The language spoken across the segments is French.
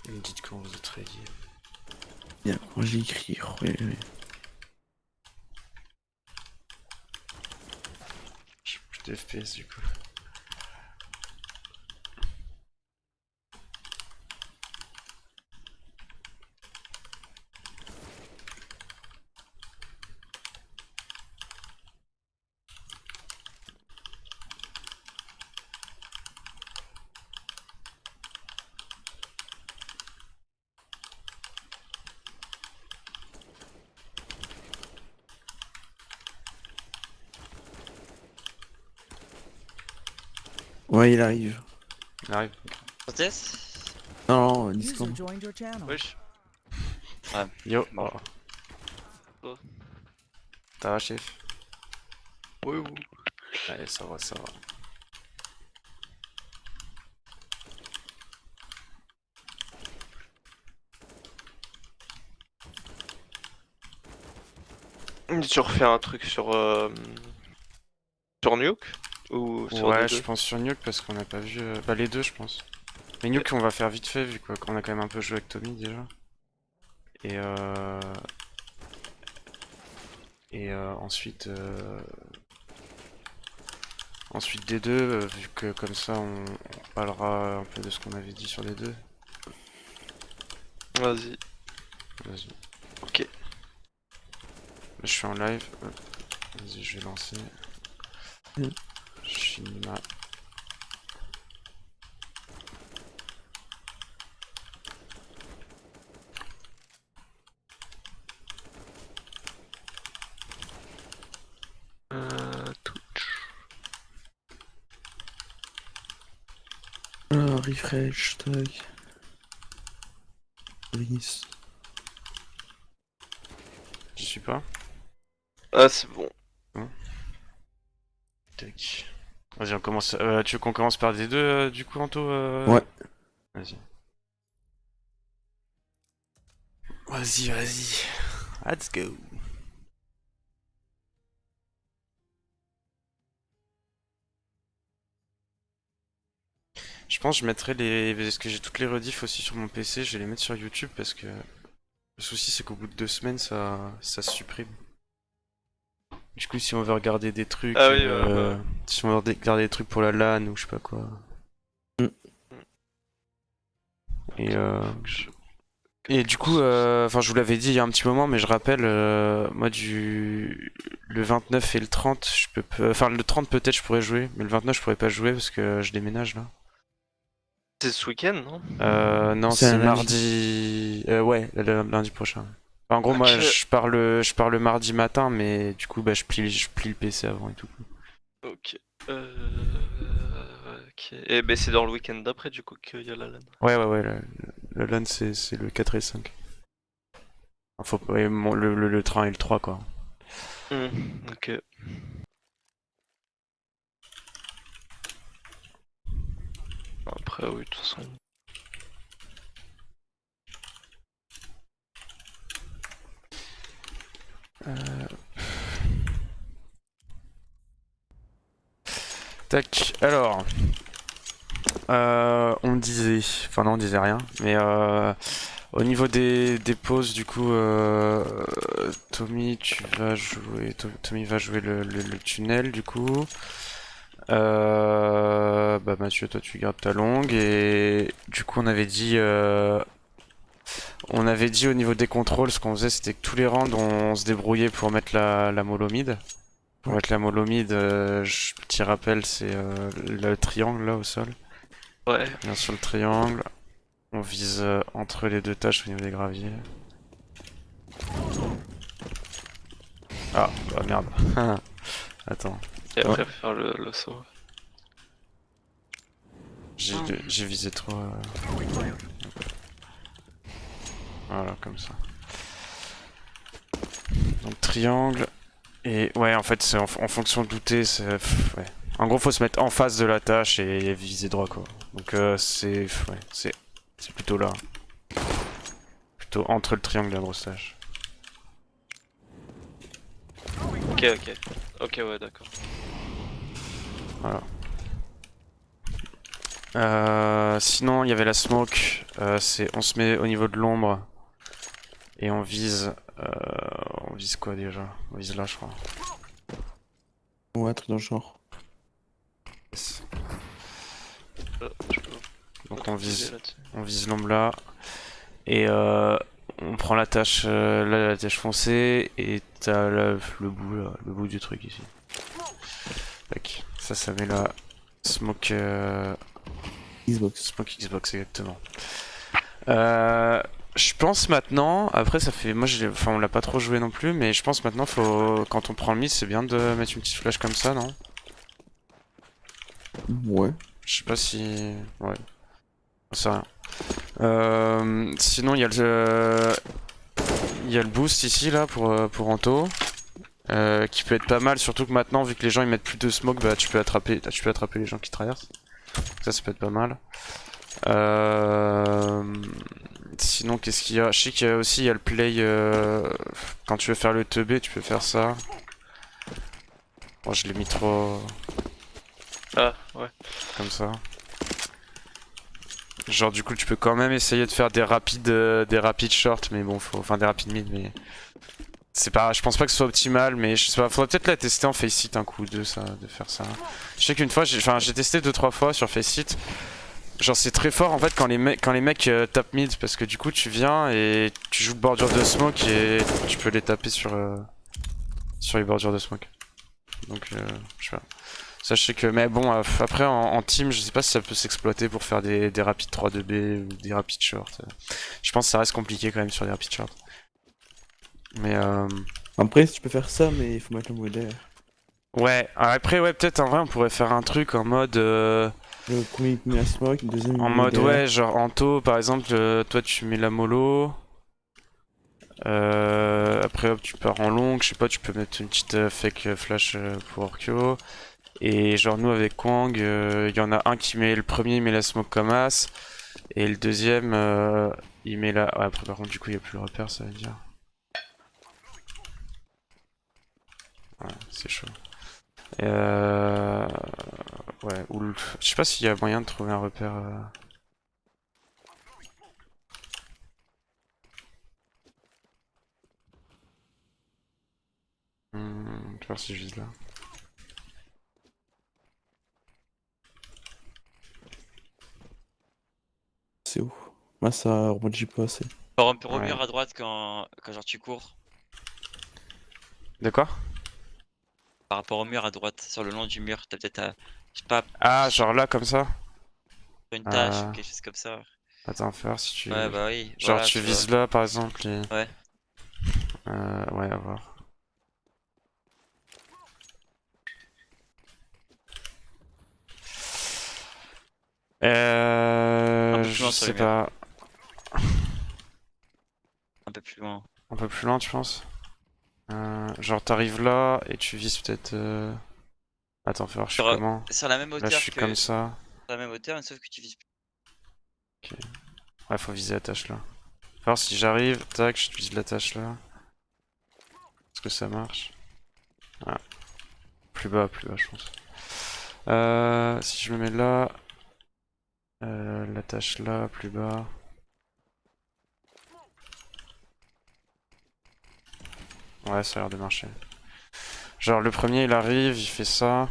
Vous me dites quand vous êtes ready. Bien, quand j'écris, ouais. J'ai plus de FPS du coup. Ouais, il arrive. Il arrive. Yes. Non, non, User Discord. joined your channel. Wesh. Ouais. Yo, Bon. oh. Ça va chef? Oui, oui. Allez, ça va, ça va. Tu refais un truc sur Nuke ou sur Ouais, des je deux? pense sur Nuke parce qu'on n'a pas vu. Bah, les deux, je pense. Mais Nuke, on va faire vite fait vu qu'on a quand même un peu joué avec Tommy déjà. Et ensuite. Ensuite des deux, vu que comme ça on parlera un peu de ce qu'on avait dit sur les deux. Vas-y. Vas-y. Ok. Là, je suis en live. Vas-y, je vais lancer. Shinima. Twitch. Refresh, tac. Brice. J'y suis pas. Ah, c'est bon. Tac. Vas-y, on commence. Tu veux qu'on commence par des deux du coup, Anto Ouais. Vas-y. Vas-y, vas-y. Let's go. Je pense que je mettrai les. Parce que j'ai toutes les rediffs aussi sur mon PC, je vais les mettre sur YouTube parce que le souci c'est qu'au bout de 2 semaines ça se supprime. Du coup, si on veut regarder des trucs, Ah oui, bah. si on veut regarder des trucs pour la LAN ou je sais pas quoi. Mm. Et, Faut que je- et du coup, enfin, je vous l'avais dit il y a un petit moment, mais je rappelle, moi, le 29 et le 30, enfin, le 30 peut-être je pourrais jouer, mais le 29 je pourrais pas jouer parce que je déménage là. C'est ce week-end, non? Non, C'est c'est un lundi. mardi. Ouais, lundi prochain. Enfin, en gros, moi, Ok. je pars le mardi matin, mais du coup, bah, je plie le PC avant et tout. Ok. Ok. Et ben c'est dans le week-end d'après du coup qu'il y a la LAN. Ouais, le LAN c'est le 4 et 5. Enfin, ouais, le train et le 3 quoi. Ok. Après, oui, de toute façon. Tac, alors. On me disait. Enfin, non, on disait rien. Mais au niveau des pauses, du coup, Tommy, tu vas jouer. Tommy va jouer le tunnel, du coup. Bah, Mathieu, toi, tu gardes ta longue. Et du coup, on avait dit au niveau des contrôles, ce qu'on faisait, c'était que tous les rounds, on se débrouillait pour mettre la molomide. Pour Ouais. mettre la molomide, petit rappel, c'est le triangle là au sol. Ouais. Bien sur le triangle, on vise entre les deux tâches au niveau des graviers. Ah, bah merde. Attends, Et Ouais. après faire le saut. j'ai visé trop. Voilà, comme ça. Donc triangle. Et ouais, en fait, c'est en fonction de douter, ouais. En gros, faut se mettre en face de la tâche et viser droit, quoi. Donc ouais, c'est plutôt là. Plutôt entre le triangle et la grosse tâche. Ok, ok. Ok, ouais, d'accord. Voilà. Sinon, il y avait la smoke. On se met au niveau de l'ombre et on vise. On vise quoi déjà? On vise là, je crois. Ouais, un truc dans le genre. Yes. Je peux Donc pas on t'aider vise, là-dessus. on vise l'ombre là et on prend la tâche là, la tâche foncée et t'as le bout là, le bout du truc ici. Tac. Ça met la smoke. Xbox. Smoke Xbox exactement. Euh, je pense maintenant, après ça fait, enfin on l'a pas trop joué non plus, mais je pense maintenant quand on prend le mid, c'est bien de mettre une petite flash comme ça, non? Ouais. Je sais pas si, ouais, j'en sais rien. Sinon il y a le boost ici là pour Anto, qui peut être pas mal, surtout que maintenant vu que les gens ils mettent plus de smoke, bah tu peux attraper les gens qui traversent. Ça peut être pas mal. Sinon, qu'est-ce qu'il y a? Je sais qu'il y a aussi il y a le play. Quand tu veux faire le teubé, tu peux faire ça. Bon, je l'ai mis trop Ah, ouais. comme ça. Genre, du coup, tu peux quand même essayer de faire des rapides short, mais bon, enfin des rapides mid, mais c'est pas. Je pense pas que ce soit optimal, mais je sais pas. Faudrait peut-être la tester en Faceit un coup ou deux, ça, de faire ça. Je sais qu'une fois, j'ai testé 2-3 fois sur Faceit. Genre c'est très fort en fait quand les mecs tapent mid parce que du coup tu viens et tu joues bordure de smoke et tu peux les taper sur les bordures de smoke. Donc je sais pas. Ça je sais que mais bon après en team je sais pas si ça peut s'exploiter pour faire des rapides 3-2B ou des rapides short. Je pense que ça reste compliqué quand même sur les rapides short. Mais Après, tu peux faire ça, mais il faut mettre le modèle. ouais après ouais peut-être en vrai on pourrait faire un truc en mode Le premier il met la smoke, le deuxième il en met mode modèle. ouais genre Anto par exemple toi tu mets la mollo. Après hop, tu pars en long, je sais pas, tu peux mettre une petite fake flash pour Orkyo. Et genre nous avec Kwang, il y en a un qui met le premier il met la smoke comme as. Et le deuxième il met la. Ouais, après par contre du coup il n'y a plus le repère ça veut dire. Ouais, c'est chaud. Ouais, je sais pas s'il y a moyen de trouver un repère. Je vais voir si je vise là. C'est où? Moi, ça rebondit pas assez. Par un peu au Ouais. mur à droite quand genre tu cours. De quoi? Par rapport au mur à droite, sur le long du mur, t'as peut-être, je sais pas, Ah, sur genre là comme ça? une tâche ou Euh... quelque chose comme ça. Attends, fais voir si Ouais, tu. bah oui, Genre voilà, tu tu vois. vises là par exemple. Ouais. Ouais, à voir. Un peu plus Je loin sur sais le mur. pas. Un peu plus loin. Un peu plus loin, tu penses? Genre t'arrives là et tu vises peut-être. Attends, fais voir, je suis comment? Sur la même Là, je hauteur suis que. comme Sur ça. la même hauteur, sauf que tu vises plus. Ok. Ouais, faut viser la tâche là. Faut voir si j'arrive. Tac, je vise la tâche là. Est-ce que ça marche? Ah, plus bas, je pense. Si je me mets là. La tâche là, plus bas. Ouais, ça a l'air de marcher. Genre le premier il arrive, il fait ça.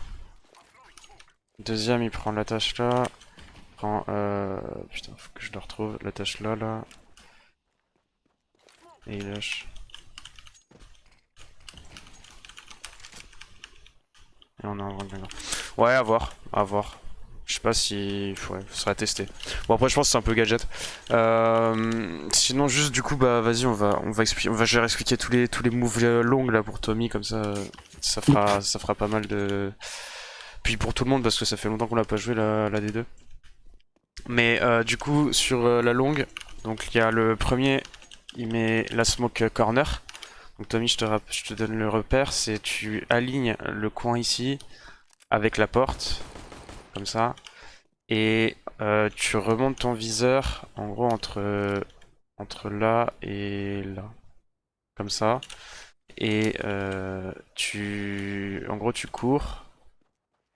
Deuxième il prend la tâche là. Il prend putain faut que je le retrouve. La tâche là là. Et il lâche. Et on a un grand gagnant. Ouais à voir, à voir. Je sais pas si. Ouais, ce sera à tester. Bon après je pense que c'est un peu gadget. Sinon juste du coup bah vas-y je vais expliquer tous les moves longs là pour Tommy comme ça fera pas mal de. Puis pour tout le monde parce que ça fait longtemps qu'on l'a pas joué la D2. Mais du coup, sur la longue, donc il y a le premier, il met la smoke corner. Donc Tommy, je te donne le repère, c'est tu alignes le coin ici avec la porte, comme ça, et tu remontes ton viseur, en gros entre là et là, comme ça, et en gros tu cours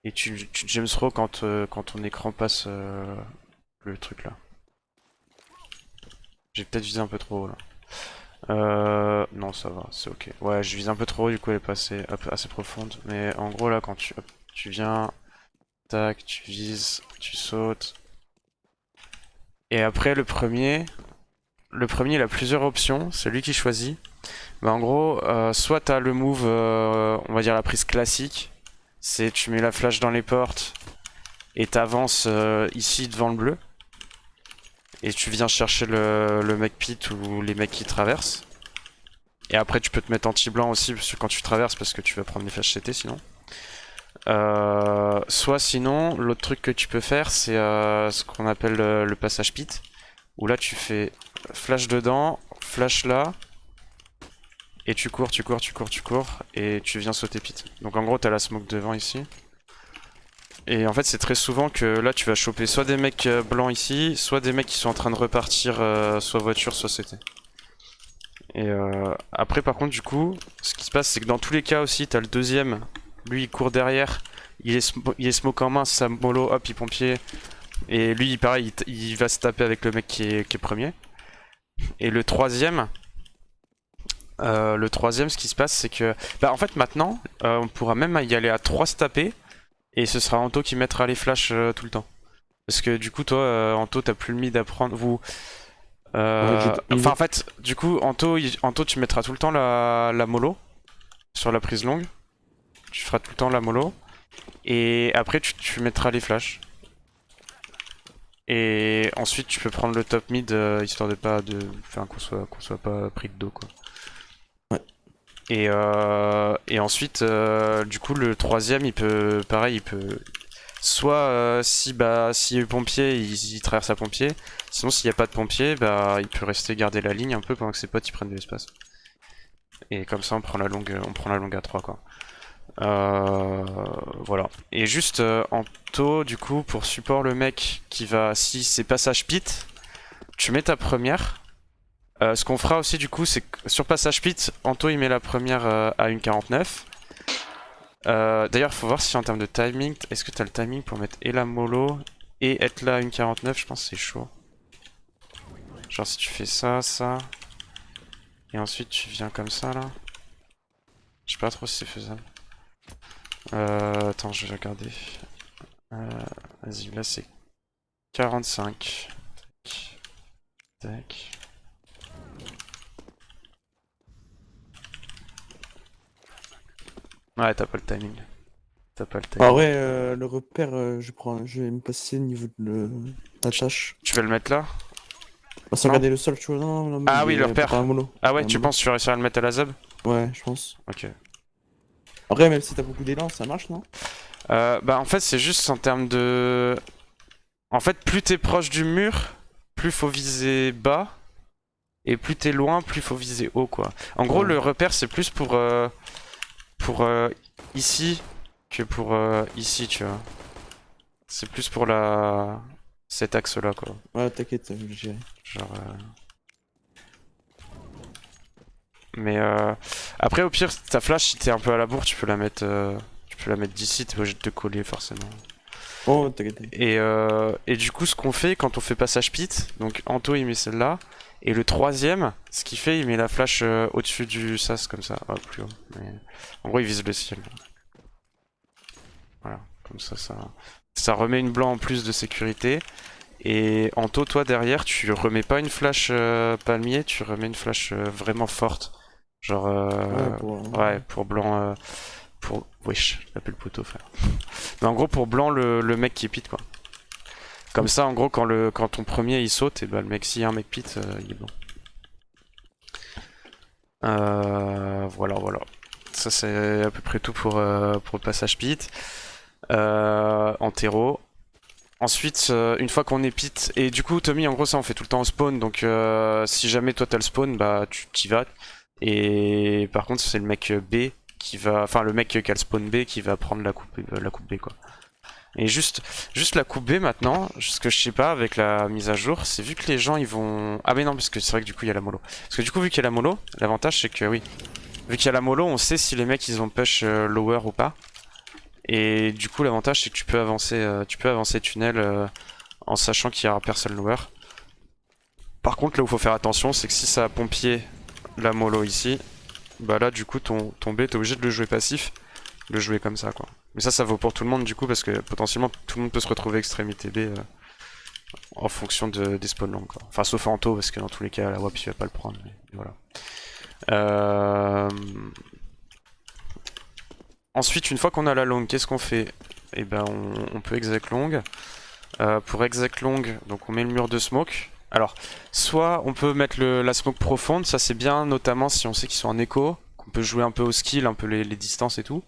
Et tu James Row quand ton écran passe le truc là. J'ai peut-être visé un peu trop haut là. Non, ça va, c'est ok. Ouais, je vise un peu trop haut, du coup elle est pas assez profonde. Mais en gros là, quand hop, tu viens, tac, tu vises, tu sautes. Et après le premier il a plusieurs options, c'est lui qui choisit. Bah en gros, soit t'as le move, on va dire la prise classique. C'est tu mets la flash dans les portes et t'avances ici devant le bleu. Et tu viens chercher le mec pit ou les mecs qui traversent. Et après tu peux te mettre anti-blanc aussi parce que quand tu traverses parce que tu vas prendre les flashs CT sinon. Soit sinon, l'autre truc que tu peux faire c'est ce qu'on appelle le passage pit. Où là tu fais flash dedans, flash là. Et tu cours, et tu viens sauter pit. Donc en gros t'as la smoke devant ici. Et en fait c'est très souvent que là tu vas choper soit des mecs blancs ici, soit des mecs qui sont en train de repartir soit voiture, soit CT. Et après par contre du coup, ce qui se passe c'est que dans tous les cas aussi t'as le deuxième, lui il court derrière, il est smoke en main, sa mollo, hop il pompier. Et lui pareil il va se taper avec le mec qui est premier. Et le troisième, ce qui se passe, c'est que... Bah en fait maintenant, on pourra même y aller à 3 se taper, et ce sera Anto qui mettra les flashs tout le temps. Parce que du coup, toi, Anto, t'as plus le mid à prendre. Enfin en fait, du coup, Anto, tu mettras tout le temps la mollo sur la prise longue. Tu feras tout le temps la mollo. Et après, tu mettras les flashs. Et ensuite, tu peux prendre le top mid, histoire de pas... Enfin, qu'on soit pas pris de dos, quoi. Et ensuite, du coup, le troisième, il peut, pareil, il peut, soit s'il y a eu pompier, il traverse à pompier. Sinon, s'il n'y a pas de pompier, bah, il peut rester garder la ligne un peu pendant que ses potes ils prennent de l'espace. Et comme ça, on prend la longue à 3 quoi. Voilà. Et juste en taux, du coup, pour support le mec qui va, si c'est passage pit, tu mets ta première. Ce qu'on fera aussi du coup c'est que sur passage pit, Anto il met la première à 1,49. D'ailleurs faut voir si en termes de timing, est-ce que t'as le timing pour mettre et la mollo et être là à 1,49, je pense que c'est chaud. Genre si tu fais ça, et ensuite tu viens comme ça là. Je sais pas trop si c'est faisable. Attends je vais regarder. Vas-y là c'est 45. Tac. Tac. Ouais, t'as pas le timing. Ah ouais, le repère, je vais me passer au niveau de la tâche. Tu veux le mettre là? Sans regarder le sol, tu vois, non, Ah oui, le repère. pas un mono. Ah ouais, tu penses que tu réussiras à le mettre à la zub? Ouais, je pense. Ok. Après, même si t'as beaucoup d'élan, ça marche, non? Bah en fait, c'est juste en termes de... En fait, plus t'es proche du mur, plus faut viser bas. Et plus t'es loin, plus faut viser haut, quoi. En gros, Ouais. le repère, c'est plus pour ici que pour ici, tu vois. C'est plus pour cet axe-là, quoi. Ouais, t'inquiète, je vais gérer. Genre... Mais après, au pire, ta flash, si t'es un peu à la bourre, tu peux la mettre d'ici, t'es pas obligé de te coller forcément. Oh, t'inquiète. Et du coup, ce qu'on fait quand on fait passage pit, donc Anto il met celle-là, et le troisième, ce qu'il fait, il met la flash au-dessus du sas comme ça, plus haut. Mais... En gros, il vise le ciel. Voilà, comme ça remet une blanc en plus de sécurité. Et Anto, toi derrière, tu remets pas une flash palmier, tu remets une flash vraiment forte. Genre, ouais, pour blanc. Wesh, je l'appelle poteau, frère. Mais en gros, pour blanc, le mec qui pit, quoi. Comme ça, en gros, quand ton premier il saute, et bah le mec, s'il y a un mec pit, il est blanc. Voilà. Ça, c'est à peu près tout pour le passage pit. En terreau. Ensuite, une fois qu'on est pit, et du coup, Tommy, en gros, ça on fait tout le temps au spawn. Donc, si jamais toi t'as le spawn, bah tu t'y vas. Et par contre, c'est le mec B qui va. Enfin, le mec qui a le spawn B qui va prendre la coupe B, quoi. Et juste la coupe B maintenant, ce que je sais pas avec la mise à jour, c'est vu que les gens ils vont... Ah mais non, parce que c'est vrai que du coup il y a la mollo. Parce que du coup vu qu'il y a la mollo, l'avantage c'est que oui, vu qu'il y a la mollo, on sait si les mecs ils ont push lower ou pas. Et du coup l'avantage c'est que tu peux avancer tunnel en sachant qu'il y aura personne lower. Par contre là où faut faire attention c'est que si ça a pompier la mollo ici, bah là du coup ton B t'es obligé de le jouer passif, de le jouer comme ça quoi. Mais ça vaut pour tout le monde du coup parce que potentiellement tout le monde peut se retrouver extrémité B en fonction des spawns longs quoi. Enfin sauf Anto parce que dans tous les cas la WAP il va pas le prendre, mais voilà. Ensuite une fois qu'on a la longue, qu'est-ce qu'on fait? Et ben on peut exec long. Pour exec long, donc on met le mur de smoke. Alors, soit on peut mettre la smoke profonde, ça c'est bien, notamment si on sait qu'ils sont en écho, qu'on peut jouer un peu au skill, un peu les distances et tout.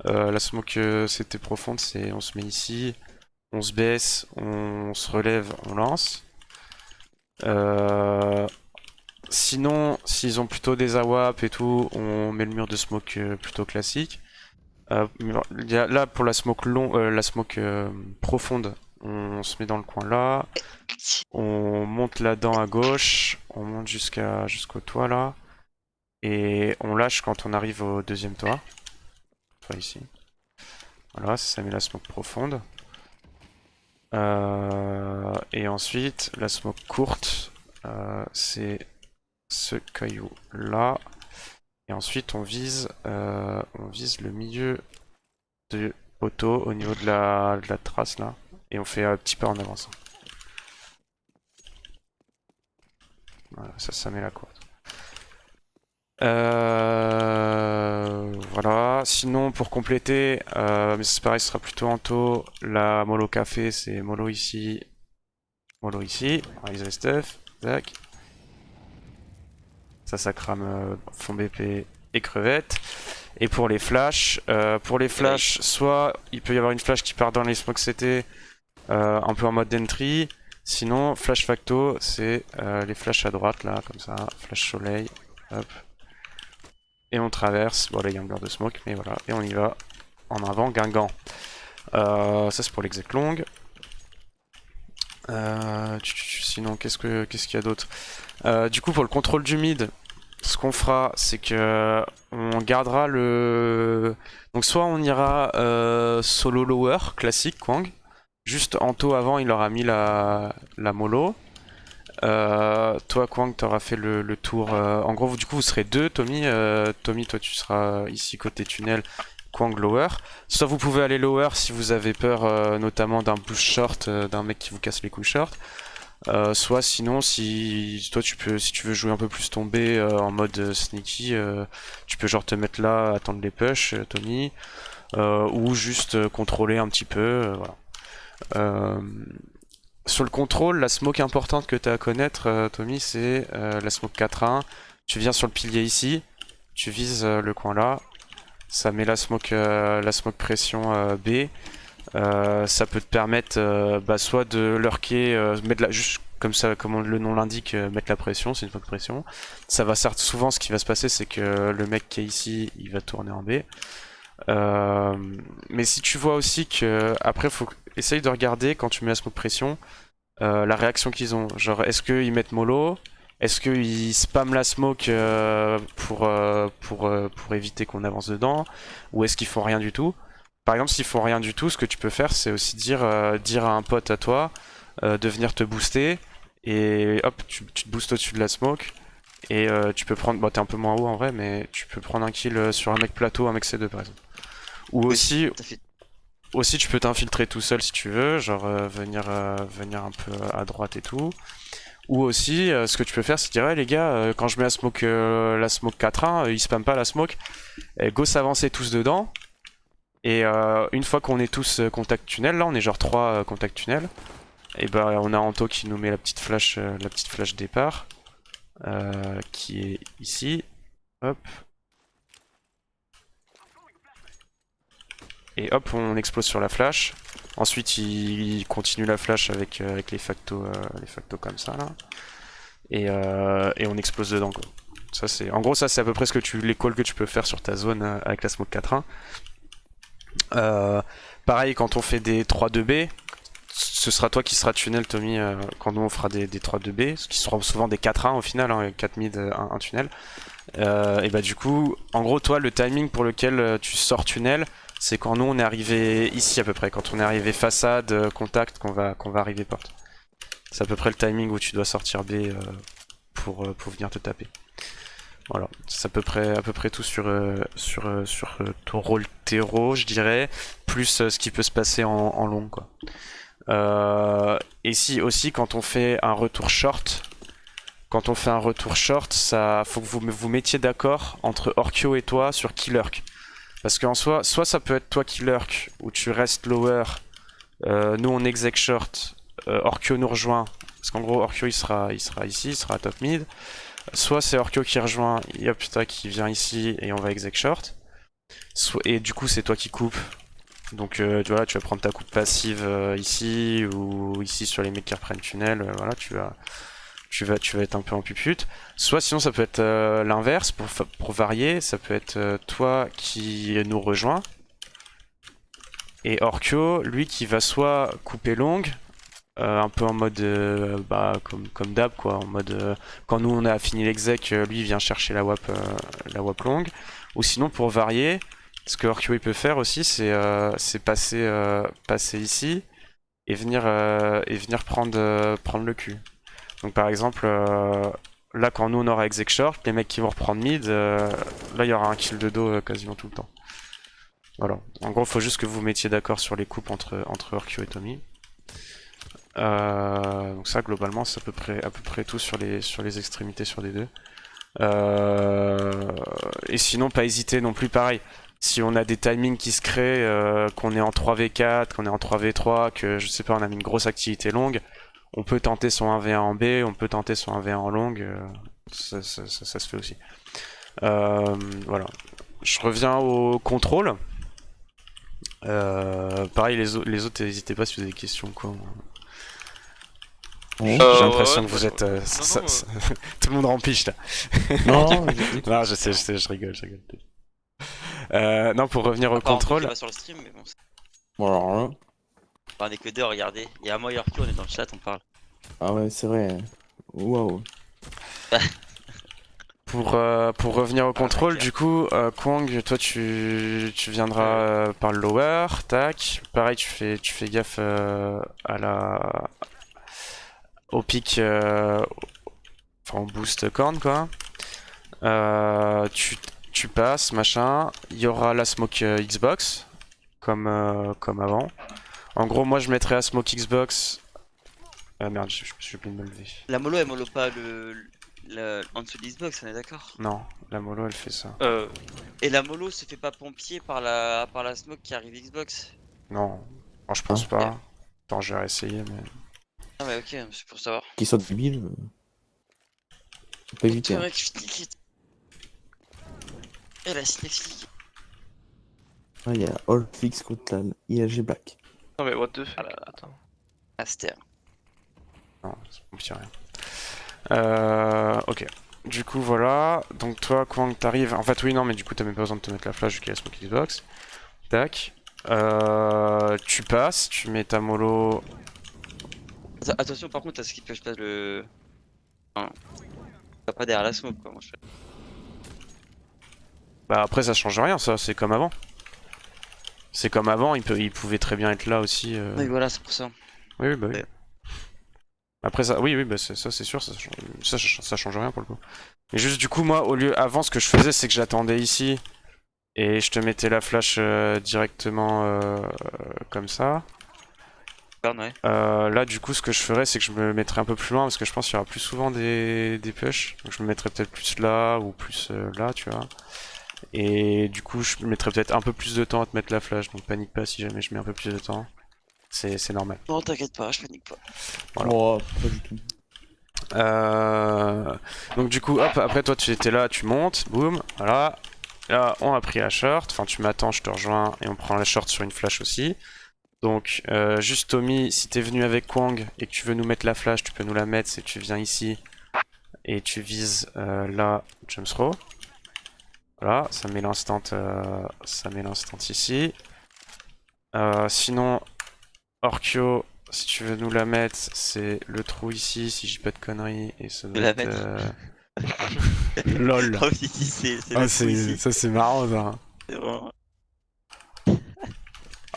La smoke c'était profonde, c'est on se met ici, on se baisse, on se relève, on lance. Sinon, s'ils ont plutôt des AWAP et tout, on met le mur de smoke plutôt classique. Là pour la smoke profonde, on se met dans le coin là, on monte là-dedans à gauche, on monte jusqu'au toit là, et on lâche quand on arrive au deuxième toit. Toit ici. Voilà, ça met la smoke profonde. Et ensuite, la smoke courte, c'est ce caillou là. Et ensuite on vise le milieu de poteau au niveau de la trace là. Et on fait un petit pas en avance. Voilà, ça met la courte. Voilà, sinon pour compléter, mais c'est pareil, ce sera plutôt Anto. La mollo café, c'est mollo ici, raise the stuff, zac. Ça crame fond BP et crevette. Et pour les flashs, soit il peut y avoir une flash qui part dans les smokes CT, un peu en mode d'entry. Sinon, flash facto, c'est les flashs à droite là, comme ça, flash soleil, hop. Et on traverse, bon là il y a un blur de smoke, mais voilà, et on y va en avant, guingant. Ça c'est pour l'exec long. Sinon, qu'est-ce qu'il y a d'autre? Du coup, pour le contrôle du mid, ce qu'on fera, c'est que on gardera le... Donc soit on ira solo lower, classique, Kwang. Juste Anto avant, il aura mis la mollo. Toi, Kwang, t'auras fait le tour... En gros, du coup, vous serez deux, Tommy. Tommy, toi, tu seras ici côté tunnel. Kwang lower. Soit vous pouvez aller lower si vous avez peur notamment d'un push short, d'un mec qui vous casse les couilles short. Soit sinon si toi si tu veux jouer un peu plus tombé en mode sneaky, tu peux genre te mettre là, attendre les push, Tommy, ou juste contrôler un petit peu, voilà. Sur le contrôle, la smoke importante que tu as à connaître, Tommy, c'est la smoke 4-1. Tu viens sur le pilier ici, tu vises le coin là. Ça met la smoke pression B. Ça peut te permettre soit de lurker, mettre juste comme ça, comme le nom l'indique, mettre la pression, c'est une smoke pression. Ça va certes souvent, ce qui va se passer, c'est que le mec qui est ici, il va tourner en B. Mais si tu vois aussi que après, faut essayer de regarder quand tu mets la smoke pression, la réaction qu'ils ont. Genre, est-ce qu'ils mettent mollo? Est-ce qu'ils spamment la smoke pour éviter qu'on avance dedans? Ou est-ce qu'ils font rien du tout? Par exemple, s'ils font rien du tout, ce que tu peux faire, c'est aussi dire à un pote à toi de venir te booster. Et hop, tu te boostes au-dessus de la smoke. Et tu peux prendre... Bon, t'es un peu moins haut en vrai, mais tu peux prendre un kill sur un mec plateau, un mec C2 par exemple. Ou aussi... Aussi, tu peux t'infiltrer tout seul si tu veux, genre venir un peu à droite et tout. Ou aussi, ce que tu peux faire, c'est dire, ouais, les gars, quand je mets la smoke 4-1, ils spamment pas la smoke. Et go s'avancer tous dedans. Et une fois qu'on est tous contact tunnel, là on est genre 3 contact tunnel. Et bah on a Anto qui nous met la petite flash départ. Qui est ici. Hop. Et hop, on explose sur la flash. Ensuite, il continue la flash avec les factos comme ça là. Et on explose dedans quoi. Ça c'est, en gros, ça c'est à peu près les calls que tu peux faire sur ta zone avec la smoke 4-1. Pareil, quand on fait des 3-2B, ce sera toi qui sera tunnel, Tommy, quand nous on fera des 3-2B, ce qui seront souvent des 4-1 au final, hein, 4 mid, 1 tunnel. Et bah du coup, en gros, toi, le timing pour lequel tu sors tunnel, C'est quand nous on est arrivé ici à peu près, quand on est arrivé façade, contact, qu'on va arriver porte. C'est à peu près le timing où tu dois sortir B pour venir te taper. Voilà, c'est à peu près tout sur ton rôle terreau, je dirais, plus ce qui peut se passer en long, quoi. Et si aussi quand on fait un retour short, ça faut que vous mettiez d'accord entre Orkyo et toi sur qui lurk. Parce qu'en soi, soit ça peut être toi qui lurk, ou tu restes lower, nous on exec short, Orkyo nous rejoint, parce qu'en gros Orkyo il sera ici, il sera à top mid. Soit c'est Orkyo qui rejoint, Yopta qui vient ici et on va exec short. Et du coup c'est toi qui coupes. Donc voilà, tu vas prendre ta coupe passive ici ou ici sur les mecs qui reprennent tunnel. Voilà, tu vas être un peu en pupute. Soit sinon ça peut être l'inverse pour varier. Ça peut être toi qui nous rejoins et Orkyo, lui qui va soit couper longue. Un peu en mode comme d'hab quoi, en mode quand nous on a fini l'exec, lui il vient chercher la wap longue, ou sinon pour varier, ce que Orkyo il peut faire aussi c'est passer ici et venir prendre le cul. Donc par exemple là quand nous on aura exec short, les mecs qui vont reprendre mid, là il y aura un kill de dos quasiment tout le temps. Voilà, en gros faut juste que vous mettiez d'accord sur les coupes entre Orkyo et Tommy. Donc ça globalement c'est à peu près tout sur les extrémités sur les deux. Et sinon pas hésiter non plus pareil. Si on a des timings qui se créent, qu'on est en 3v4, qu'on est en 3v3, que je sais pas on a mis une grosse activité longue, on peut tenter son 1v1 en B, on peut tenter son 1v1 en longue, ça se fait aussi. Voilà. Je reviens au contrôle. Pareil les autres n'hésitez pas si vous avez des questions quoi. J'ai l'impression que vous êtes. Tout le monde rempiche là. Non, non, je sais, je rigole. Non, pour revenir au contrôle. Pas sur le stream, mais bon. bon, alors là. On est que deux, regardez. Il y a moi et Orkyo, on est dans le chat, on parle. Ah ouais, c'est vrai. Waouh. Pour revenir au contrôle, ok. du coup, Kwang, toi tu viendras par le lower, tac. Pareil, tu fais gaffe au pic, enfin au boost corn quoi. Tu passes, machin. Il y aura la smoke Xbox, comme avant. En gros, moi je mettrais la smoke Xbox. Merde, je me suis oublié de me lever. La mollo, elle mollo pas en dessous de l'Xbox, on est d'accord? Non, la mollo elle fait ça. Et la mollo se fait pas pompier par la smoke qui arrive Xbox? Non, bon, je pense Ah. pas. Attends, je vais réessayer, mais. Ah ouais, ok, c'est pour savoir. Qui soit débile. Faut pas éviter. Hein. Et la cinéphile. Ah, il y a All Fix contre la IAG Black. Non mais what the fuck, Ah là là. attends. Aster. Non, ça pompe rien. Ok. Du coup, voilà. Donc, toi, quand t'arrives. En fait, oui, non, mais du coup, t'as même pas besoin de te mettre la flash vu qu'il y a la smoke Xbox. Tac. Tu passes, tu mets ta mollo. Attention, par contre, à ce qui pêche pas le. Enfin, pas derrière la smoke, quoi. Moi, je fais. Bah, après, ça change rien, ça, c'est comme avant. C'est comme avant, il pouvait très bien être là aussi. Oui, voilà, c'est pour ça. Oui, bah oui. Ouais. Après, ça, oui, bah, ça c'est sûr, ça change rien pour le coup. Mais juste, du coup, moi, avant, ce que je faisais, c'est que j'attendais ici. Et je te mettais la flash directement comme ça. Ouais. Là, du coup, ce que je ferais, c'est que je me mettrais un peu plus loin parce que je pense qu'il y aura plus souvent des push. Donc, je me mettrais peut-être plus là ou plus là, tu vois. Et du coup, je mettrais peut-être un peu plus de temps à te mettre la flash. Donc, panique pas si jamais je mets un peu plus de temps. C'est normal. Non, t'inquiète pas, je panique pas. Voilà. Oh, pas du tout. Donc, du coup, hop, après, toi, tu étais là, tu montes, boum, voilà. Là, on a pris la short. Enfin, tu m'attends, je te rejoins et on prend la short sur une flash aussi. Donc, juste Tommy, si t'es venu avec Kwang et que tu veux nous mettre la flash, tu peux nous la mettre. C'est tu viens ici et tu vises là, jump throw. Voilà, ça met l'instant ici. Sinon, Orkyo, si tu veux nous la mettre, c'est le trou ici, si j'ai pas de conneries. Et ça doit La être, LOL. Oh, si, c'est Ah, le trou ici. ça c'est marrant ça. C'est vraiment.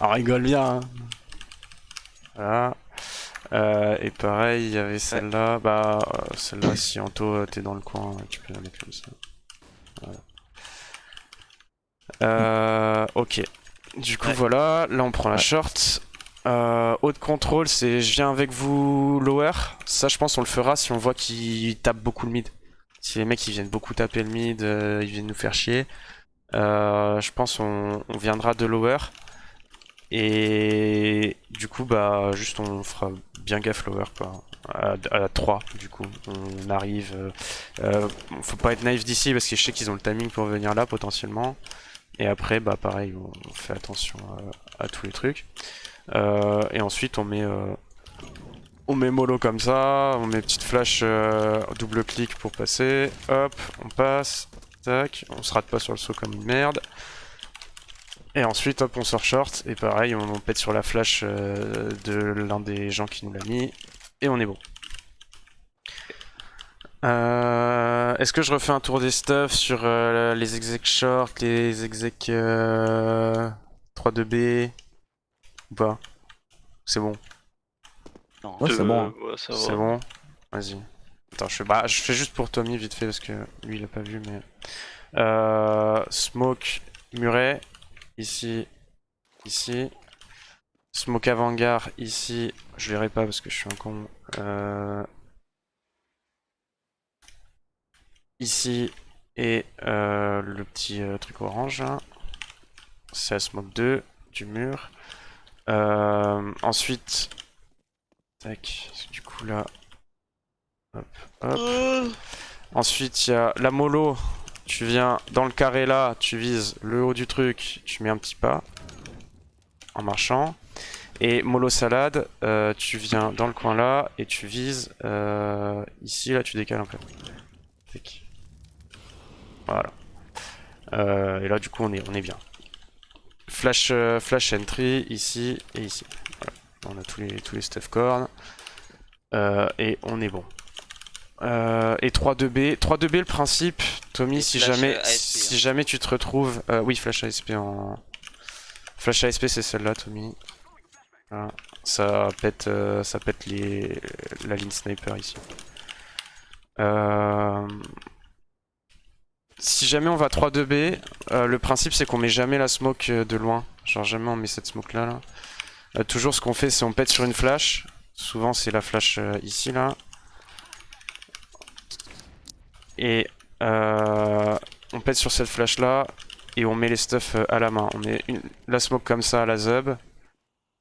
On rigole bien, hein. Voilà. Et pareil, il y avait celle-là. Bah, celle-là, si Anto, t'es dans le coin, tu peux la mettre comme ça. Voilà. Ok. Du coup, voilà. Là, on prend la short. Haut de contrôle, c'est je viens avec vous lower. Ça, je pense, on le fera si on voit qu'ils tapent beaucoup le mid. Si les mecs ils viennent beaucoup taper le mid, ils viennent nous faire chier. Je pense on viendra de lower. Et du coup, bah, juste on fera bien gaffe lower quoi. À 3, du coup, on arrive. Faut pas être naïf d'ici parce que je sais qu'ils ont le timing pour venir là potentiellement. Et après, bah, pareil, on fait attention à tous les trucs. Et ensuite, on met mollo comme ça, on met petite flash double clic pour passer. Hop, on passe. Tac, on se rate pas sur le saut comme une merde. Et ensuite, hop, on sort short. Et pareil, on pète sur la flash de l'un des gens qui nous l'a mis. Et on est bon. Est-ce que je refais un tour des stuff sur les exec short, les exec 3-2B ou pas? C'est bon. Non. Ouais, c'est bon. Ouais, ça C'est va. bon. Vas-y. Attends, je fais juste pour Tommy vite fait parce que lui il a pas vu mais... Smoke muret, ici, ici. Smoke avant-garde, ici. Je verrai pas parce que je suis un con. Ici. Et le petit truc orange là. C'est la smoke 2 du mur. Ensuite... Tac, du coup là... Hop, hop. Ensuite, il y a la mollo. Tu viens dans le carré là, tu vises le haut du truc, tu mets un petit pas en marchant. Et mollo salade, tu viens dans le coin là et tu vises ici, là tu décales un peu. Tac. Voilà. Et là du coup on est bien. Flash entry ici et ici. Voilà. On a tous les stuff corn. Et on est bon. Et 3-2B. 3-2B, le principe, Tommy, Et si flash, jamais, ASP, si jamais tu te retrouves. Oui, flash ASP en. Flash ASP, c'est celle-là, Tommy. Voilà. Ça pète la ligne sniper ici. Si jamais on va 3-2B, le principe c'est qu'on met jamais la smoke de loin. Genre jamais on met cette smoke là. Toujours ce qu'on fait c'est on pète sur une flash. Souvent c'est la flash ici là. Et on pète sur cette flash là et on met les stuff à la main. On met la smoke comme ça à la zub.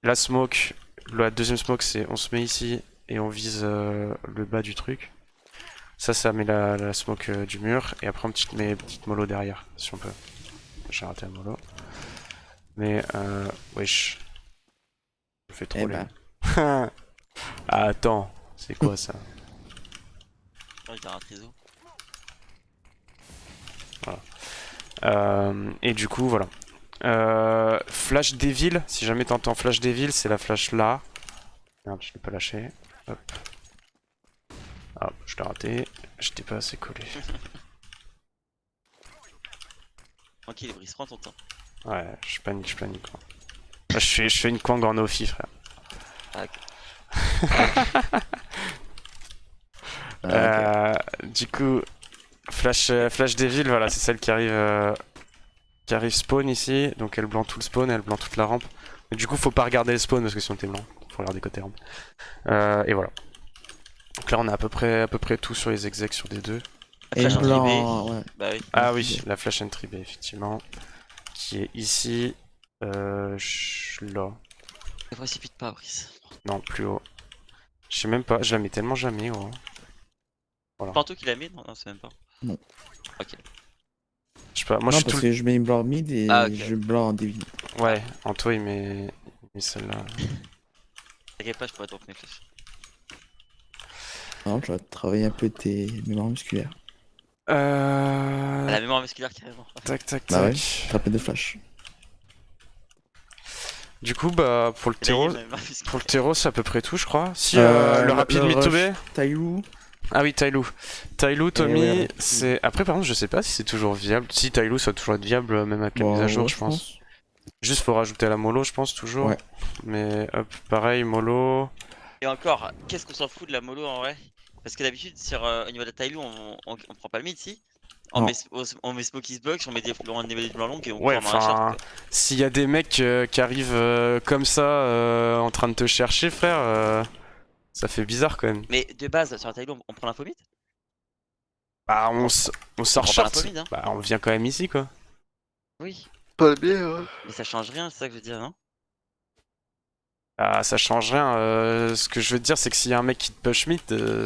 La smoke, la deuxième smoke c'est on se met ici et on vise le bas du truc. Ça met la smoke du mur et après on met petite mollo derrière si on peut. J'ai raté la mollo. Mais wesh. Je fais trop Eh les... ben. Ah, attends, c'est quoi ça? Ouais, j'ai un trésor. Et du coup voilà. Flash Devil, si jamais t'entends Flash Devil, c'est la flash là. Merde, je l'ai pas lâché. Hop. Ah, je l'ai raté. J'étais pas assez collé. Tranquille, Brice, prends ton temps. Ouais, je panique. Quoi. Là, je fais une Kwang en Ophi, frère. Ah, ok. Du coup, Flash Devil, voilà, c'est celle qui arrive spawn ici. Donc elle blanc tout le spawn, elle blanc toute la rampe. Mais du coup, faut pas regarder le spawn parce que sinon t'es blanc. Faut regarder côté rampe. Et voilà. Donc là, on a à peu près tout sur les execs sur des deux. Et Flash blanc, entry B. ouais. Bah oui. Ah oui, la flash entry B, effectivement. Qui est ici. Là. Ne précipite pas, Brice. Non, plus haut. Je sais même pas, je la mets tellement jamais, gros. Voilà. Panto qui l'a mis? Non, c'est même pas. Non. Ok. Je sais pas, moi Non, je suis parce tout que je mets blanc mid et Ah, ok. je blanc en début. Ouais, Anto il met celle-là. T'inquiète pas, je pourrais te reprendre les flèches. Non, je vais travailler un peu tes mémoires musculaires. À la mémoire musculaire carrément. Tac. Bah ouais, attraper des flashs. Du coup, bah pour le Et là, il y a terreau, ma mémoire musculaire. pour le terreau c'est à peu près tout, je crois. Si Euh, le rapide le mid to rush. B. Tailou. Ah oui, Tailou. Tailou, Tommy, ouais, c'est. Après, par contre, je sais pas si c'est toujours viable. Si Tailou, ça va toujours être viable, même avec la mise à jour, ouais, je pense. Juste faut rajouter la mollo, je pense, toujours. Ouais. Mais hop, pareil, mollo. Et encore, qu'est-ce qu'on s'en fout de la mollo en vrai? Parce que d'habitude, au niveau de la Tyloo, on prend pas le mid si. On Non. met, on met Smoky's Box, on met des blancs longs et on Ouais, court dans la short. enfin, s'il y a des mecs qui arrivent comme ça, en train de te chercher, frère, ça fait bizarre quand même. Mais de base, sur la Tyloo, on prend l'info mid? Bah, On- on sort prend pas short. l'info mid, hein. Bah, on vient quand même ici, quoi. Oui. Pas bien, ouais. Mais ça change rien, c'est ça que je veux dire, non? Ah, ça change rien. Ce que je veux te dire, c'est que s'il y a un mec qui te push mid,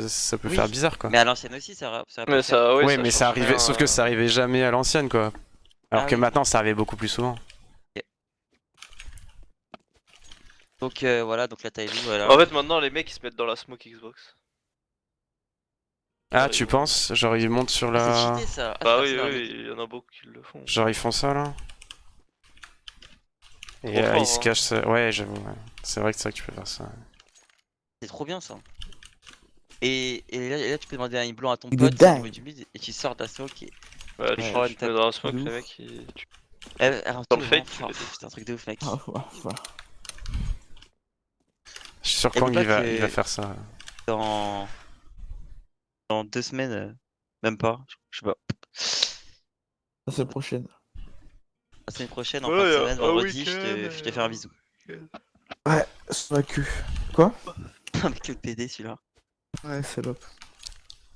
ça peut Oui. faire bizarre, quoi. Mais à l'ancienne aussi, ça aurait pu Mais le faire. ça, ouais, Ouais, ça mais change ça arrivait, rien, sauf que ça arrivait jamais à l'ancienne, quoi. Alors Ah que oui. maintenant, ça arrive beaucoup plus souvent. Donc voilà, donc la Tyloo, voilà. En fait, maintenant, les mecs ils se mettent dans la smoke Xbox. Ah, tu penses? Genre, ils montent sur Ah, c'est la. cheaté ça. Ah, Bah c'est oui, parti dans le oui, mid. il y en a beaucoup qui le font. Genre, ils font ça, là? Et Trop fort, ils se hein. cachent. Ouais, j'avoue. Ouais. C'est vrai que tu peux faire ça. C'est trop bien ça. Et là, tu peux demander un blanc à ton Il est pote dingue. au milieu du mid et tu sors ta smoke et. Ouais, Mais tu prends te une mets tape dans la smoke, de les ouf. mecs un Dans tour le vraiment fake, fort. tu les C'est un truc de ouf, mec. Ah, ouais. Je suis sûr Et Kang, dis pas il va que faire ça. dans 2 semaines, même pas, je sais pas. La semaine prochaine. La semaine prochaine, en fin de Ouais, semaine, un vendredi, week-end, je te fais un bisou. Ouais, sur la queue. Quoi? Avec le PD celui-là. Ouais, salope.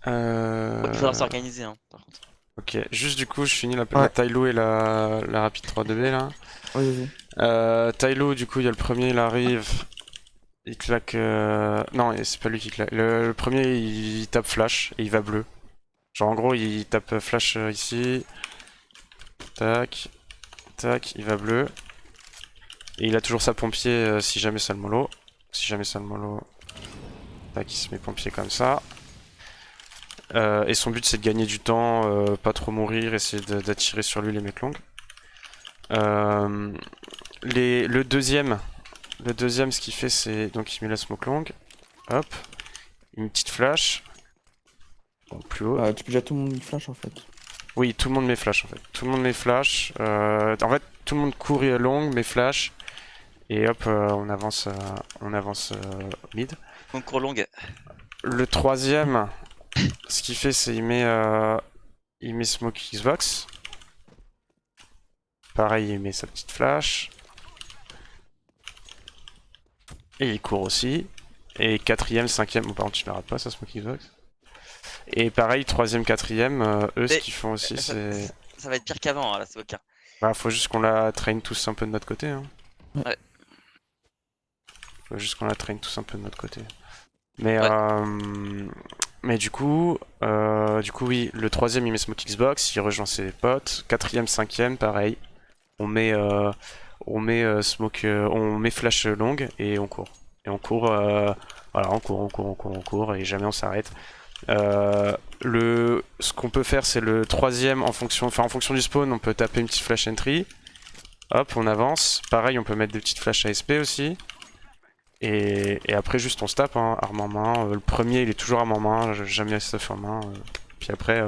Il faudra s'organiser, hein, par contre. Ok, juste du coup, je finis la Ouais. Tyloo et la Rapid 3DB là. Ouais, vas-y. Tyloo, du coup, il y a le premier, il arrive. Il claque. Non, et c'est pas lui qui claque. Le premier, il tape flash et il va bleu. Genre, en gros, il tape flash ici. Tac. Tac, il va bleu. Et il a toujours sa pompier si jamais ça le mollo. Si jamais ça le mollo. Tac, il se met pompier comme ça. Et son but c'est de gagner du temps, pas trop mourir, essayer d'attirer sur lui les mecs longs. Le deuxième, ce qu'il fait c'est donc il met la smoke long, hop, une petite flash, bon, plus haut. Tu peux déjà tout le monde flash en fait. Oui, tout le monde met flash en fait. Tout le monde met flash. En fait, tout le monde court long, met flash. Et hop, on avance mid. Concours longue. Le troisième, ce qu'il fait, c'est il met smoke Xbox. Pareil, il met sa petite flash. Et il court aussi. Et quatrième, cinquième, bon par contre tu ne rates pas ça, smoke Xbox. Et pareil, troisième, quatrième, eux ce qu'ils font aussi c'est... Ça va être pire qu'avant, hein, la smoke. Bah faut juste qu'on la traîne tous un peu de notre côté. Hein. Ouais. Faut juste qu'on la traîne tous un peu de notre côté. Mais Ouais. mais du coup oui, le troisième il met smoke Xbox, il rejoint ses potes. Quatrième, cinquième, pareil. On met smoke, on met flash long et on court. Et on court, voilà, on court et jamais on s'arrête. Ce qu'on peut faire, c'est le troisième en fonction du spawn, on peut taper une petite flash entry. Hop, on avance. Pareil, on peut mettre des petites flashs ASP aussi. Et après, juste on se tape, hein, arme en main. Le premier, il est toujours arme en main, jamais stuff en main. Puis après,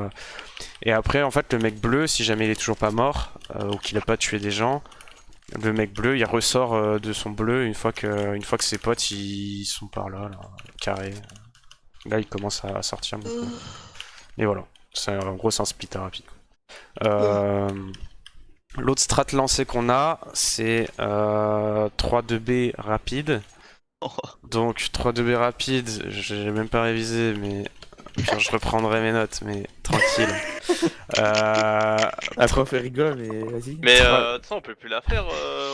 et après, en fait, le mec bleu, si jamais il est toujours pas mort ou qu'il a pas tué des gens, le mec bleu, il ressort de son bleu une fois que ses potes ils sont par là, carré. Là, il commence à sortir. Donc, et voilà. En gros, c'est un split rapide. L'autre strat lancé qu'on a, c'est 3-2B rapide. Donc 3-2B rapide, j'ai même pas révisé, mais je reprendrai mes notes, mais tranquille. Après, on fait rigole, mais vas-y. Mais de toute façon, on peut plus la faire,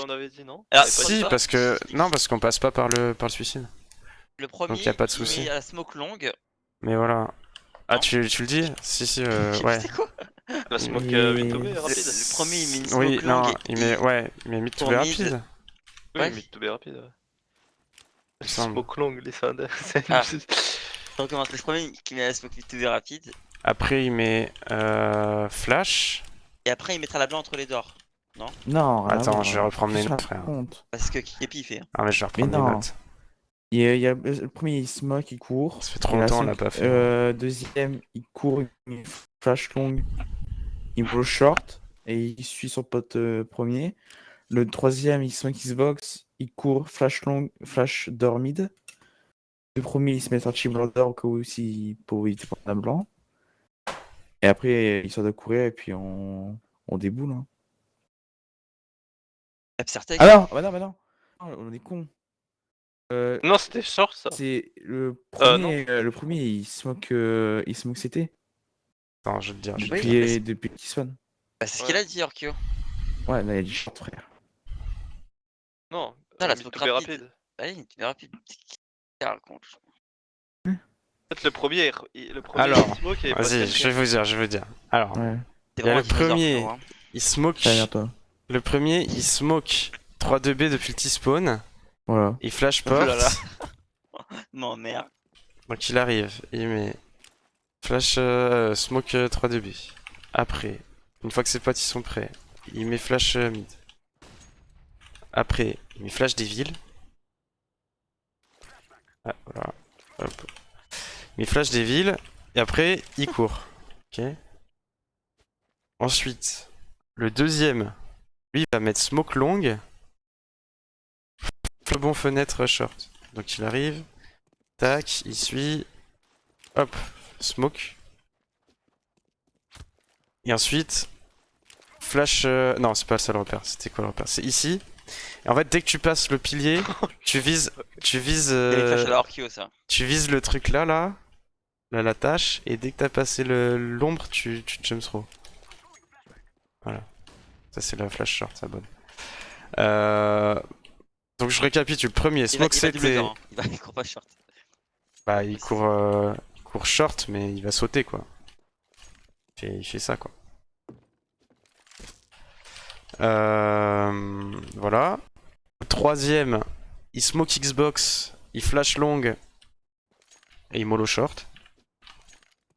on avait dit, non? Ah, On avait pas dit Si, ça parce qu'on passe pas par le suicide. Le premier, Donc y a pas de il souci. met la smoke longue. Mais voilà. Ah, Non. tu le dis? Si, ouais. C'est quoi? La smoke Et- mid-to-B rapide. Le premier, il met une smoke Oui, non, longue. il met mid to Pour B mid. rapide. Oui, Ouais. mid-to-B rapide, ouais. me semble. Smoke long, les sandales. Ah. On recommence. Le premier qui met la smoke mid-to-B rapide. Après, il met flash. Et après, il mettra la blanc entre les doors. Non, rien à Attends, voir, je vais hein. reprendre mes Qu'est-ce que notes, tu frère. racontes Parce que Kepi, il fait. Ah, mais je vais reprendre Mais mes non. notes. Il y a le premier, il smoke, il court. Ça fait trop Et longtemps, on l'a pas fait. Deuxième, il court, il met flash long, il blow short, et il suit son pote premier. Le troisième, il smoke Xbox, il court, flash long, flash door mid. Le premier, il se met Archie Blander au cas où aussi pour éviter pour un blanc. Et après, il sort de courir et puis on déboule. Hein. Absertec. Ah non, bah non. Oh, on est con. Non, c'était short ça. C'est non. le premier, il smoke CT Attends, je vais te dire. Oui, mais depuis qu'il spawn. Bah, c'est ce qu'il a dit, Orkio. Ouais, là, il y a du short, frère. Non, Non, la mid smoke to B rapide. Allez, tu es rapide. Con. En fait, le premier, Alors, il smoke et pas le Vas-y, quatrième. je vais vous dire. Alors, Ouais, C'est il y a vraiment le un dinosaure, premier, frérot, hein. il smoke. derrière toi. Le premier, il smoke 3-2B depuis le T-spawn. Voilà. Il flash Oh là porte. là. Non, merde. Donc il arrive, il met flash smoke 3-2B. Après, une fois que ses potes ils sont prêts, il met flash mid. Après, il met flash des villes. Ah, voilà. Hop. Il met flash des villes. Et après, il court. Ok. Ensuite, le deuxième, lui, il va mettre smoke long. Le bon fenêtre short. Donc il arrive. Tac, il suit. Hop, smoke. Et ensuite, flash. Non, c'est pas ça le repère. C'était quoi le repère? C'est ici. Et en fait, dès que tu passes le pilier, tu vises. C'est les flashs à la Orkio, ça. Tu vises le truc là, la tâche. Et dès que t'as passé l'ombre, tu jump throw. Voilà. Ça, c'est la flash short, ça bonne. Donc je récapitule. Premier, smoke Il va CT. doubler, hein. Il court pas short. Bah, il court short, mais il va sauter quoi. Il fait ça quoi. Voilà. Le troisième, il smoke Xbox, il flash long et il mollo short.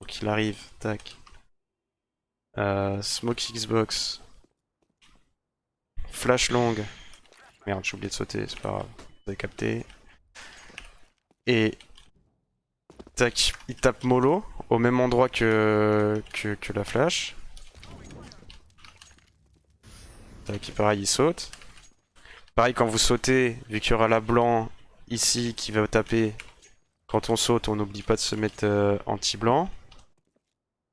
Donc il arrive, tac. Smoke Xbox, flash long. Merde, j'ai oublié de sauter, c'est pas grave. Vous avez capté. Et tac, il tape mollo au même endroit que la flash. Tac, pareil, il saute. Pareil, quand vous sautez, vu qu'il y aura la blanc ici qui va taper, quand on saute, on n'oublie pas de se mettre anti-blanc.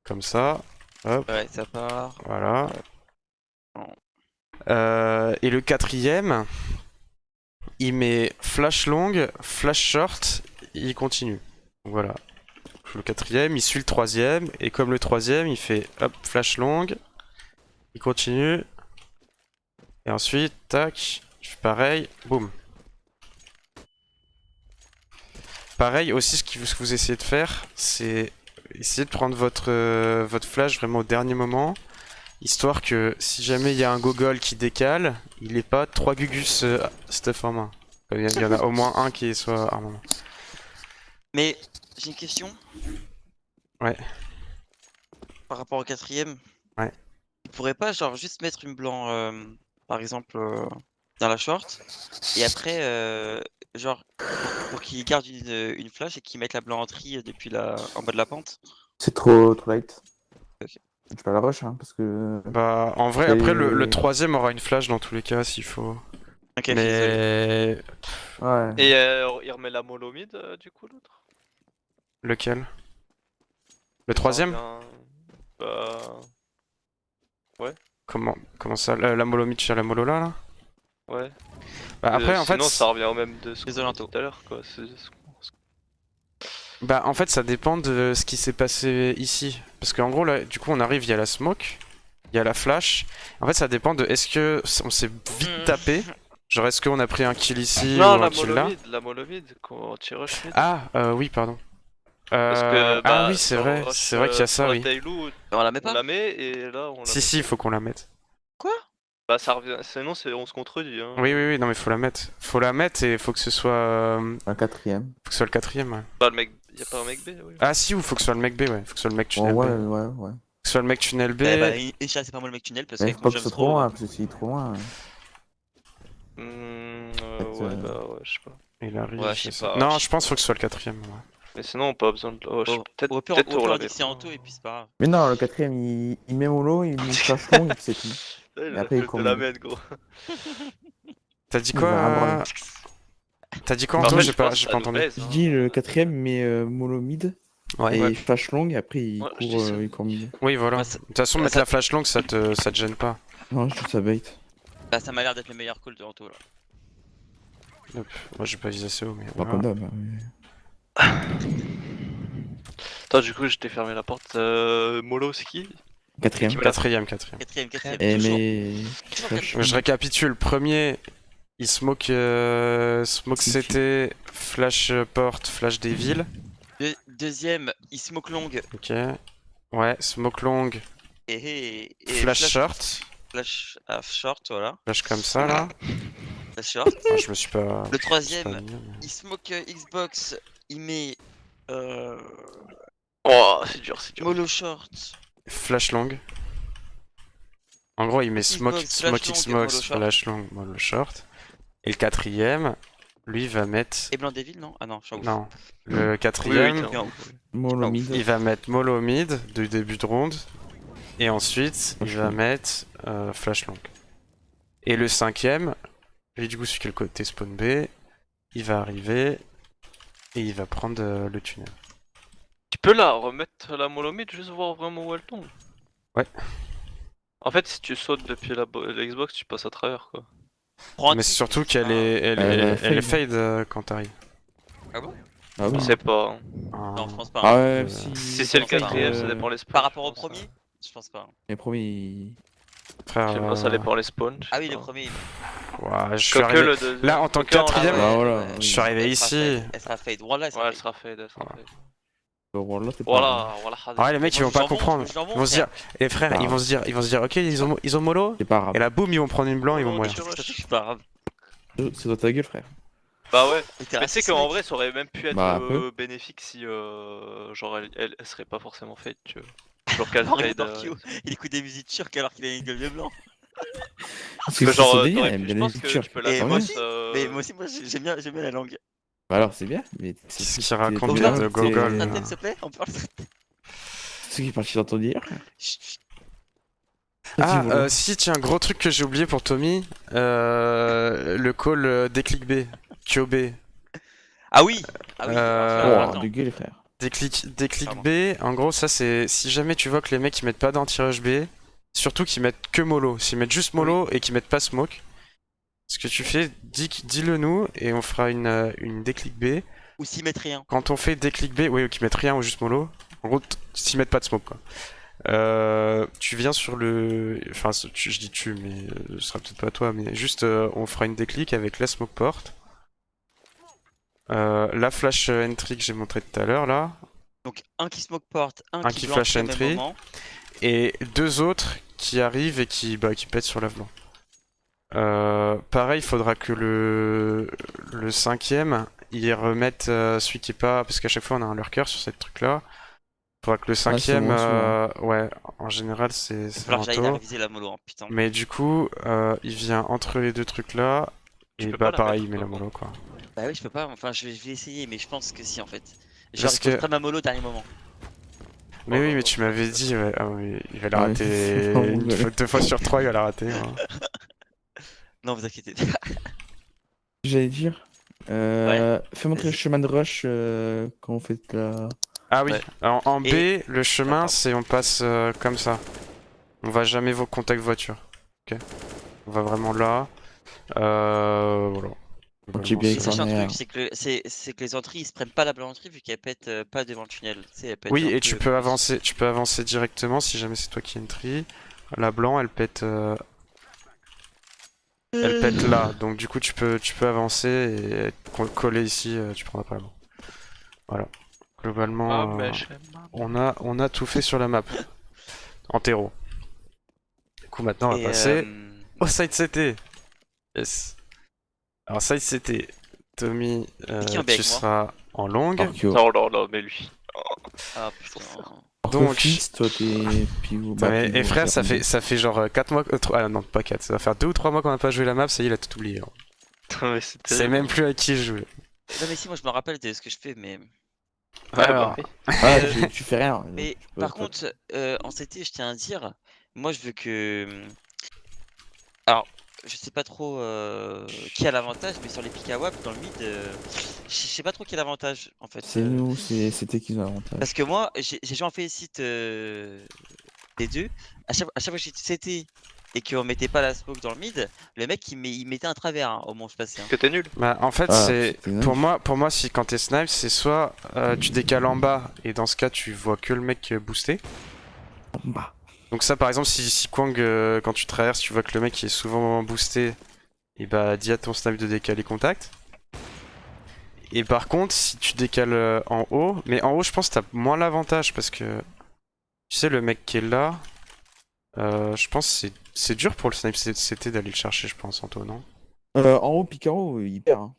Comme ça. Hop, Ouais, ça part. voilà. Et le quatrième, il met flash long, flash short, et il continue. Donc voilà. Le quatrième, il suit le troisième, et comme le troisième, il fait hop, flash long, il continue. Et ensuite, tac, je fais pareil, boum. Pareil aussi, ce que vous essayez de faire, c'est essayer de prendre votre flash vraiment au dernier moment, histoire que si jamais il y a un gogol qui décale, il ait pas 3 gugus stuff en main. Il y en a au moins un qui soit arme en main. Mais j'ai une question. Ouais. Par rapport au quatrième. Ouais. Il pourrait pas genre juste mettre une blanc, par exemple, dans la short, et après, genre, pour qu'il garde une flash et qu'il mette la blanc en tri depuis en bas de la pente. C'est trop light. Ok. Je vais la rush, hein, parce que. Bah, en vrai, C'est- après, le troisième aura une flash dans tous les cas s'il faut. Ok, désolé. Mais. Ouais. Et il remet la mollo mid du coup l'autre. Lequel? Le troisième? Bah. Comment ça? La molomite sur la molo là? Ouais. Bah, après, en fait. Sinon ça revient au même de ce qu'on Désolé, a dit tout à l'heure quoi. Bah en fait ça dépend de ce qui s'est passé ici. Parce qu'en gros là du coup on arrive, il y a la smoke, il y a la flash. En fait ça dépend de est-ce que on s'est vite tapé. Genre est-ce qu'on a pris un kill ici Non, ou un kill là. la mollo mid quand tu rush mid. Ah oui pardon. Parce que, ah bah, oui c'est sur vrai, rush, c'est vrai qu'il y a ça sur la oui. Tailou, On la met on pas? la met et là on la Si met. si il faut qu'on la mette. Bah ça revient, sinon on se contredit hein. Oui non mais faut la mettre. Faut la mettre et faut que ce soit... Un quatrième. faut que ce soit le quatrième ouais. Pas le mec, y'a pas un mec B oui. Ah si ou faut que ce soit le mec B ouais. Faut que ce soit le mec Oh, tunnel B. ouais. Faut que ce soit le mec tunnel B. Eh bah, Inch'Allah, c'est pas moi le mec tunnel parce Mais qu'avec faut mon pas que ce jump soit trop throw. loin, parce que s'il est trop loin. Ouais bah ouais je sais pas. Il arrive. Ouais, je sais pas. Non je pense faut que ce soit le quatrième ouais. Mais sinon on pas besoin de... Oh, Au peut-être pire, on la on met dit que c'est pas. Anto et puis c'est pas grave. Mais non, le quatrième, il met mollo, il met flash long, et puis c'est tout. Il a après, il fait de court la mid. mène, gros. T'as dit Il va quoi avoir- T'as dit quoi, En Anto? fait, J'ai je pas, pense j'ai à pas nous entendu. baise, Je hein. dis le quatrième, mais mollo mid. Ouais. Et flash long, et après il Ouais, je court, dis ça. il court mid. Oui, voilà. Bah, De ça- toute façon, bah, mettre ça- la flash longue, ça te gêne pas. Non, juste ça bait. Bah, ça m'a l'air d'être le meilleur call de Anto là. Hop. Moi, j'ai pas visé assez haut, mais Pas voilà. comme d'hab. Hein, Attends, du coup, je t'ai fermé la porte. Molo, c'est qui? Quatrième. Qui me l'a- Quatrième. Quatrième, Et toujours. mais. Toujours Flash. Je récapitule. Premier, il smoke City. CT, flash porte, flash des villes. Deuxième, il smoke long Ok. Ouais, smoke long, et flash short. Flash short, voilà. Flash comme ça, là. Flash short. Ah, je me suis pas... Le je troisième, me suis pas mis, mais- il smoke Xbox, il met Oh, c'est dur, c'est dur. mollo short. Flash long. En gros, il met smoke, Xbox, flash smoke long et Xbox, mollo short. flash long, mollo short. Et le quatrième, lui, va mettre... Et blanc des villes, non? Ah non, je suis en ouf. Non. Le Oui, oui, quatrième, tiens. Mollo Oh, mid. il va mettre mollo mid du début de ronde. Et ensuite, il Flash va long. mettre flash long. Et le cinquième, lui du coup, celui qui est le côté spawn B, il va arriver et il va prendre le tunnel. Tu peux la remettre la molomide, juste voir vraiment où elle tombe. Ouais. En fait, si tu sautes depuis la Xbox, tu passes à travers, quoi. Prends un Mais kick, c'est surtout mais qu'elle pas- est, elle est fade. fade quand t'arrives. Ah bon? Ah oui. Je sais pas. Hein. Non, je pense pas. Ah hein. ouais, Euh, Si c'est le fade, quatrième, ça dépend les spawns. Par je rapport au pense, premier, hein. je pense pas. Les premiers. Frère, Je sais pas, ça dépend les spawns. je Ah sais oui, le pas. premier. ouais, je suis Quoique arrivé... le deuxième. Là, en tant que Quoique quatrième, Ah, voilà, je suis arrivé Elle sera ici. fade, elle sera fade. Voilà, elle sera Ouais, elle fade. sera fade, elle sera Voilà. fade. Voilà, t'es pas. Voilà, voilà. Ouais, les mecs, ils Moi, vont je pas l'en monte, comprendre. je l'en monte, Ils vont se dire, et frère, Ah. ils vont se dire, ok, ils ont mollo. C'est pas grave. Et là, boum, ils vont prendre une blanc, ils vont mourir. Je suis pas grave. C'est dans ta gueule, frère. Bah ouais. Mais t'es Mais c'est raciste, qu'en mec. vrai, ça aurait même pu être Bah, un peu. bénéfique si, genre, elle serait pas forcément fade, tu vois. Genre qu'elle Alors, fade. Norkio, il écoute des musiques turques alors qu'il a une gueule de blanc. Parce que genre, c'est délire, t'aurais elle pu- aime je bien pense les que turcs. tu peux la Et moi cross, aussi, Mais moi aussi, j'aime bien la langue. Bah alors, c'est bien, mais. Qu'est-ce qu'il raconte t'es- bien t'es- de t'es- Gogol Un là. thème, s'il te plaît? On parle. Ceux qui partent dans ton délire. Chut, chut. Ah, Vas-y, si, tiens, gros truc que j'ai oublié pour Tommy, le call déclic B, QB. Ah oui! Ah oui, Euh, Oh, attends. de gueule, frère. Déclic Pardon. B, en gros, ça c'est si jamais tu vois que les mecs ils mettent pas d'anti-rush B, surtout qu'ils mettent que mollo. S'ils mettent juste mollo et qu'ils mettent pas smoke, ce que tu fais, dis-le nous et on fera une déclic B. Ou s'ils mettent rien. Quand on fait déclic B, oui, ou qu'ils mettent rien ou juste mollo, en gros, s'ils mettent pas de smoke quoi. Tu viens sur le. Enfin, je dis tu, mais ce sera peut-être pas toi, mais juste on fera une déclic avec la smoke porte. La flash entry que j'ai montré tout à l'heure là, Donc un qui smoke porte, un Un qui qui blanc flash au même entry. moment. et deux autres qui arrivent et qui pètent sur la blanc. Pareil, il faudra que le cinquième, il remette celui qui est pas. Parce qu'à chaque fois on a un lurker sur cette truc là. Il faudra que le cinquième. moi, souvent. Ouais, en général c'est Alors j'aille la Anto. réviser la mollo, hein, putain. Mais du coup, il vient entre les deux trucs là. Tu Et peux bah pas la pareil, il mettre, met la quoi. mollo quoi. Bah oui, je peux pas, enfin je vais essayer, mais je pense que si en fait. Genre, Parce il faut que je que- prenne ma mollo au dernier moment. Mais Oh, oui, oh, mais oh. tu m'avais dit, ouais, ah oui, il va la Ouais, rater faut pas une rigoler. fois, 2 fois sur 3, il va la rater. Hein. Non, vous inquiétez pas. J'allais dire. Fais montrer le Vas-y. chemin de rush quand on fait la. Ah oui, Ouais. en B, Et- le chemin, Attends. c'est on passe comme ça. On va jamais vos contact voiture. Ok. On va vraiment là. Voilà. Ok, bien Globalement, Et c'est- sachez un Corner. truc, c'est que les entrées ils se prennent pas la blanc entrée vu qu'elles pètent pas devant le tunnel. Tu sais, elles pètent Oui, un et peu tu plus. peux avancer directement si jamais c'est toi qui entry. La blanc, elle pète là. Donc du coup, tu peux avancer et être collé ici, tu prendras pas la blanc. Voilà. Globalement, Ah, mais j'aime. on a tout fait sur la map. En terreau. Du coup, maintenant, on va Et, passer au side CT. Yes. Alors, side CT, Tommy, qui est en B tu avec moi seras en longue. Arqueo. Non, non, non, mais lui. Ah putain. Donc- Fils, toi t'es pivot. Putain, mais- pivot, et frère, ça c'est fait genre 4 mois. Ah non, pas 4. Ça va faire 2 ou 3 mois qu'on n'a pas joué la map, ça y est, il a tout oublié. Hein. Mais c'est C'est terrible. même plus à qui je joue. Non mais si, moi je me rappelle de ce que je fais, mais. Ouais, Alors, bah oui. Ah, tu fais rien. Mais Tu peux- par contre, en CT, je tiens à dire, moi je veux que Alors, je sais pas trop qui a l'avantage, mais sur les pick à WAP dans le mid, je sais pas trop qui a l'avantage en fait. C'est nous, c'est CT qui ont l'avantage. Parce que moi, j'ai joué en Félicite des deux. À chaque fois que j'étais CT et qu'on mettait pas la smoke dans le mid, le mec il mettait un travers au moment où je passais. Que t'es nul. Bah, en fait, Ah, c'est c'était pour moi, si quand t'es snipe, c'est soit tu décales en bas et dans ce cas, tu vois que le mec booster. Bah. Donc ça, par exemple, si Kwang, quand tu traverses, tu vois que le mec il est souvent boosté, et bah dis à ton snipe de décaler contact. Et par contre, si tu décales en haut, mais en haut, je pense que t'as moins l'avantage parce que tu sais, le mec qui est là, je pense que c'est dur pour le snipe CT d'aller le chercher, je pense, Anto, non? En haut, Picaro, il perd. Hein.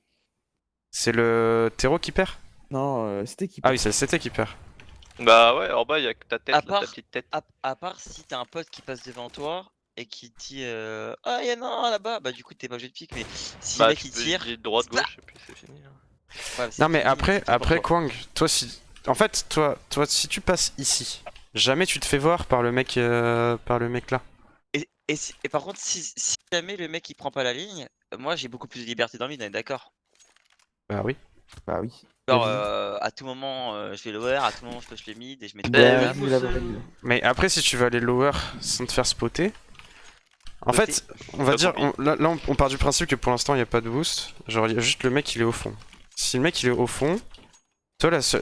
C'est le terreau qui perd? Non, c'était qui Ah perd. oui, c'est le CT qui perd. Bah ouais, en bas, il y a que ta tête, À là, part- ta petite tête. À part si t'as un pote qui passe devant toi et qui dit ah y'en a un là-bas, bah du coup t'es pas obligé de pique, mais si le Bah, mec tu il peux tire, dire droite, Splat gauche, et puis c'est fini. Hein. ouais, c'est Non mais fini, après, c'est pour après toi. Kwang, toi si... En fait, toi, si tu passes ici, jamais tu te fais voir par le mec là. Et par contre, si jamais le mec il prend pas la ligne, moi j'ai beaucoup plus de liberté dans le mid, on est d'accord. Bah oui. Bah oui. Genre Vas-y. à tout moment je vais lower, à tout moment je push les mid et je mets tout Bah en oui, gap. Vas-y, la valide. Mais après, si tu veux aller lower sans te faire spotter... En Spotter. fait, on va T'as dire, compris. là on part du principe que pour l'instant il n'y a pas de boost. Genre, il y a juste le mec il est au fond. Si le mec il est au fond, toi là, si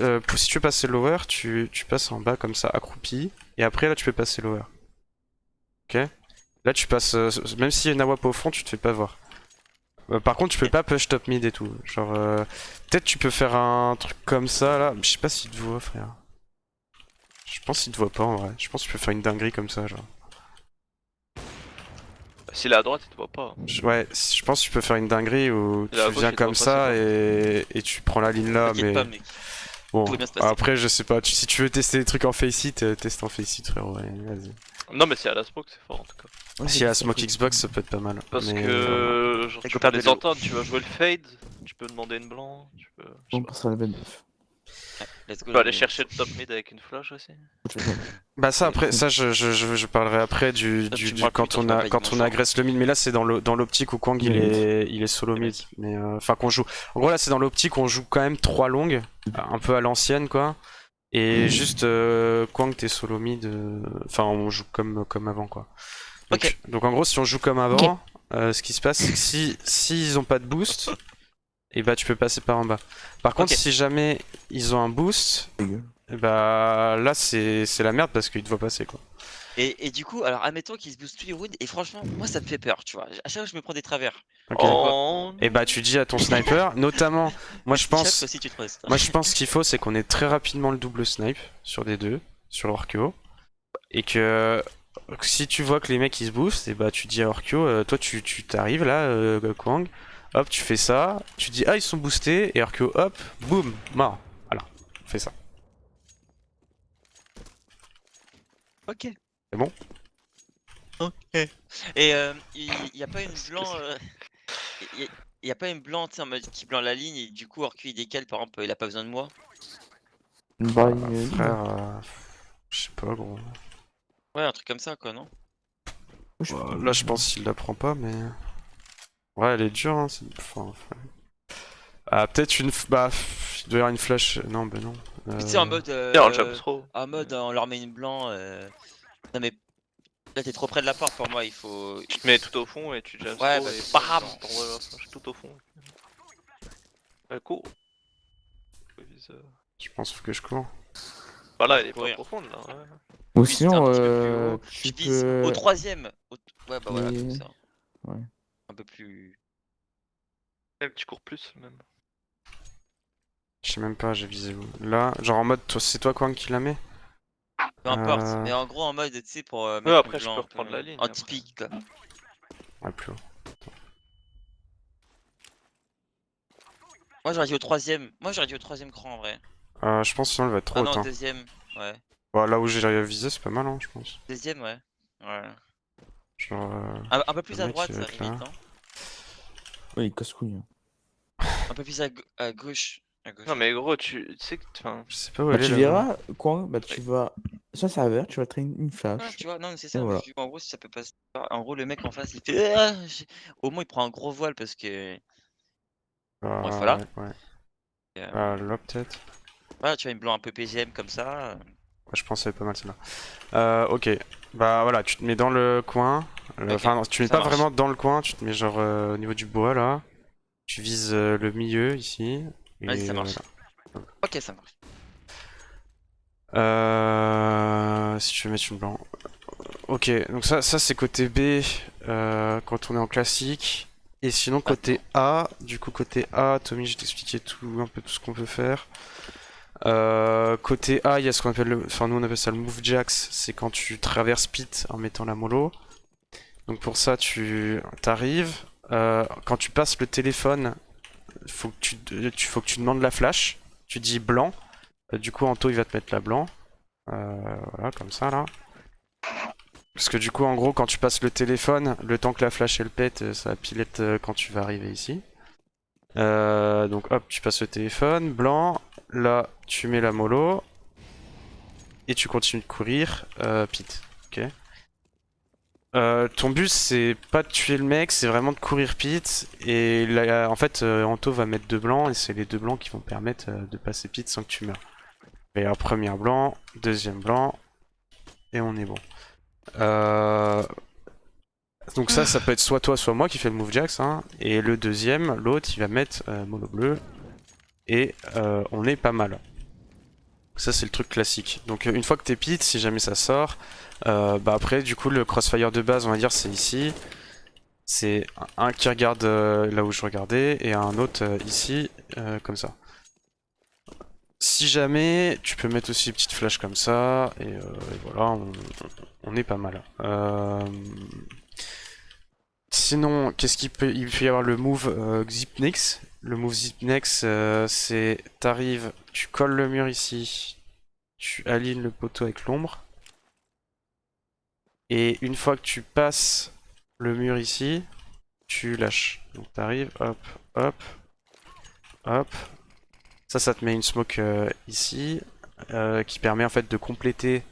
tu veux passer lower, tu passes en bas comme ça, accroupi. Et après là tu peux passer lower. Ok? Là tu passes, même s'il y a une AWP au fond, tu te fais pas voir. Par contre, tu peux pas push top mid et tout. Genre, peut-être tu peux faire un truc comme ça là. Je sais pas s'il te voit, frère. Je pense qu'il te voit pas en vrai. Je pense que tu peux faire une dinguerie comme ça, genre. Bah, s'il est à droite, il te voit pas. Ouais, je pense que tu peux faire une dinguerie où Il est à tu gauche, viens il te voit comme pas, ça c'est et tu prends la ligne là, T'inquiète mais pas mec. bon. Tout va bien se passer. Après, je sais pas. Si tu veux tester des trucs en Faceit, teste en Faceit, frérot. Ouais, vas-y. Non, mais si à la smoke, c'est fort en tout cas. Ouais, Si à c'est Smoke ça. Xbox, ça peut être pas mal. Parce mais, que genre, Et tu qu'on peux perd de les l'eau. entendre, tu vas jouer le fade, tu peux demander une blanc, tu peux. Je sais On pas. passera à la belle 9. Ouais, let's go. Tu peux aller chercher le top mid avec une flash aussi. Bah ça après, ça je parlerai après du Tu me parles plus quand quand on tu vas a payer quand mon on genre. agresse le mid, mais là c'est dans l'optique où Kwang il est solo Et mid, vas-y. mais enfin qu'on joue. En gros là c'est dans l'optique où on joue quand même 3 longues, un peu à l'ancienne quoi, et juste Kwang t'es solo mid, enfin on joue comme avant quoi. Donc en gros si on joue comme avant, ce qui se passe c'est que si ils ont pas de boost, et bah tu peux passer par en bas. Par contre Ok. si jamais ils ont un boost, Dégueu. et bah là c'est la merde parce qu'ils te voient passer quoi. Et du coup, alors admettons qu'ils se boostent tous les rounds, et franchement, moi ça me fait peur, tu vois. À chaque fois je me prends des travers. Ok. Je fais quoi? Oh. Et bah tu dis à ton sniper, notamment, moi je Chat, pense, toi aussi tu te prestes. moi je pense qu'il faut c'est qu'on ait très rapidement le double snipe sur des deux, sur Orkio, et que si tu vois que les mecs ils se boostent, et bah tu dis à Orkio, toi tu t'arrives là, Kwang, hop tu fais ça, tu dis ah ils sont boostés, et Orkio hop, boum, mort, voilà, fais ça. Ok. C'est bon? Ok. Et y a pas une blanc. Y a pas une blanc, tu sais, en mode qui blanc la ligne et du coup Orcu il décale, par exemple, il a pas besoin de moi. Bah, Frère, je sais pas gros. Ouais, un truc comme ça quoi, non? Là je pense qu'il la prend pas, mais ouais elle est dure, hein. Enfin, ah peut-être bah il doit y avoir une flash, non bah non. Tu sais, en mode. Tiens, on jump trop. En mode, on leur met une blanc. Non mais là t'es trop près de la porte pour moi, il faut. Tu te mets tout au fond et tu jumps Ouais, trop bah, et c'est bam, ça. t'envoies la flash tout au fond. Cours. Je pense que je cours. Bah là, elle est pas Courir. profonde là. Ouais. Ou Oui, c'était un sinon, petit peu plus haut. tu Je vise peux. au troisième. Ouais, bah voilà, comme Mais- ça. Ouais. Un peu plus. Tu cours plus même. Je sais même pas, j'ai visé où. Là, genre en mode, c'est toi Kwang qui la met? Peu importe. Mais en gros, en mode, tu sais, pour mettre Ouais, après une je peux blanc reprendre la ligne. en après. typique quoi. Ouais, plus haut. Moi j'aurais dit au troisième. Moi j'aurais dit au troisième cran en vrai. Je pense que sinon elle va être trop Ah haute. non, Hein. deuxième. Ouais. Bon, là où j'ai visé, c'est pas mal, hein, je pense. Deuxième, ouais. Ouais. Genre. Un peu plus le à mec, droite, il va ça être limite, là. non? Oui, casse-couille. Un peu plus à gauche. À gauche. Non mais gros, tu sais que. Enfin, Je sais pas où Bah, elle est tu là. verras, quoi, bah, tu vas sur le serveur, tu vas traîner une Ah, flash. tu vois, non, mais c'est Et ça. voilà. En gros, si ça peut pas. En gros, le mec en face, il fait. Ah, au moins, il prend un gros voile parce que. Bref, voilà. Ouais, ouais. Et, Là, peut-être. voilà, tu vois, une blanc un peu PGM comme ça. Ouais, je pense que c'est pas mal celle-là. Ok. Bah voilà, tu te mets dans le coin. Ok, Enfin, non, tu te mets ça pas marche. vraiment dans le coin, tu te mets genre au niveau du bois là. Tu vises le milieu ici. Vas-y, Et ça marche. voilà. Ok, ça marche. Si tu veux mettre une blanc. Ok, donc ça c'est côté B quand on est en classique. Et sinon côté A, du coup côté A, Tommy, je t'expliquais tout, un peu tout ce qu'on peut faire. Côté A, il y a ce qu'on appelle enfin nous on appelle ça le move jacks, c'est quand tu traverses pit en mettant la mollo. Donc pour ça tu t'arrives, quand tu passes le téléphone, faut que faut que tu demandes la flash, tu dis blanc, du coup Anto il va te mettre la blanc, voilà comme ça là. Parce que du coup en gros quand tu passes le téléphone, le temps que la flash elle pète, ça va pilette quand tu vas arriver ici. Donc hop, tu passes le téléphone, blanc, là tu mets la mollo, et tu continues de courir, pit, ok. Ton but c'est pas de tuer le mec, c'est vraiment de courir pit, et là, en fait Anto va mettre 2 blancs, et c'est les 2 blancs qui vont permettre de passer pit sans que tu meurs. Et alors premier blanc, deuxième blanc, et on est bon. Donc ça peut être soit toi soit moi qui fait le move jacks, hein, et le deuxième, l'autre il va mettre mono bleu, et on est pas mal. Ça c'est le truc classique. Donc une fois que t'es pit, si jamais ça sort, bah après du coup le crossfire de base on va dire c'est ici. C'est un qui regarde là où je regardais et un autre ici, comme ça. Si jamais, tu peux mettre aussi une petite flash comme ça, et voilà, on est pas mal. Sinon, qu'est-ce qu'il peut... Il peut y avoir le move Xipnix. Le move Xipnix, c'est t'arrives, tu colles le mur ici, tu alignes le poteau avec l'ombre. Et une fois que tu passes le mur ici, tu lâches. Donc t'arrives, hop, hop, hop. Ça te met une smoke ici, qui permet en fait de compléter.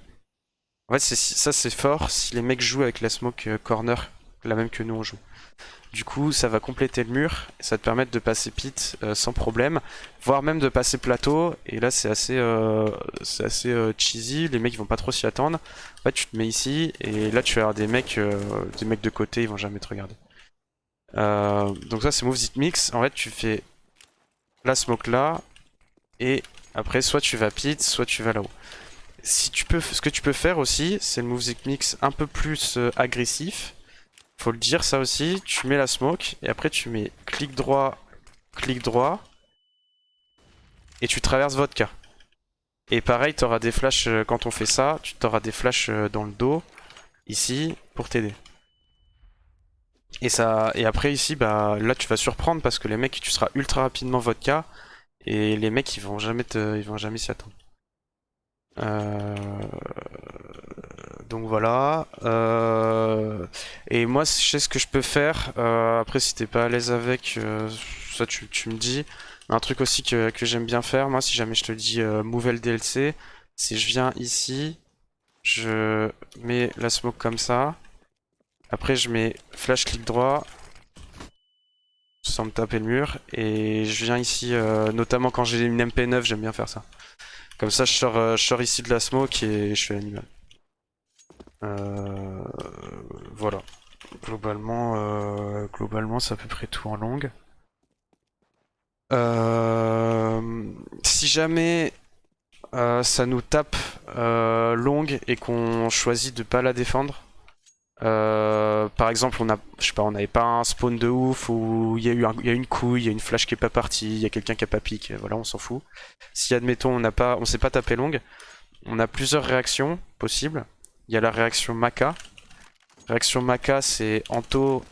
En fait, ça c'est fort si les mecs jouent avec la smoke corner, la même que nous on joue. Du coup, ça va compléter le mur, et ça te permet de passer pit sans problème, voire même de passer plateau. Et là, c'est assez cheesy. Les mecs ils vont pas trop s'y attendre. En fait, tu te mets ici, et là, tu vas avoir des mecs de côté, ils vont jamais te regarder. Donc ça, c'est move zip mix. En fait, tu fais la smoke là, et après, soit tu vas pit, soit tu vas là-haut. Ce que tu peux faire aussi, c'est le move zip mix un peu plus agressif. Faut le dire ça aussi, tu mets la smoke et après tu mets clic droit, et tu traverses vodka. Et pareil, t'auras des flashs quand on fait ça, tu t'auras des flashs dans le dos, ici, pour t'aider. Et après ici, bah là tu vas surprendre parce que les mecs, tu seras ultra rapidement vodka, et les mecs ils vont jamais s'y attendre. Donc voilà. Et moi, je sais ce que je peux faire. Après, si t'es pas à l'aise avec, ça tu me dis. Un truc aussi que j'aime bien faire, moi, si jamais je te dis move LDLC, c'est je viens ici, je mets la smoke comme ça. Après, je mets flash clic droit sans me taper le mur. Et je viens ici, notamment quand j'ai une MP9, j'aime bien faire ça. Comme ça, je sors ici de la smoke et je fais l'animal. Voilà. Globalement, c'est à peu près tout en longue. Si jamais ça nous tape longue et qu'on choisit de pas la défendre, par exemple, je sais pas, on n'avait pas un spawn de ouf ou il y a une couille, il y a une flash qui est pas partie, il y a quelqu'un qui a pas pique, voilà, on s'en fout. Si admettons on s'est pas tapé longue, on a plusieurs réactions possibles. Il y a la réaction Maka. Réaction Maka, c'est Anto,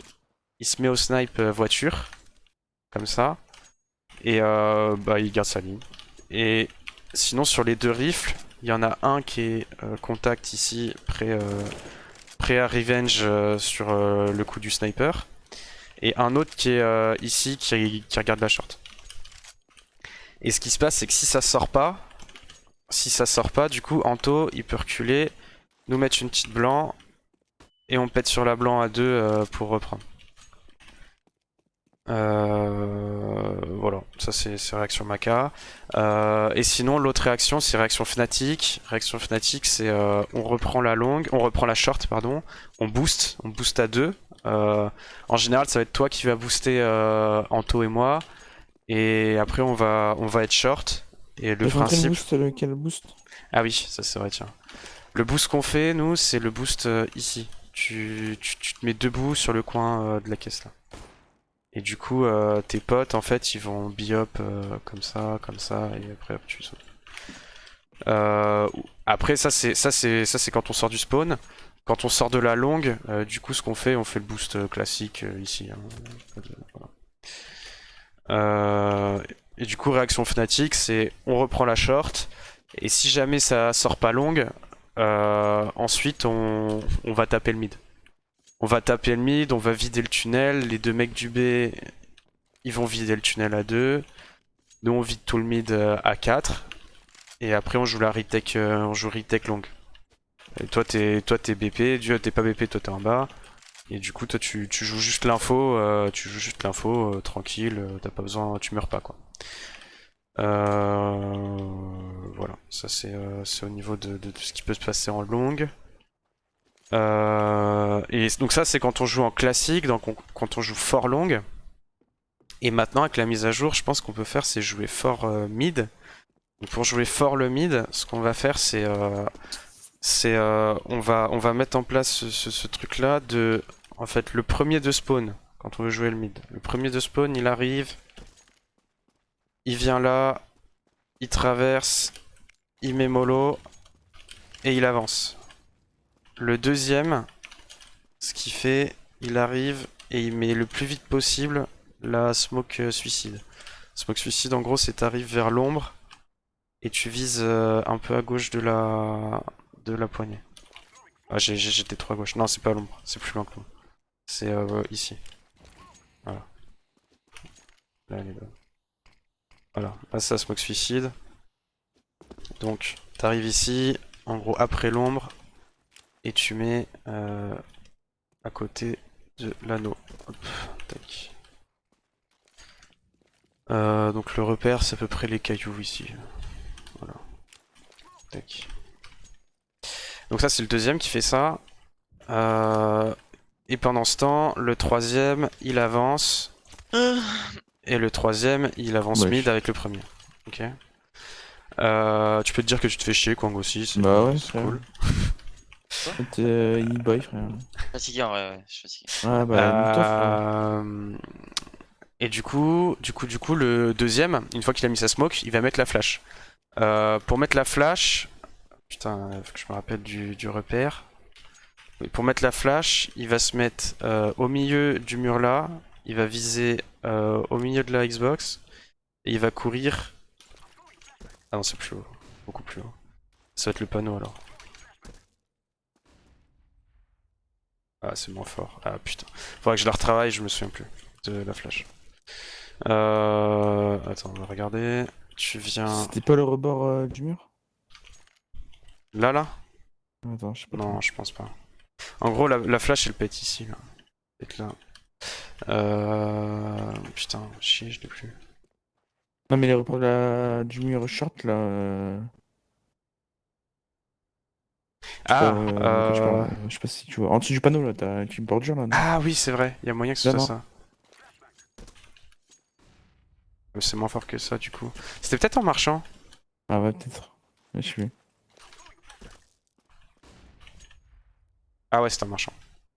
il se met au snipe voiture, comme ça, et bah, il garde sa ligne. Et sinon, sur les deux rifles, il y en a un qui est contact ici, prêt à revenge sur le coup du sniper, et un autre qui est ici, qui regarde la short. Et ce qui se passe, c'est que si ça sort pas, si ça sort pas, du coup, Anto, il peut reculer, nous mettre une petite blanc, et on pète sur la blanc à 2 pour reprendre. Voilà, ça c'est réaction Maca. Et sinon, l'autre réaction, c'est réaction Fnatic. Réaction Fnatic, c'est on reprend la longue, on reprend la short, pardon, on boost à 2. En général, ça va être toi qui va booster Anto et moi. Et après, on va être short. Et le Ils font quel principe. boost, lequel boost? Ah oui, ça c'est vrai, tiens. Le boost qu'on fait, nous, c'est le boost ici. Tu te mets debout sur le coin de la caisse là. Et du coup, tes potes, en fait, ils vont biop comme ça, et après, hop, tu sautes. Après, ça c'est quand on sort du spawn. Quand on sort de la longue, du coup, ce qu'on fait, on fait le boost classique ici. Hein. Voilà. Et du coup, réaction Fnatic, c'est on reprend la short. Et si jamais ça sort pas longue, ensuite on va taper le mid. On va taper le mid, on va vider le tunnel. Les deux mecs du B, ils vont vider le tunnel à 2. Nous on vide tout le mid à 4. Et après on joue la retake, longue. Et toi t'es BP, t'es pas BP, toi t'es en bas. Et du coup toi tu joues juste l'info, tranquille, t'as pas besoin, tu meurs pas quoi. Voilà, ça c'est au niveau de ce qui peut se passer en longue. Et donc ça c'est quand on joue en classique, donc quand on joue fort longue. Et maintenant avec la mise à jour, je pense qu'on peut faire c'est jouer fort mid. Donc pour jouer fort le mid, ce qu'on va faire c'est on va mettre en place ce truc là de en fait le premier de spawn quand on veut jouer le mid. Le premier de spawn il arrive, il vient là, il traverse, il met mollo et il avance. Le deuxième, ce qu'il fait, il arrive et il met le plus vite possible la smoke suicide. Smoke suicide en gros c'est t'arrives vers l'ombre et tu vises un peu à gauche de la poignée. Ah j'étais trop à gauche. Non c'est pas l'ombre, c'est plus loin que l'ombre. C'est ici. Voilà. Là elle est bonne. Voilà, là c'est la smoke suicide. Donc t'arrives ici, en gros après l'ombre, et tu mets à côté de l'anneau. Hop, tac. Donc le repère c'est à peu près les cailloux ici. Voilà. Tac. Donc ça c'est le deuxième qui fait ça. Et pendant ce temps, le troisième il avance. Et le troisième il avance mid avec le premier. Ok. Tu peux te dire que tu te fais chier Kwang aussi, c'est Bah ouais, c'est frère. cool. Il boy, frère. Fatigué en vrai, ouais, je suis fatigué. Ah bah, nique-toi, frère. Et du coup, le deuxième, une fois qu'il a mis sa smoke, il va mettre la flash. Pour mettre la flash, putain, faut que je me rappelle du repère. Oui, pour mettre la flash, il va se mettre au milieu du mur là, il va viser au milieu de la Xbox, et il va courir. Ah non, c'est plus haut, beaucoup plus haut. Ça va être le panneau alors. Ah, c'est moins fort. Ah putain. Faudrait que je la retravaille, je me souviens plus de la flash. Attends, on va regarder. Tu viens. C'était pas le rebord du mur? Là? Attends, je sais pas. Non, je pense pas. En gros, la flash elle pète ici. Là. Pète là. Putain, chier, je l'ai plus. Non, mais les rebords du mur short là. Ah, de quoi tu parles, je sais pas si tu vois. En dessous du panneau là, t'as une bordure là, non? Ah oui, c'est vrai, il y a moyen que ce Là, soit non. ça. Mais c'est moins fort que ça du coup. C'était peut-être en marchant. Ah ouais, peut-être. Ouais, je suis. Ah ouais, c'est en marchant.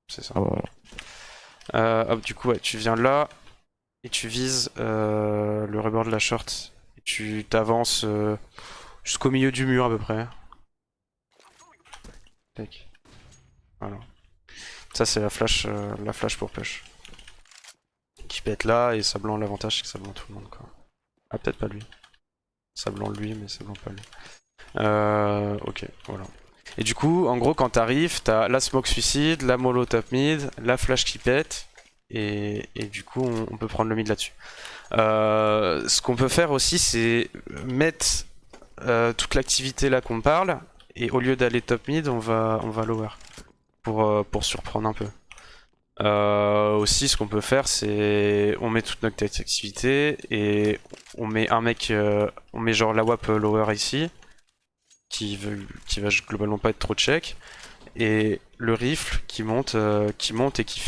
C'est ça. Ah bah voilà. Hop, du coup, ouais, tu viens là et tu vises le rebord de la short. Et tu t'avances jusqu'au milieu du mur à peu près. Tac. Voilà. Ça c'est la flash pour push. Qui peut être là et ça blanc l'avantage c'est que ça blanc tout le monde quoi. Ah peut-être pas lui. Ça blanc lui mais ça blanc pas lui. Ok, voilà. Et du coup, en gros quand t'arrives, t'as la smoke suicide, la mollo top mid, la flash qui pète, et du coup on peut prendre le mid là-dessus. Ce qu'on peut faire aussi c'est mettre toute l'activité là qu'on parle, et au lieu d'aller top mid, on va lower pour surprendre un peu. Aussi, ce qu'on peut faire, c'est on met toute notre activité et on met un mec, on met genre la WAP lower ici, qui va globalement pas être trop check, et le rifle qui monte et qui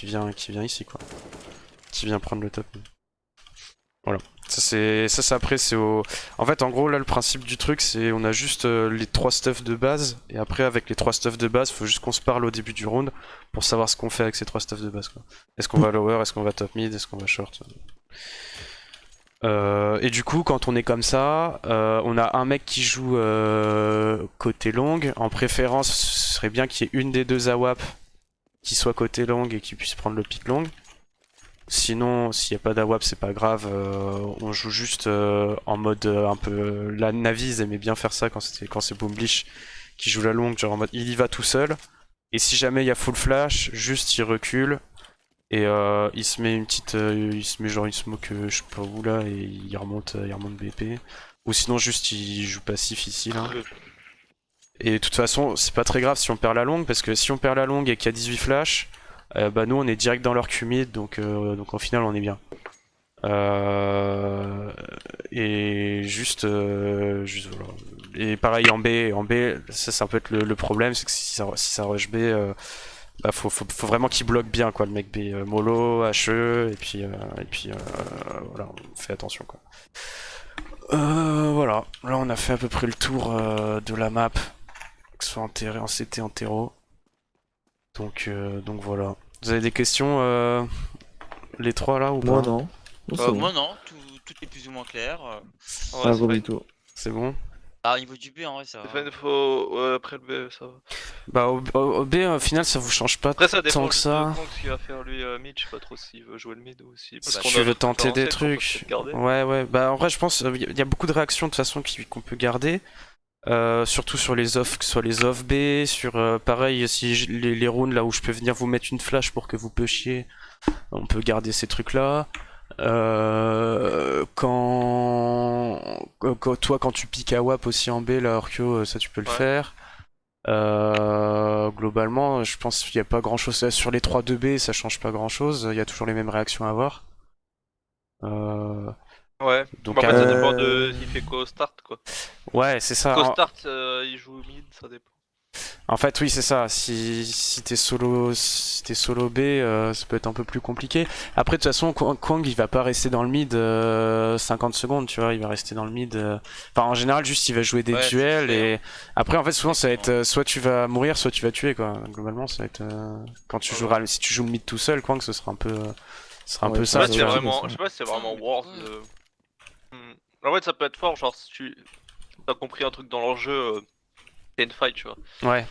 vient ici quoi, qui vient prendre le top. Voilà. Ça après c'est au. En fait en gros là le principe du truc c'est on a juste les 3 stuffs de base et après avec les 3 stuffs de base faut juste qu'on se parle au début du round pour savoir ce qu'on fait avec ces 3 stuffs de base quoi. Est-ce qu'on va lower, est-ce qu'on va top mid, est-ce qu'on va short. Et du coup quand on est comme ça, on a un mec qui joue côté long, en préférence ce serait bien qu'il y ait une des deux AWAP qui soit côté long et qui puisse prendre le pick long. Sinon, s'il n'y a pas d'AWAP, c'est pas grave, on joue juste en mode un peu. La Navi, ils aimaient bien faire ça quand c'est Boomblish qui joue la longue, genre en mode il y va tout seul, et si jamais il y a full flash, juste il recule, et il se met une petite. Il se met genre une smoke, je sais pas où là, et il remonte BP. Ou sinon, juste il joue passif ici là. Et de toute façon, c'est pas très grave si on perd la longue, parce que si on perd la longue et qu'il y a 18 flash. Bah nous on est direct dans leur Q-mid donc au final on est bien. Et juste voilà. Et pareil en B, ça peut être le problème, c'est que si ça rush B, bah faut vraiment qu'il bloque bien quoi le mec B, mollo, HE et puis voilà, on fait attention quoi. Voilà, là on a fait à peu près le tour de la map, que ce soit en CT, en terreau. Donc voilà. Vous avez des questions les trois là ou pas? Moi non. Bon, c'est bon. Moi non, tout est plus ou moins clair. Ouais, Ah, c'est gros pas- mytho. C'est bon? Ah, au niveau du B, en vrai, ça va. c'est pas une fois ouais, après le B, ça va. Bah au B au final ça vous change pas Après, ça dépend tant que juste ça. de Kong ce qu'il va faire lui mid. Je sais pas trop s'il veut jouer le mid ou si. Si qu'on tu a veux d'autres tenter des préférentiels qu'on peut trucs. peut-être garder. Ouais, bah en vrai je pense il y a beaucoup de réactions de toute façon qu'on peut garder. Surtout sur les offs, que ce soit les offs B, sur pareil si les rounds là où je peux venir vous mettre une flash pour que vous pushiez, on peut garder ces trucs là. Quand tu piques à WAP aussi en B, là, Orkyo, ça tu peux le Ouais. faire. Globalement, je pense qu'il n'y a pas grand chose. Sur les 3 2B, ça change pas grand chose. Il y a toujours les mêmes réactions à avoir. Ouais. Donc, Bah, en fait, ça euh, dépend de. Il fait quoi au start quoi. ouais, c'est ça. Qu'au start, il joue mid, ça dépend. En fait, oui, c'est ça. Si t'es solo B, ça peut être un peu plus compliqué. Après, de toute façon, Kwang, il va pas rester dans le mid 50 secondes, tu vois. Il va rester dans le mid. Enfin, en général, juste, il va jouer des Ouais, c'est duels. fait, Et après, en fait, souvent, ça va être soit tu vas mourir, soit tu vas tuer, quoi. Globalement, ça va être. Quand tu joueras, si tu joues le mid tout seul, Kwang, ce sera un peu. Ce sera un Ouais, peu Je sais ça, pas ça, si tu c'est ouais. vois. vraiment, je sais pas si c'est vraiment worth Ouais. de. En fait, ça peut être fort, genre si tu t'as compris un truc dans l'enjeu, t'as une fight, tu vois. Ouais.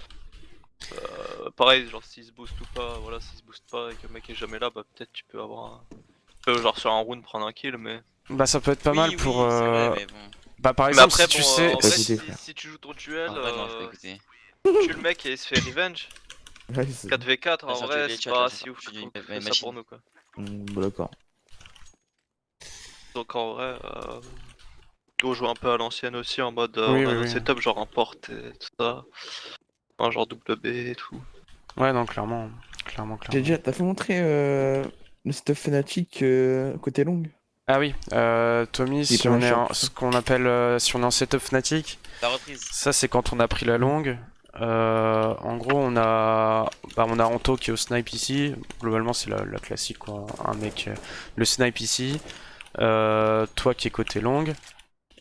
Pareil, genre s'il se booste ou pas, voilà, s'il se booste pas et que le mec est jamais là, bah peut-être tu peux avoir un. Tu peux, genre sur un round prendre un kill, mais. Bah, ça peut être pas Oui, mal oui, pour. c'est vrai, mais bon. Bah, par Mais exemple, après, si tu bon, sais. en Pas vrai, écouter, si, frère. si tu joues ton duel, En vrai, non, je vais écouter. tue le mec et il se fait revenge. Ouais, c'est 4v4, en Là, vrai, les c'est chats, pas là, si ouf je que dis que une ça machine. pour nous, quoi. bon, d'accord. Donc en vrai, on joue un peu à l'ancienne aussi, en mode Oui, on a oui, nos oui. setups, genre un port et tout ça. Un genre double B et tout. Ouais, non, clairement. Clairement. T'as fait montrer le stuff Fnatic côté long? Ah oui, Tommy, Il si prend on un est short, en, tout ça. ce qu'on appelle, si on est en setup Fnatic, La reprise. ça c'est quand on a pris la longue. En gros, on a Anto qui est au snipe ici. Globalement, c'est la classique, quoi. Un mec, le snipe ici. Toi qui est côté longue.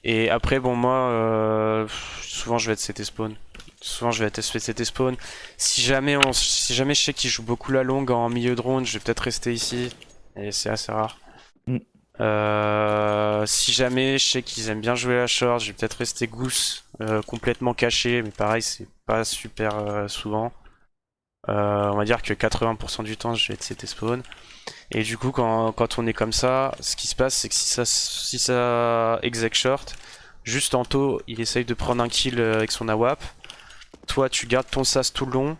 Et après, bon, moi, souvent je vais être CT spawn. Souvent je vais être CT spawn. Si jamais je sais qu'il joue beaucoup la longue en milieu de round, je vais peut-être rester ici. Et c'est assez rare. Mm. Si jamais je sais qu'ils aiment bien jouer la short, je vais peut-être rester goose complètement caché, mais pareil, c'est pas super souvent. On va dire que 80% du temps, je vais être CT spawn. Et du coup, quand on est comme ça, ce qui se passe, c'est que si ça exec short, juste Anto, il essaye de prendre un kill avec son AWAP. Toi, tu gardes ton sas tout le long.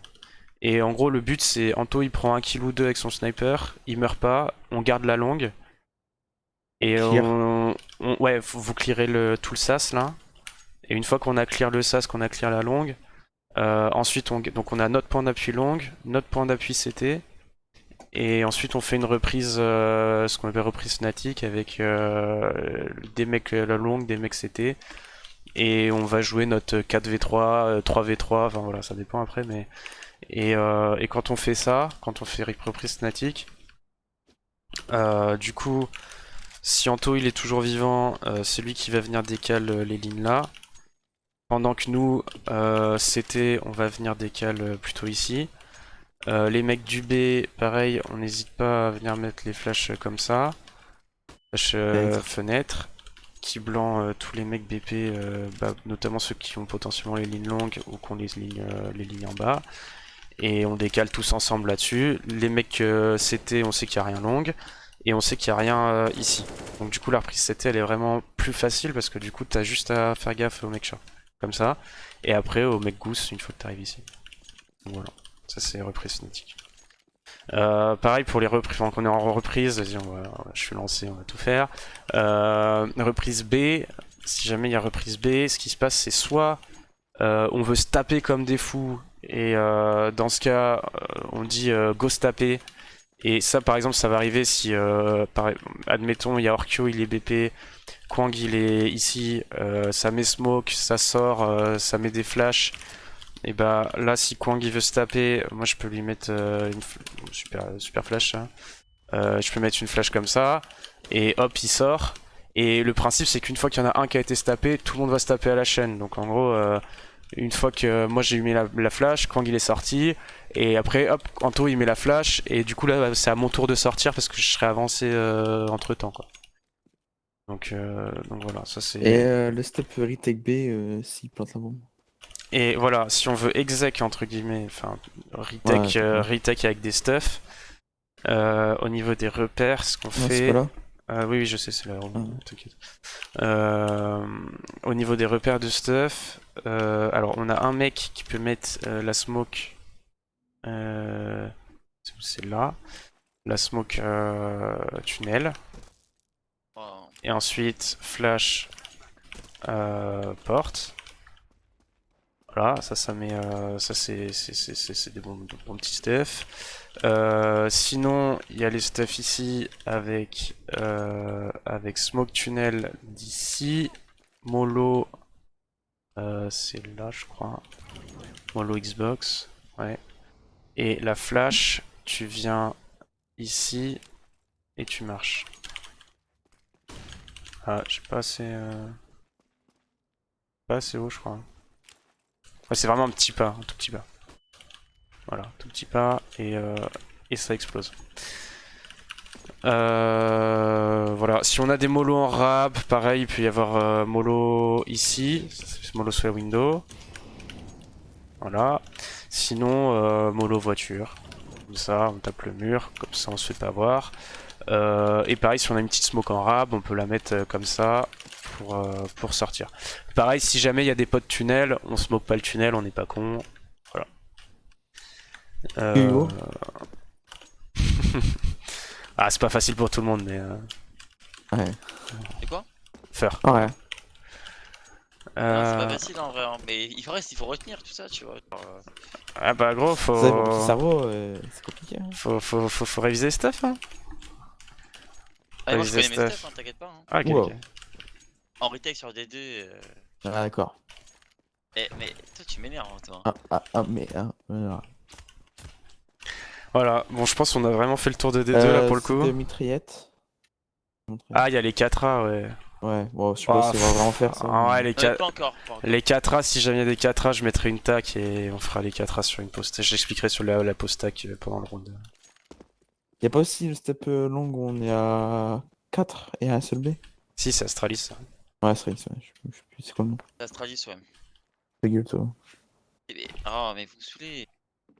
Et en gros, le but, c'est Anto, il prend un kill ou deux avec son sniper, il meurt pas, on garde la longue. Et Clear. ouais, vous clearez tout le sas là. Et une fois qu'on a clear le sas, qu'on a clear la longue, ensuite donc on a notre point d'appui longue, notre point d'appui CT, et ensuite on fait une reprise, ce qu'on appelle reprise fnatic avec des mecs la longue, des mecs CT, et on va jouer notre 4v3, 3v3, enfin voilà, ça dépend après, mais et quand on fait ça, quand on fait reprise fnatic, du coup, si Anto il est toujours vivant, c'est lui qui va venir décaler les lignes là. Pendant que nous, CT, on va venir décaler plutôt ici. Les mecs du B, pareil, on n'hésite pas à venir mettre les flashs comme ça. Flash fenêtre. Qui blanc tous les mecs BP, notamment ceux qui ont potentiellement les lignes longues ou qui ont les lignes en bas. Et on décale tous ensemble là-dessus. Les mecs CT, on sait qu'il n'y a rien longue. Et on sait qu'il n'y a rien ici. Donc du coup la reprise CT elle est vraiment plus facile parce que du coup t'as juste à faire gaffe au mec short. Comme ça. Et après au mec goose une fois que t'arrives ici. Donc voilà. Ça c'est reprise cinétique. Pareil pour les reprises, quand on est en reprise, vas-y, je suis lancé, on va tout faire. Reprise B, si jamais il y a reprise B, ce qui se passe c'est soit on veut se taper comme des fous, et dans ce cas on dit go se taper. Et ça par exemple ça va arriver si, admettons il y a Orkyo, il est BP, Kwang il est ici, ça met smoke, ça sort, ça met des flashs. Et bah là si Kwang il veut se taper, moi je peux lui mettre une super flash. Hein. Je peux mettre une flash comme ça, et hop il sort. Et le principe c'est qu'une fois qu'il y en a un qui a été se taper, tout le monde va se taper à la chaîne. Donc en gros, une fois que moi j'ai mis la flash, Kwang il est sorti. Et après hop, Anto il met la flash. Et du coup là c'est à mon tour de sortir parce que je serai avancé entre temps quoi. Donc voilà, ça c'est... Et le step retake B s'il plante la bombe. Et voilà, si on veut exec entre guillemets, enfin retake, retake avec des stuffs, au niveau des repères, ce qu'on Non, fait... c'est pas là. oui, je sais, c'est là, t'inquiète. Au niveau des repères de stuff, alors on a un mec qui peut mettre la smoke, c'est là, la smoke tunnel, Wow. et ensuite flash porte. Voilà, ça met, ça c'est des bons petits stuff. Sinon, il y a les stuff ici avec Smoke Tunnel d'ici, Molo, c'est là je crois, Molo Xbox, ouais. Et la flash, tu viens ici et tu marches. Ah, j'ai pas assez haut je crois. Ouais, c'est vraiment un petit pas, un tout petit pas. Voilà, tout petit pas et ça explose. Voilà, si on a des molos en rab, pareil, il peut y avoir mollo ici, mollo sur la window. Voilà. Sinon, mollo voiture. Comme ça, on tape le mur, comme ça on se fait pas voir. Et pareil, si on a une petite smoke en rab, on peut la mettre comme ça pour sortir. Pareil, si jamais il y a des potes tunnel, on smoke pas le tunnel, on n'est pas con. Voilà. Ah, c'est pas facile pour tout le monde, mais. Ouais. C'est quoi? Faire. Ouais. Non, c'est pas facile en vrai, hein, mais il faut retenir tout ça, tu vois. Genre, Ah bah gros, Ça, pour le petit cerveau, c'est compliqué. Hein. faut réviser le stuff, hein. Ah, moi je Réviser connais mes stuff. steps, hein, t'inquiète pas. Hein. Ah, ok, Wow. ok. En retake sur D2. Ah, d'accord. Mais toi tu m'énerves, hein, toi. Mais. Voilà. Voilà, bon, je pense qu'on a vraiment fait le tour de D2 là pour le coup. De mitraillette. Ah, il y a les 4A, ouais. Ouais, bon, je sais pas si on va vraiment faire ça. Ah, ouais, mais- Pas encore. les 4A, si jamais il y a des 4A, je mettrai une tac et on fera les 4A sur une post. J'expliquerai sur la post tac pendant le round. Y'a pas aussi le step long où on est à 4 et un seul B? Si, c'est Astralis ça. Ouais, c'est vrai, je sais plus c'est quoi le nom. Astralis, ouais. Ta gueule, toi. Oh, mais vous me saoulez.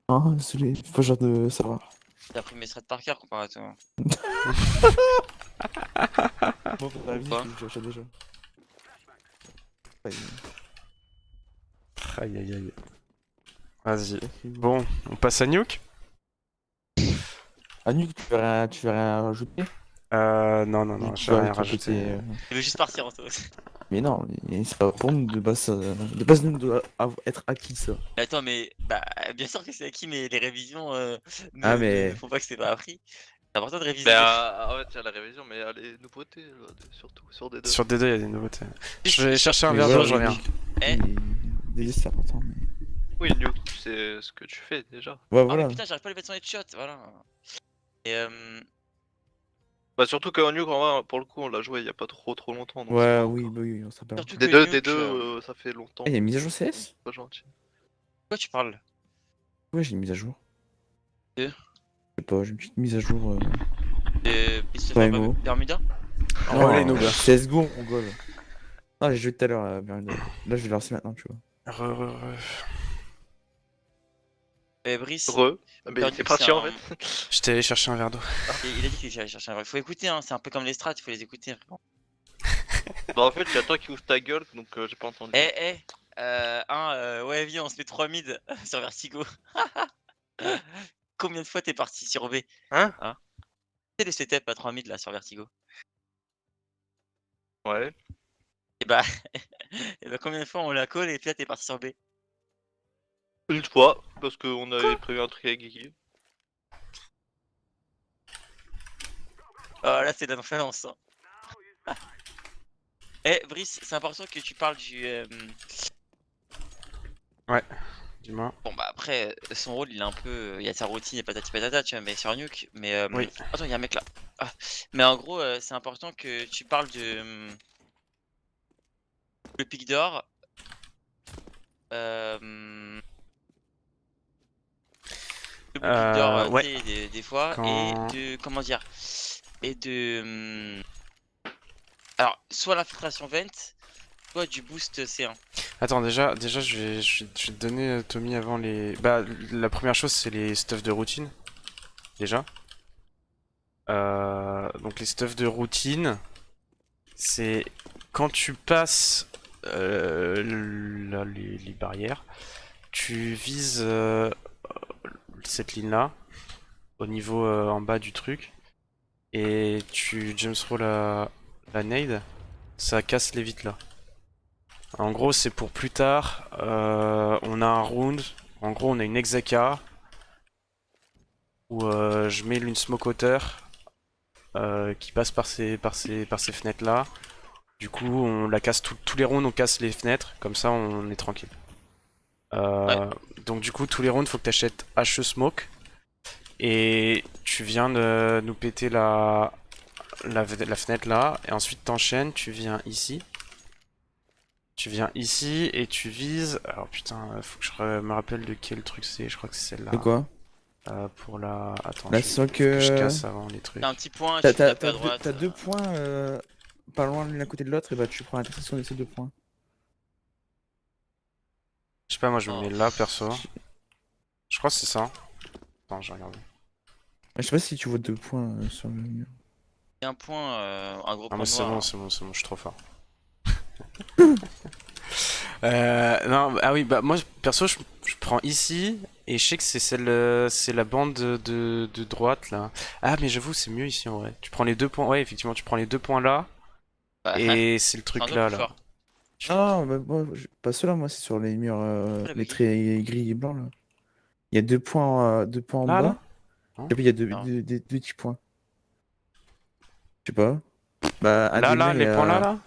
Ah, désolé, faut genre de savoir. T'as appris mes strats par cœur comparé à toi. Bon, Quoi j'ai déjà. Ouais, Aïe aïe aïe. Vas-y. Bon, on passe à Nuke. Ah, Nuke, tu veux rien rajouter? Non, je vais rien rajouter. Il veut juste partir en tout. Mais non, c'est pas pour nous de base, de base nous doit être acquis ça. Mais attends, mais bah bien sûr que c'est acquis, mais les révisions Ah ne mais font pas que c'est pas appris. C'est important de réviser. Bah, ouais, tiens, la révision, mais il y a les nouveautés, là, surtout sur D2. Sur D2, il y a des nouveautés. Je Oui, vais chercher un mais verre voilà, d'eau, je reviens. Eh, Déjà c'est important. Mais... Oui, Nuke, tu sais ce que tu fais déjà. Ouais oh mais voilà. putain, j'arrive pas à les mettre son headshot, voilà. Et Bah, surtout qu'en Nuke, en vrai, pour le coup, on l'a joué il y a pas trop longtemps, donc ça Ouais va oui, encore. bah oui, on s'appelle surtout encore. que D2, Nuke, ça fait longtemps. Ah, il y a une mise à jour CS? Pas gentil. quoi tu parles? Ouais, j'ai une mise à jour. De Je sais pas, j'ai une petite mise à jour. Piste Pas for MO. Bermuda? Oh, les Non, noobs. CSGO, on goal. Non, j'ai joué tout à l'heure à Bermuda. Là, je vais le lancer maintenant, tu vois. Brice, Mais il est Pernuke, parti en fait. J'étais allé chercher un verre d'eau. il a dit qu'il allait chercher un vrai. Faut écouter, hein, c'est un peu comme les strats, il faut les écouter. Bah, en fait, il y a toi qui ouvre ta gueule, donc j'ai pas entendu. Ouais, viens, on se met 3 mid sur Vertigo. Combien de fois t'es parti sur B? Hein? C'est les setups à 3 mid là sur Vertigo. Ouais. Et bah, et bah combien de fois on la call et puis là t'es parti sur B? Une fois, parce qu'on avait prévu un truc avec Guigui. Oh là c'est de l'influence. Hein. Brice, c'est important que tu parles du. Dis-moi. Bon bah après, son rôle il est un peu. Il y a sa routine et patati patata, tu vois, mais sur Nuke. Mais. Oui. Attends, il y a un mec là. Ah. Mais en gros, c'est important que tu parles de. Le pic d'or. Le pic d'or, tu Ouais. sais, des fois. Quand... Et de. Comment dire? Et de. Alors, soit l'infiltration vent, soit du boost C1. Attends, déjà je vais te donner, Tommy, avant les... Bah, la première chose, c'est les stuffs de routine, déjà. Donc les stuffs de routine, c'est quand tu passes les barrières, tu vises cette ligne-là, au niveau en bas du truc, et tu jump throw la nade, ça casse les vitres là. En gros, c'est pour plus tard. On a un round. En gros, on a une Exaka où je mets une smoke hauteur qui passe par ces fenêtres là. Du coup, on la casse tous les rounds, on casse les fenêtres. Comme ça, on est tranquille. Ouais. Donc, du coup, tous les rounds, faut que tu achètes HE smoke. Et tu viens de nous péter la fenêtre là. Et ensuite, t'enchaînes. Tu viens ici. Tu viens ici et tu vises. Alors putain, faut que je me rappelle de quel truc c'est. Je crois que c'est celle-là. De quoi? Pour la. Attends, Là, faut c'est que je casse avant les trucs. T'as un petit point et T'as tu tapes à droite. t'as 2 points pas loin l'un à côté de l'autre, et bah tu prends l'intersection de ces 2 points. Je sais pas, moi je me Oh. mets là perso. Je crois que c'est ça. Attends, j'ai regardé. Je sais pas si tu vois 2 points sur le mur. Il y a un point, un gros Ah, point mais c'est noir. bon, Hein. c'est bon, c'est bon, je suis trop fort. Non, ah oui, bah moi perso, je prends ici et je sais que c'est c'est la bande de droite là. Ah, mais j'avoue, c'est mieux ici en vrai. Tu prends les 2 points, ouais, effectivement, tu prends les 2 points là Bah, et c'est le c'est un truc peu là plus là. fort. Ah, bah, moi, pas ceux-là, moi, c'est sur les murs, la les buggy. traits gris et blancs là. Il y a 2 points en Là, là? bas, et puis il y a deux, Non. deux petits points. Je sais pas. Bah, un Là, des murs, là, il y les points là, a. là?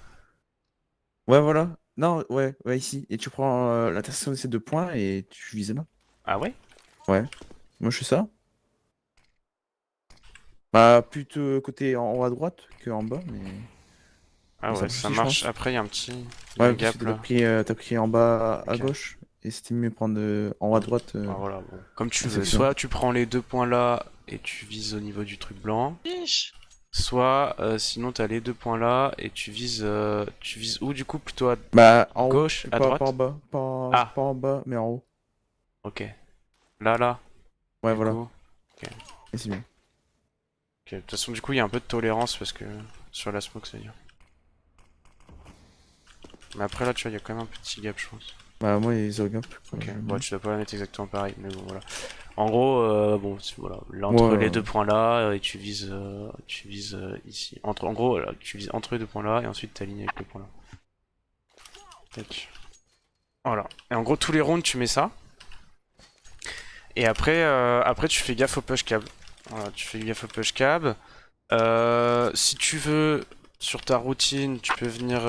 Ouais, voilà. Non, ouais, ici. Et tu prends l'intersection de ces 2 points et tu vises là. Ah ouais? Ouais. Moi, je fais ça. Bah, plutôt côté en haut à droite que en bas, Ah mais ça ouais, marche ça aussi, je marche. pense. Après, il y a un petit Ouais, parce que gap là. t'as pris en bas à Ok. gauche, et c'était mieux de prendre en haut à droite. Ah, voilà, bon. Comme tu veux. Intersection. Soit tu prends les 2 points là et tu vises au niveau du truc blanc. Chiche. Soit, sinon, t'as les 2 points là et tu vises où du coup? Plutôt à Bah, en haut, gauche, à pas en droite? bas, Ah, pas en bas, mais en haut. ok. Là, là, Ouais, du voilà. coup. Ok. Et c'est bien. Ok. De toute façon, du coup, il y a un peu de tolérance parce que sur la smoke, ça veut dire. Mais après, là, tu vois, il y a quand même un petit gap, je pense. Bah, moi, les organes. Ok, bon, tu dois pas la mettre exactement pareil, mais bon, voilà. En gros, bon, voilà, là, entre Ouais, les 2 points là, et tu vises ici. En gros, là, tu vises entre les 2 points là, et ensuite t'alignes avec le point là. Tac. Voilà. Et en gros, tous les rounds, tu mets ça. Et après tu fais gaffe au push cab. Voilà, tu fais gaffe au push cab. Si tu veux, sur ta routine, tu peux venir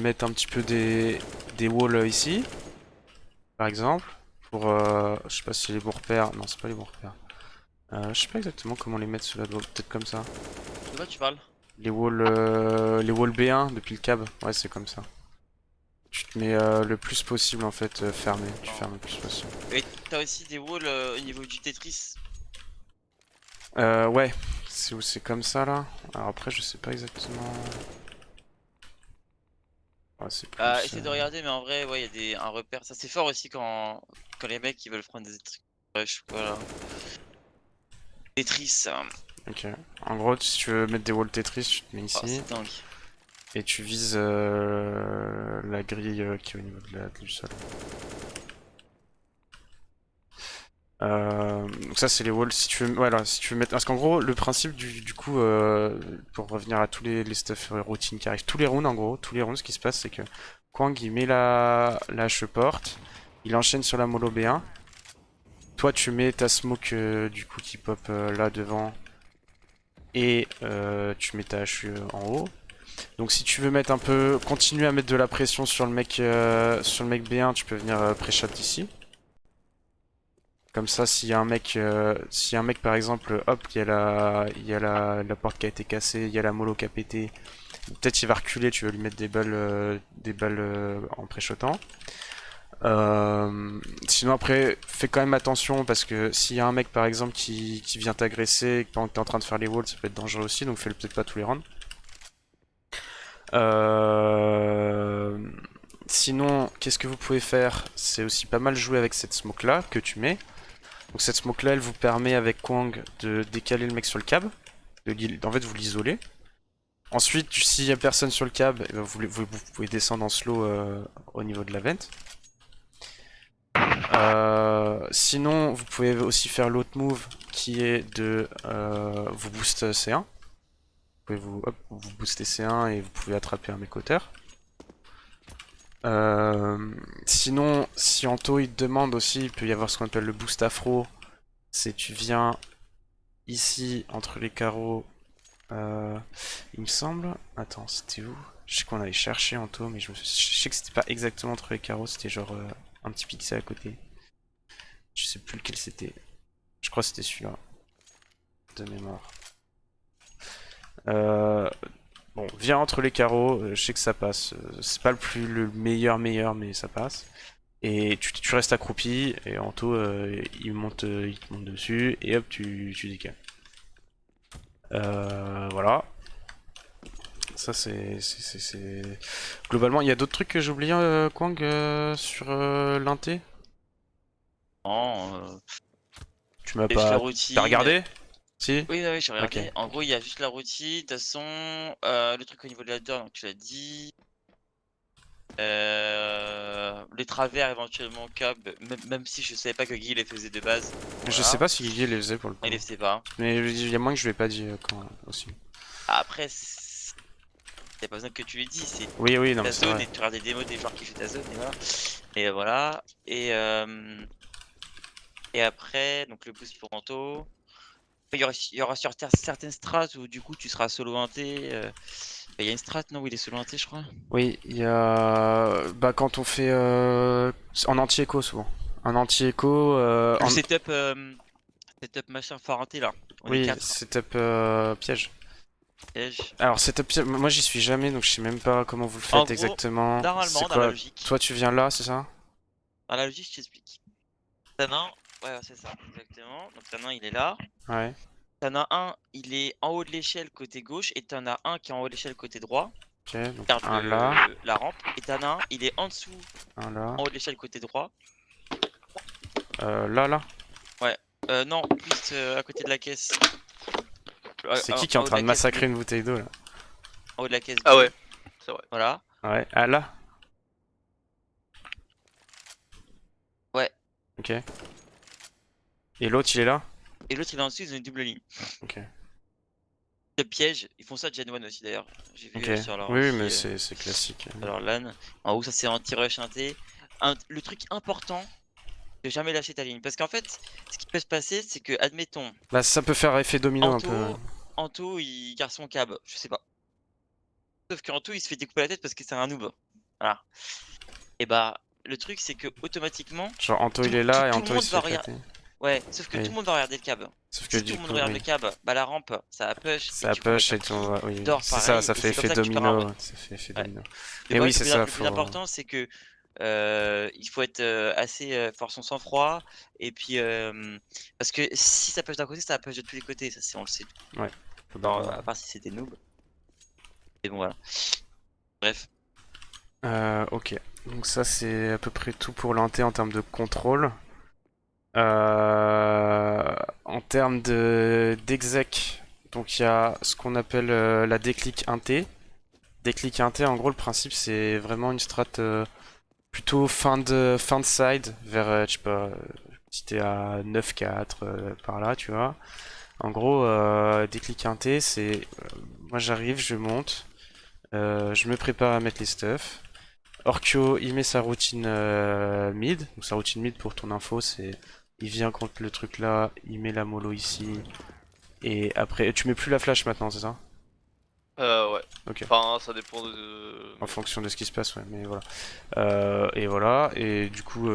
mettre un petit peu des walls ici, par exemple. Pour, je sais pas si c'est les bons repères. Non, c'est pas les bons repères. Je sais pas exactement comment les mettre ceux-là. Peut-être comme ça. De quoi tu parles? Les walls B1 depuis le cab. Ouais, c'est comme ça. Tu te mets le plus possible en fait fermé. Tu fermes le plus possible. Et t'as aussi des walls au niveau du Tetris. Ouais, c'est où c'est comme ça là. Alors après, je sais pas exactement. Ouais, c'est plus. Essaie de regarder, mais en vrai, ouais, il y a un repère. Ça, c'est fort aussi quand les mecs ils veulent prendre des trucs. Ouais, je sais pas là. Tetris, Ok. En gros, si tu veux mettre des walls Tetris, tu te mets oh, ici c'est dingue. et tu vises la grille qui est au niveau du sol. Donc ça c'est les walls. Si tu veux, voilà, si tu veux mettre, parce qu'en gros le principe du coup, pour revenir à tous les stuff routines qui arrivent, tous les rounds en gros, tous les rounds, ce qui se passe c'est que Kwang il met la porte, il enchaîne sur la mollo B1. Toi tu mets ta smoke du coup qui pop là devant et tu mets ta HU en haut. Donc si tu veux mettre un peu, continuer à mettre de la pression sur le mec B1, tu peux venir pré-shot ici. Comme ça, s'il y a un mec, par exemple, hop, il y a la porte qui a été cassée, il y a la mollo qui a pété. Peut-être il va reculer, tu veux lui mettre des balles, en pré-shotant. Sinon après, fais quand même attention parce que s'il y a un mec par exemple qui vient t'agresser pendant que t'es en train de faire les walls, ça peut être dangereux aussi, donc fais-le peut-être pas tous les rounds. Sinon, qu'est-ce que vous pouvez faire? C'est aussi pas mal jouer avec cette smoke là que tu mets. Donc cette smoke là elle vous permet avec Kwang de décaler le mec sur le cab. En fait vous l'isolez. Ensuite s'il y a personne sur le cab, eh ben, vous pouvez descendre en slow au niveau de la vente. Sinon vous pouvez aussi faire l'autre move qui est de vous boost C1. Vous pouvez vous booster C1 et vous pouvez attraper un mec hauteur. Sinon, si Anto il te demande aussi, il peut y avoir ce qu'on appelle le boost afro. C'est tu viens ici entre les carreaux. Il me semble. Attends, c'était où? Je sais qu'on allait chercher Anto, mais je sais que c'était pas exactement entre les carreaux, c'était genre un petit pixel à côté. Je sais plus lequel c'était. Je crois que c'était celui-là. De mémoire. Bon, viens entre les carreaux, je sais que ça passe. C'est pas le meilleur, mais ça passe. Et tu restes accroupi, et Anto il te monte dessus, et hop, tu décales. Voilà. Ça c'est. Globalement, il y a d'autres trucs que j'ai oublié, Kwang, sur l'inté? Non, Tu m'as il y a juste la pas. routine. T'as regardé? Si? Oui, oui, j'ai regardé. Ok. En gros, il y a juste la routine. De toute façon, le truc au niveau de la door, donc tu l'as dit. Les travers éventuellement cab, même si je savais pas que Guy les faisait de base. Je Voilà. sais pas si Guigui les faisait pour le coup. Il les faisait pas. Mais il y a moins que je l'ai pas dit quand aussi. Après, y a pas besoin que tu les dis, c'est Oui, non, ta mais c'est zone vrai. et tu regardes des démos des joueurs qui jouent ta zone et voilà. Et voilà. Et après, donc le boost pour Anto. Il y aura sur certaines strats où du coup tu seras solo 1T. Il y a une strat, non, où il est solo 1T, je crois. Oui, il y a. Bah, quand on fait. En anti-écho souvent. En anti-écho. Le setup machin phare 1T là. On est Oui, 4. setup piège. Piège. Alors, setup piège, moi j'y suis jamais donc je sais même pas comment vous le En faites gros, exactement. normalement, C'est dans la quoi? logique. Toi, tu viens là, c'est ça? Dans la logique, je t'explique. T'en as un, ouais, c'est ça, exactement. Donc t'en as un, il est là. Ouais. T'en as un, il est en haut de l'échelle côté gauche. Et t'en as un qui est en haut de l'échelle côté droit. Ok, donc Regarde un là, la rampe. Et t'en as un, il est en dessous, un là. en haut de l'échelle côté droit. Là. Ouais. Non, plus à côté de la caisse. C'est qui est en haut de train la de caisse massacrer bleue. une bouteille d'eau là? En haut de la caisse Ah bleue. ouais, c'est vrai. Voilà. Ouais. Ah là? Ouais. Ok. Et l'autre il est là? Et l'autre, il est en dessous, ils ont une double ligne. Ok. Le piège, ils font ça Gen 1 aussi d'ailleurs. J'ai vu Ok. sur leur Oui, aussi, mais c'est classique. sur leur LAN. En haut, ça c'est anti-rush inté. Le truc important, de jamais lâcher ta ligne. Parce qu'en fait, ce qui peut se passer, c'est que, admettons, Bah, ça peut faire effet domino un peu. Anto, il garde son cab, je sais pas. Sauf qu'Anto, il se fait découper la tête parce que c'est un noob. Voilà. Et bah, le truc, c'est que automatiquement, Genre, Anto tout, il est là et tout le Anto il monde se va fait regarder. éclater. Ouais, sauf que Oui. tout le monde va regarder le cab. Sauf que Si tout du le monde coup, regarde oui. le cab, bah la rampe, ça va push, et Ça du coup, bah, push ta et tout. prie Oui, dort c'est ça, pareil, ça et fait c'est comme effet ça que tu perds un domino. round. Ça fait effet Ouais. domino. Mais Mais bon, oui, le c'est ça, plus faut. important, c'est que il faut être assez fort son sang-froid, et puis parce que si ça push d'un côté, ça push de tous les côtés, ça c'est on le sait. Ouais. Alors, à part si c'est des noobs. Et bon voilà. Bref. Ok. Donc ça c'est à peu près tout pour l'inté en termes de contrôle. En termes d'exec, donc il y a ce qu'on appelle la déclic inté. Déclic inté, en gros le principe c'est vraiment une strat plutôt fin de side vers, je sais pas, si t'es à 9-4 par là, tu vois. En gros, déclic inté, c'est moi j'arrive, je monte, je me prépare à mettre les stuff. Orkyo, il met sa routine mid. Donc sa routine mid pour ton info, c'est il vient contre le truc là, il met la mollo ici. Et après, tu mets plus la flash maintenant, c'est ça? Ouais. Ok. Enfin, ça dépend de. En fonction de ce qui se passe, ouais, mais voilà. Et voilà, et du coup,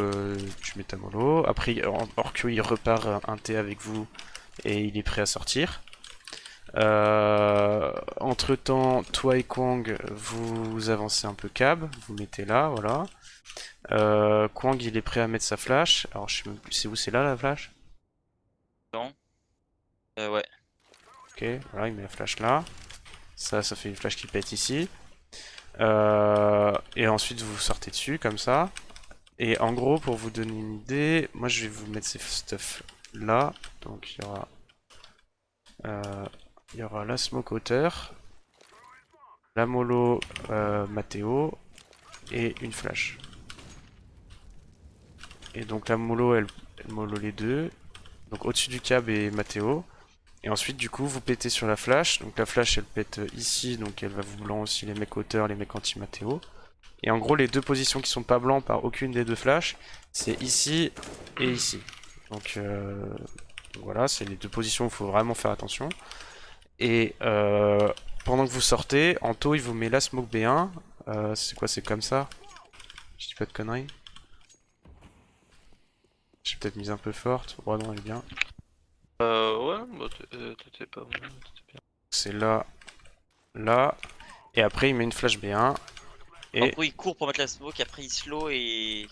tu mets ta mollo. Après, Orkyo, il repart un T avec vous et il est prêt à sortir. Entre temps, toi et Kwang, vous avancez un peu cab, vous mettez là, voilà. Kwang il est prêt à mettre sa flash. Alors je sais même plus, c'est où, c'est là la flash? Non. Ouais. Ok, voilà, il met la flash là. Ça fait une flash qui pète ici. Et ensuite vous sortez dessus comme ça. Et en gros, pour vous donner une idée, moi je vais vous mettre ces stuff là. Donc il y aura la smoke hauteur, la mollo Matteo et une flash. Et donc la mollo elle mollo les deux. Donc au-dessus du cab et Matteo. Et ensuite du coup vous pétez sur la flash. Donc la flash elle pète ici, donc elle va vous blanc aussi les mecs hauteur, les mecs anti-Matteo. Et en gros les deux positions qui sont pas blancs par aucune des deux flashs, c'est ici et ici. Donc voilà, c'est les deux positions où il faut vraiment faire attention. Et pendant que vous sortez, Anto il vous met la smoke B1. C'est quoi, c'est comme ça? Je dis pas de conneries. J'ai peut-être mise un peu forte. Ouais non elle est bien. Ouais, bah t'étais pas bon, t'étais bien. C'est là, là. Et après il met une flash B1. En Et gros, il court pour mettre la smoke, après il slow et.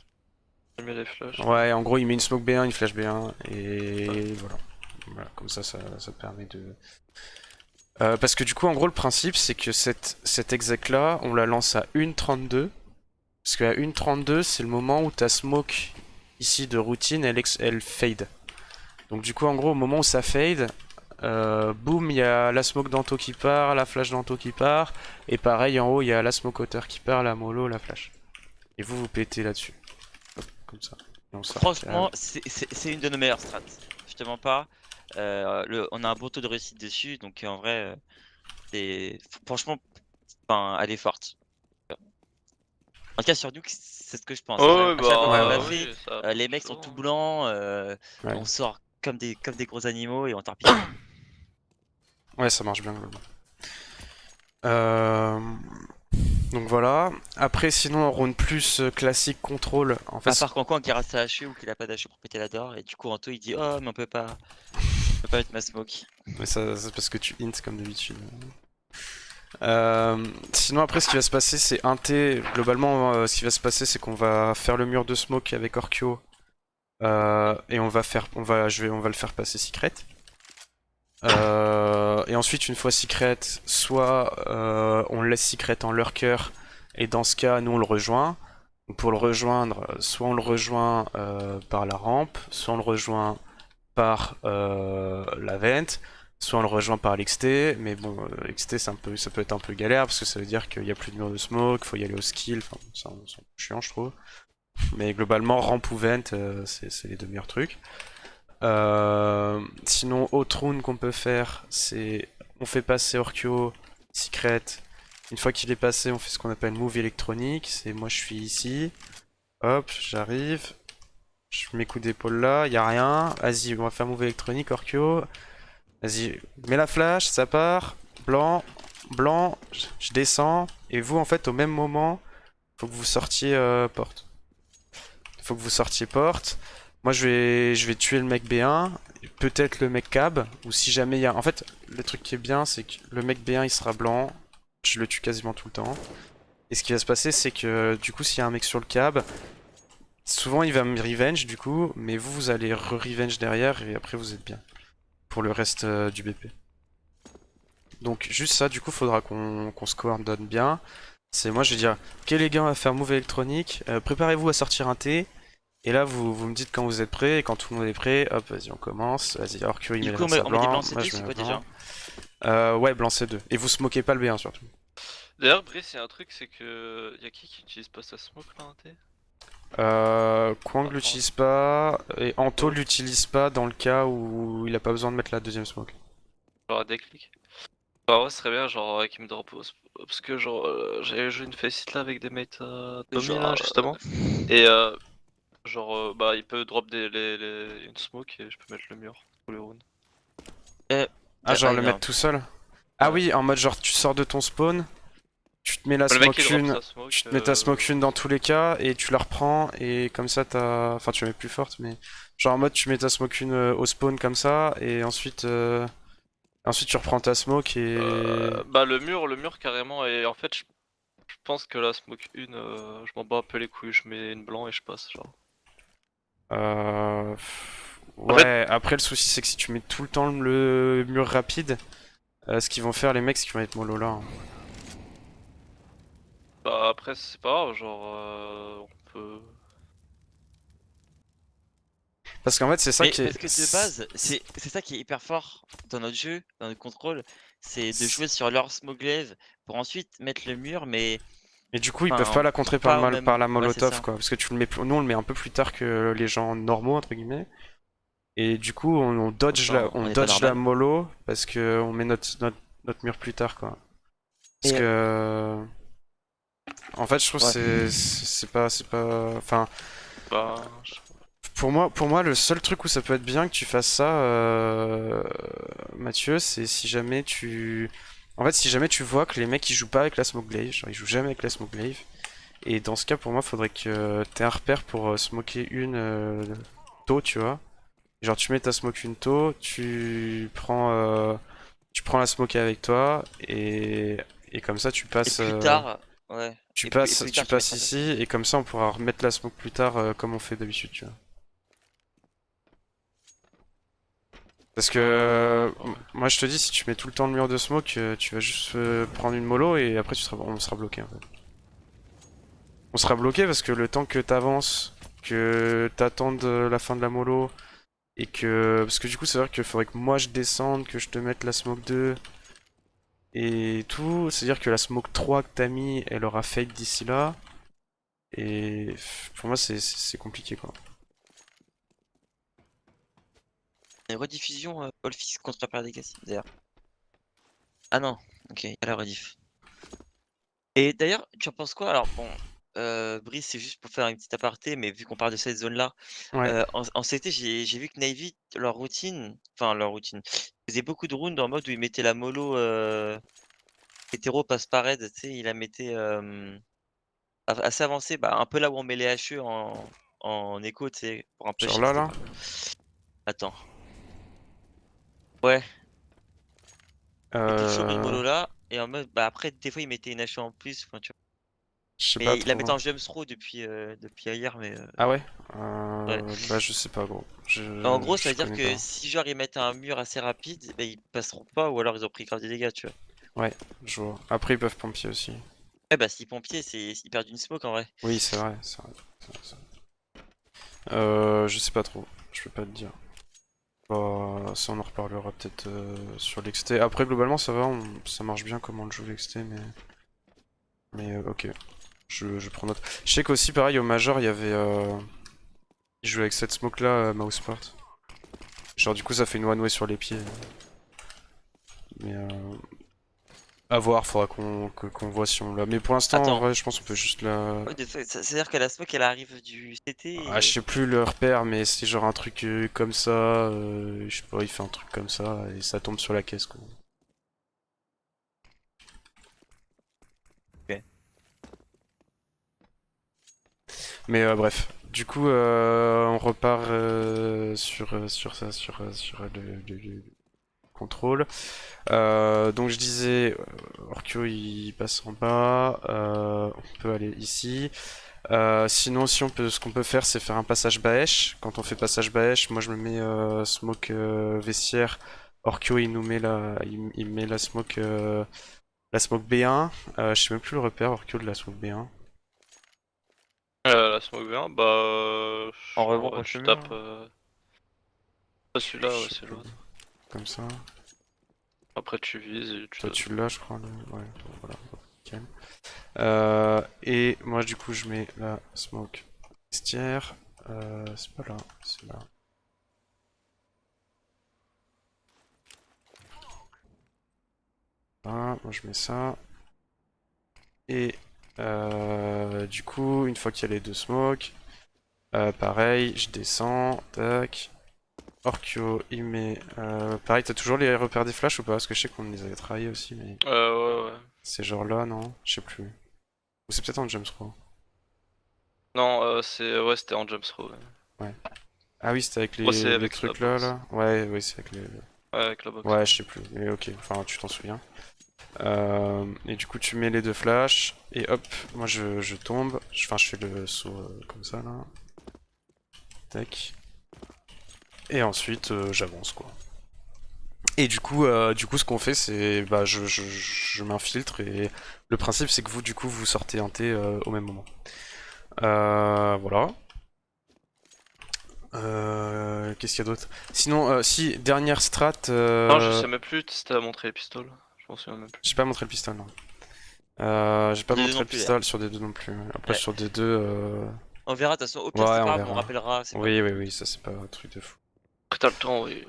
J'ai mis des flashs. ouais, en gros il met une smoke B1, une flash B1. Et voilà. Voilà, comme ça permet de... parce que du coup en gros le principe c'est que cette exec là on la lance à 1.32. Parce qu'à 1.32 c'est le moment où ta smoke ici de routine elle fade. Donc du coup en gros au moment où ça fade, boum, il y a la smoke d'Anto qui part, la flash d'Anto qui part, et pareil en haut il y a la smoke hauteur qui part, la mollo, la flash. Et vous pétez là-dessus. Hop, comme ça. Et on sort. Franchement, c'est une de nos meilleures strats. Je te mens pas. On a un bon taux de réussite dessus, donc en vrai, franchement, enfin, elle est forte. En tout cas, sur Nuke, c'est ce que je pense. Oh, ouais, À chaque fois qu'on l'a ouais, fait, oui, ça a les pas mecs sont de tout différence. blancs, Ouais. on sort comme des gros animaux et on torpille. Ouais, ça marche bien globalement. Donc voilà. Après, sinon, en round plus classique contrôle. En fait, À part Cancan qui rate sa HE ou qu'il a pas d'HE pour péter la door, et du coup, Anto il dit oh, mais on peut pas mettre ma smoke. mais ça, c'est parce que tu hints comme d'habitude. Sinon, après, ce qui va se passer, c'est un T. Globalement, ce qui va se passer, c'est qu'on va faire le mur de smoke avec Orkyo. Et on va le faire passer secret. Et ensuite, une fois secret, soit on laisse secret en lurker, et dans ce cas, nous on le rejoint. Donc pour le rejoindre, soit on le rejoint par la rampe, soit on le rejoint par la vente, soit on le rejoint par l'XT. Mais bon, l'XT ça peut être un peu galère parce que ça veut dire qu'il n'y a plus de mur de smoke, faut y aller au skill. Enfin, c'est un peu chiant, je trouve. Mais globalement, rampe ou vent, c'est les deux meilleurs trucs. Sinon, autre rune qu'on peut faire, c'est on fait passer Orchio, Secret. Une fois qu'il est passé, on fait ce qu'on appelle move électronique. C'est moi je suis ici. Hop, j'arrive. Je mets coup d'épaule là, y a rien. Vas-y, on va faire move électronique, Orchio. Vas-y, mets la flash, ça part. Blanc, blanc, je descends. Et vous, en fait, au même moment, faut que vous sortiez porte. Faut que vous sortiez porte. Moi, je vais tuer le mec B1. Peut-être le mec cab. Ou si jamais il y a. En fait, le truc qui est bien, c'est que le mec B1 il sera blanc. Je le tue quasiment tout le temps. Et ce qui va se passer, c'est que du coup, s'il y a un mec sur le cab, souvent il va me revenge du coup. Mais vous, vous allez re-revenge derrière. Et après, vous êtes bien. Pour le reste du BP. Donc juste ça, du coup, faudra qu'on se coordonne bien. C'est moi, je vais dire, ok les gars, on va faire move électronique. Préparez-vous à sortir un T. Et là, vous me dites quand vous êtes prêts. Et quand tout le monde est prêt, hop, vas-y, on commence. Vas-y, Orchio, il Du met coup, la on met des blancs blanc. Moi, C2, je c'est mets quoi la déjà? blanc. Ouais, blanc C2. Et vous smoquez pas le B1 surtout. D'ailleurs, Brice, il y a un truc, c'est que. Y'a qui utilise pas sa smoke là, un T? Kwang l'utilise pas. Et Anto l'utilise pas dans le cas où il a pas besoin de mettre la deuxième smoke. Genre à déclic. Bah ouais, ce serait bien, genre, qu'il me drop parce que, genre, j'avais joué une faceit là avec des mates Tommy là, Genre, justement. Et genre, bah, il peut drop une smoke et je peux mettre le mur tous les rounds. Ah, genre le non. mettre tout seul? Ah Ouais. oui, en mode genre tu sors de ton spawn, tu te mets la Le mec qui smoke drop une, sa smoke. tu te mets ta smoke une dans tous les cas et tu la reprends et comme ça t'as. Enfin, tu la mets plus forte, mais genre en mode tu mets ta smoke une au spawn comme ça et ensuite tu reprends ta smoke et. Bah, le mur carrément, et en fait, je pense que la smoke une, je m'en bats un peu les couilles, je mets une blanc et je passe, genre. Euh... En fait, Ouais, après le souci c'est que si tu mets tout le temps le mur rapide, ce qu'ils vont faire les mecs c'est qu'ils vont être mollo là. Hein. bah, après, c'est pas grave, genre, on peut. Parce qu'en fait c'est ça Mais qui est. parce que de base, c'est ça qui est hyper fort dans notre jeu, dans notre contrôle, c'est de jouer sur leur Smoglev pour ensuite mettre le mur, mais Et du coup, ils peuvent enfin, pas la contrer pas au par même. la Ouais, c'est molotov, ça. quoi. Parce que tu le mets, nous, on le met un peu plus tard que les gens normaux, entre guillemets. Et du coup, on dodge Enfin, on on n'est pas dodge la normal. mollo parce que on met notre mur plus tard, quoi. Parce Et que, en fait, je trouve que ouais. c'est pas, enfin, Bah, pour moi, le seul truc où ça peut être bien que tu fasses ça, Mathieu, c'est si jamais en fait, si jamais tu vois que les mecs ils jouent pas avec la smoke glaive, genre ils jouent jamais avec la smoke glaive. Et dans ce cas, pour moi, faudrait que t'aies un repère pour smoker une tôt, tu vois. Genre, tu mets ta smoke une tôt, tu prends la smoke avec toi, et comme ça, Et plus tard, ouais. Et plus tu tard, tu passes mettras ta ici, smoke. et comme ça, on pourra remettre la smoke plus tard, comme on fait d'habitude, tu vois. Parce que, ouais. moi, je te dis, si tu mets tout le temps le mur de smoke, tu vas juste prendre une mollo, et après, on sera bloqué, en fait. On sera bloqué parce que le temps que t'avances, que t'attendes la fin de la mollo, et que. Parce que du coup, c'est vrai qu'il faudrait que moi je descende, que je te mette la smoke 2 et tout. C'est-à-dire que la smoke 3 que t'as mis, elle aura fade d'ici là. Et pour moi, c'est compliqué quoi. Une rediffusion All-Fix contre Père Legacy, d'ailleurs. Ah non, ok, il y a la rediff. Et d'ailleurs, tu en penses quoi? Alors bon, Brice, c'est juste pour faire une petite aparté, mais vu qu'on parle de cette zone-là, Ouais, en CT, j'ai vu que Navy, leur routine, ils faisaient beaucoup de rounds en mode où ils mettaient la mollo hétéro passe parade, tu sais, ils la mettaient assez avancée, bah, un peu là où on met les HE en écho, tu sais, pour un peu genre là, shifter là. quoi. Attends. Ouais, ils étaient chauds de mollo là, et en mode, bah après, des fois, ils mettaient une HE en plus, enfin, tu vois. Je sais pas Mais ils la trop. mettaient en James Throw depuis hier, mais Ah ouais? ouais. Bah, je sais pas, gros. En gros, ça Je veut dire connais que pas. si genre ils mettent un mur assez rapide, bah, ils passeront pas ou alors ils ont pris grave des dégâts, tu vois. Ouais, je vois. Après, ils peuvent pompier aussi. Eh bah si pompier, ils perdent une smoke en vrai. Oui, c'est vrai, c'est vrai. Je sais pas trop. Je peux pas te dire. Bah, ça on en reparlera peut-être sur l'XT. Après globalement ça va, ça marche bien comment on le joue l'XT mais ok, je prends note. Je sais qu'aussi pareil au Major il y avait il jouait avec cette smoke là Mouseport. Genre du coup ça fait une one way sur les pieds. Mais à voir, faudra qu'on voit si on l'a. Mais pour l'instant, en Attends. vrai, je pense qu'on peut juste la. Ouais, c'est-à-dire que la smoke elle arrive du CT Ah, je sais plus le repère, mais c'est genre un truc comme ça. Je sais pas, il fait un truc comme ça et ça tombe sur la caisse, quoi. Ok. Mais bref, du coup, on repart sur ça, sur le contrôle. Donc je disais, Orkyo il passe en bas, on peut aller ici. Sinon, si on peut, ce qu'on peut faire, c'est faire un passage Baesh. Quand on fait passage Baesh, moi je me mets smoke vestiaire. Orkyo il nous met il met la smoke B1. Je sais même plus le repère Orkyo de la smoke B1. La smoke bien, bah. En En rebond vrai, contre tu le mur. tapes. Pas celui-là, ouais, Je sais c'est plus. l'autre. Comme ça. Après, tu vises et tu Toi tapes. tu l'as, je crois. Ouais, voilà. Nickel. Et moi du coup je mets la smoke vestiaire. C'est pas là, c'est là. Voilà, moi je mets ça. Et du coup, une fois qu'il y a les deux smokes, pareil, je descends, tac. Orkyo, il met... pareil, t'as toujours les repères des flashs ou pas? Parce que je sais qu'on les avait travaillés aussi, mais... Ouais, ouais. C'est genre là, non? Je sais plus. Ou c'est peut-être en jump throw. Non, ouais, c'était en jump throw. Ouais. Ouais. Ah oui, c'était avec Moi, c'est les avec la trucs là, box. là? Ouais, oui, c'est avec les... Ouais, avec la box. Ouais, je sais plus, mais ok, enfin, tu t'en souviens. Et du coup, tu mets les deux flashs, et hop, moi je tombe. Enfin, je fais le saut comme ça, là. Tac. Et ensuite, j'avance, quoi. Et du coup, ce qu'on fait, c'est, bah, je m'infiltre et le principe, c'est que vous, du coup, vous sortez un T au même moment. Voilà. Qu'est-ce qu'il y a d'autre? Sinon, si dernière strat, Non, je sais même plus si t'as montré les pistoles. Je m'en souviens même plus. j'ai pas montré le pistolet. Non. J'ai pas Des deux montré non le plus, là. pistolet sur des deux non plus. Après Ouais. sur des deux, On verra, de toute façon, au pire, ouais, c'est on pas grave, on verra. rappellera. C'est pas Oui, grave. oui, oui, ça c'est pas un truc de fou. Après, t'as le temps, oui.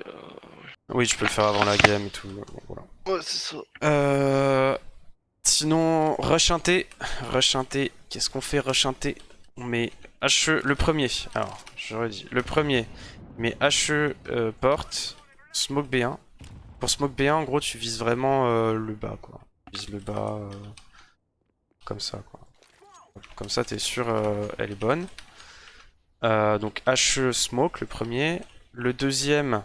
Oui, je peux le faire avant la game et tout. Bon, voilà. Ouais, c'est ça. Sinon, rush un T. Rush un T. Qu'est-ce qu'on fait rush un T? On met HE le premier. Alors, j'aurais dit le premier. Mais HE porte. Smoke B1. Pour smoke B1, en gros, tu vises vraiment le bas, quoi. Tu vises le bas comme ça, quoi. Comme ça, t'es sûr, elle est bonne. Donc HE smoke le premier. Le deuxième,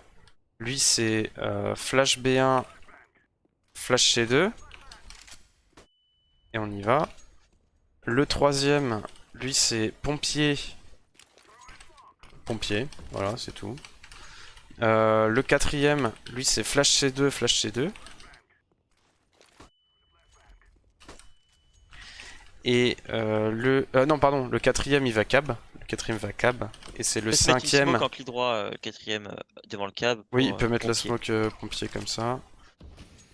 lui, c'est flash B1, flash C2. Et on y va. Le troisième, lui, c'est pompier. Pompier, voilà, c'est tout. Le quatrième, lui, c'est flash C2, flash C2. Et non, pardon, le quatrième, il va cab. Le quatrième va cab. Et c'est le On peut se mettre une cinquième. smoke en clic droit, quatrième, devant le cab Oui, pour il peut mettre la pompier. smoke pompier comme ça.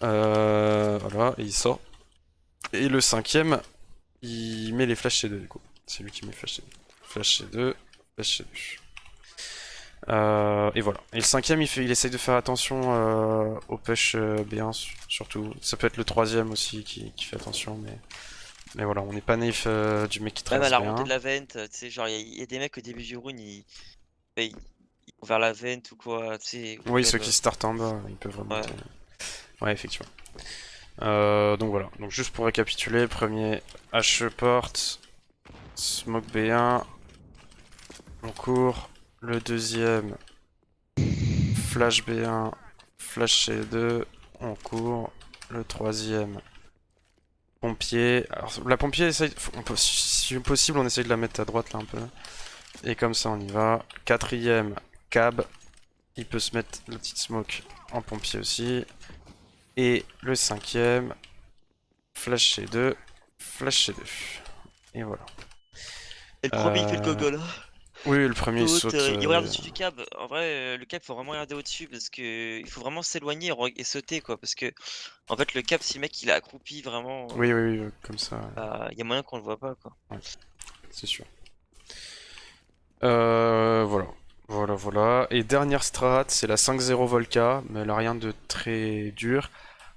Voilà, et il sort. Et le cinquième, il met les flashs C2 du coup. C'est lui qui met flash C2. Flash C2, flash C2. Et voilà. Et le cinquième, il essaye de faire attention au push B1 surtout. Ça peut être le troisième aussi qui fait attention, mais voilà, on n'est pas naïf du mec qui Même à traverse la remontée B1. de la vente, tu sais, genre, il y a des mecs au début du run, ils vont vers la vente ou quoi, tu sais, ils Oui, ceux peuvent. qui startent en bas, ils peuvent Ouais. remonter. Ouais, effectivement. Donc voilà, donc juste pour récapituler, premier HE porte, smoke B1, on court. Le deuxième, flash B1, flash C2, on court. Le troisième, pompier. Alors la pompier, si possible, on essaye de la mettre à droite là un peu. Et comme ça, on y va. Quatrième, cab. Il peut se mettre la petite smoke en pompier aussi. Et le cinquième, flash C2, flash C2. Et voilà. Et le premier, il fait le gogol. Oui, le premier il Saute, saute. il regarde au-dessus du cab. En vrai, le cab, faut vraiment regarder au-dessus parce que il faut vraiment s'éloigner et sauter, quoi. Parce que, en fait, le cab, si le mec il est accroupi vraiment, Oui, oui, oui, comme ça, bah, il y a moyen qu'on le voit pas, quoi. c'est sûr. Voilà. Voilà, voilà. Et dernière strat, c'est la 5-0 Volca, mais elle a rien de très dur.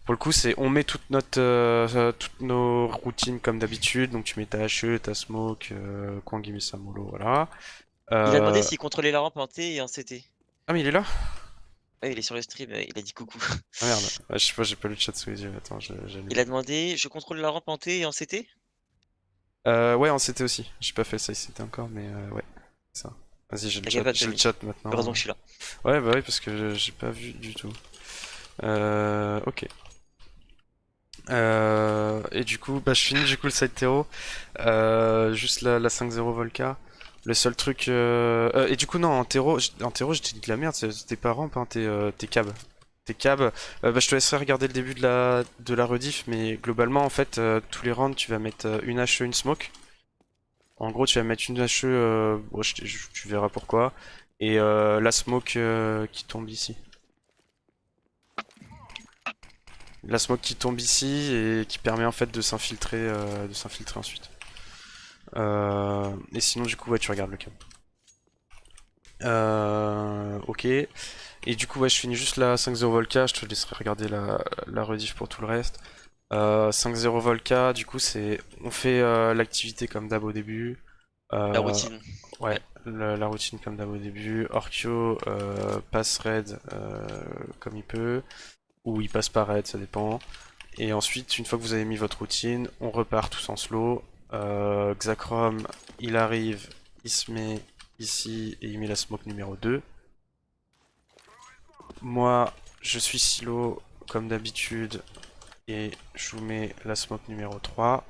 Pour le coup, c'est on met toutes nos routines comme d'habitude. Donc tu mets ta HE, ta smoke, Kwang il met sa mollo, voilà. Il a demandé Euh, s'il contrôlait la rampe en T et en CT. Ah mais il est là? Ouais, il est sur le stream, il a dit coucou. Ah merde, ah, je sais pas, j'ai pas le chat sous les yeux. Attends, j'allume. Il a demandé, je contrôle la rampe en T et en CT? Ouais, en CT aussi. J'ai pas fait ça CT encore, mais ouais, c'est ça. Vas-y, T'inquiète pas, j'ai le Tommy. chat maintenant. Heureusement que je suis là. Ouais, bah oui, parce que j'ai pas vu du tout. Ok. Et du coup, bah je finis du coup le side terreau. Juste la 5-0 Volca. Le seul truc. Et du coup, non, en terreau, je t'ai dit de la merde, t'es pas rampe, hein, t'es cab. T'es cab. Bah, je te laisserai regarder le début de la rediff, mais globalement, en fait, tous les rounds, tu vas mettre une HE, une smoke. En gros, tu vas mettre une HE, bon, tu verras pourquoi. Et la smoke qui tombe ici. La smoke qui tombe ici et qui permet en fait de s'infiltrer ensuite. Et sinon, du coup, ouais, tu regardes le câble. Ok. Et du coup, ouais, je finis juste la 5-0 Volca. Je te laisserai regarder la rediff pour tout le reste. 5-0 Volca, du coup, c'est on fait l'activité comme d'hab au début. La Euh, routine. ouais, la routine comme d'hab au début. Orkio passe raid comme il peut, ou il passe pas raid, ça dépend. Et ensuite, une fois que vous avez mis votre routine, on repart tous en slow. Xacrom, il arrive, il se met ici et il met la smoke numéro 2. Moi, je suis silo comme d'habitude et je vous mets la smoke numéro 3.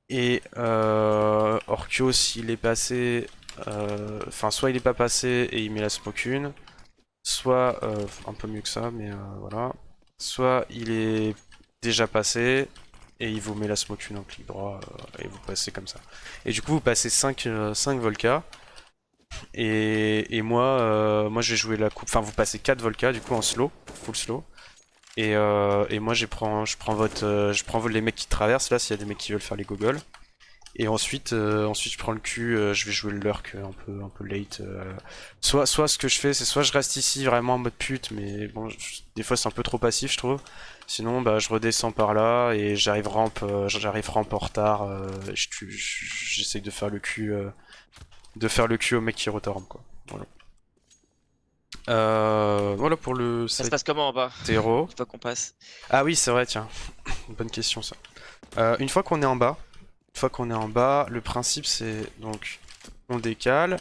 Et Orkio, s'il est passé, enfin, soit il est pas passé et il met la smoke 1, soit, un peu mieux que ça, mais voilà. Soit il est déjà passé et il vous met la smoke 1 en clic droit et vous passez comme ça. Et du coup, vous passez 5 Volca. Et moi, moi je vais jouer la coupe. Enfin, vous passez 4 Volca du coup en slow, full slow. Et moi, je prends les mecs qui traversent là, s'il y a des mecs qui veulent faire les gogoles. Et ensuite je prends le cul, je vais jouer le lurk un peu late. Soit ce que je fais, c'est soit je reste ici vraiment en mode pute, mais bon, des fois c'est un peu trop passif, je trouve. Sinon, bah, je redescends par là et j'arrive rampe en retard. J'essaye de faire le cul au mec qui retarde, quoi. Voilà. Voilà pour le Ça se side passe comment en bas? terreau. Une fois qu'on passe. Ah oui, c'est vrai, tiens. Bonne question ça. Une fois qu'on est en bas, le principe c'est donc on décale,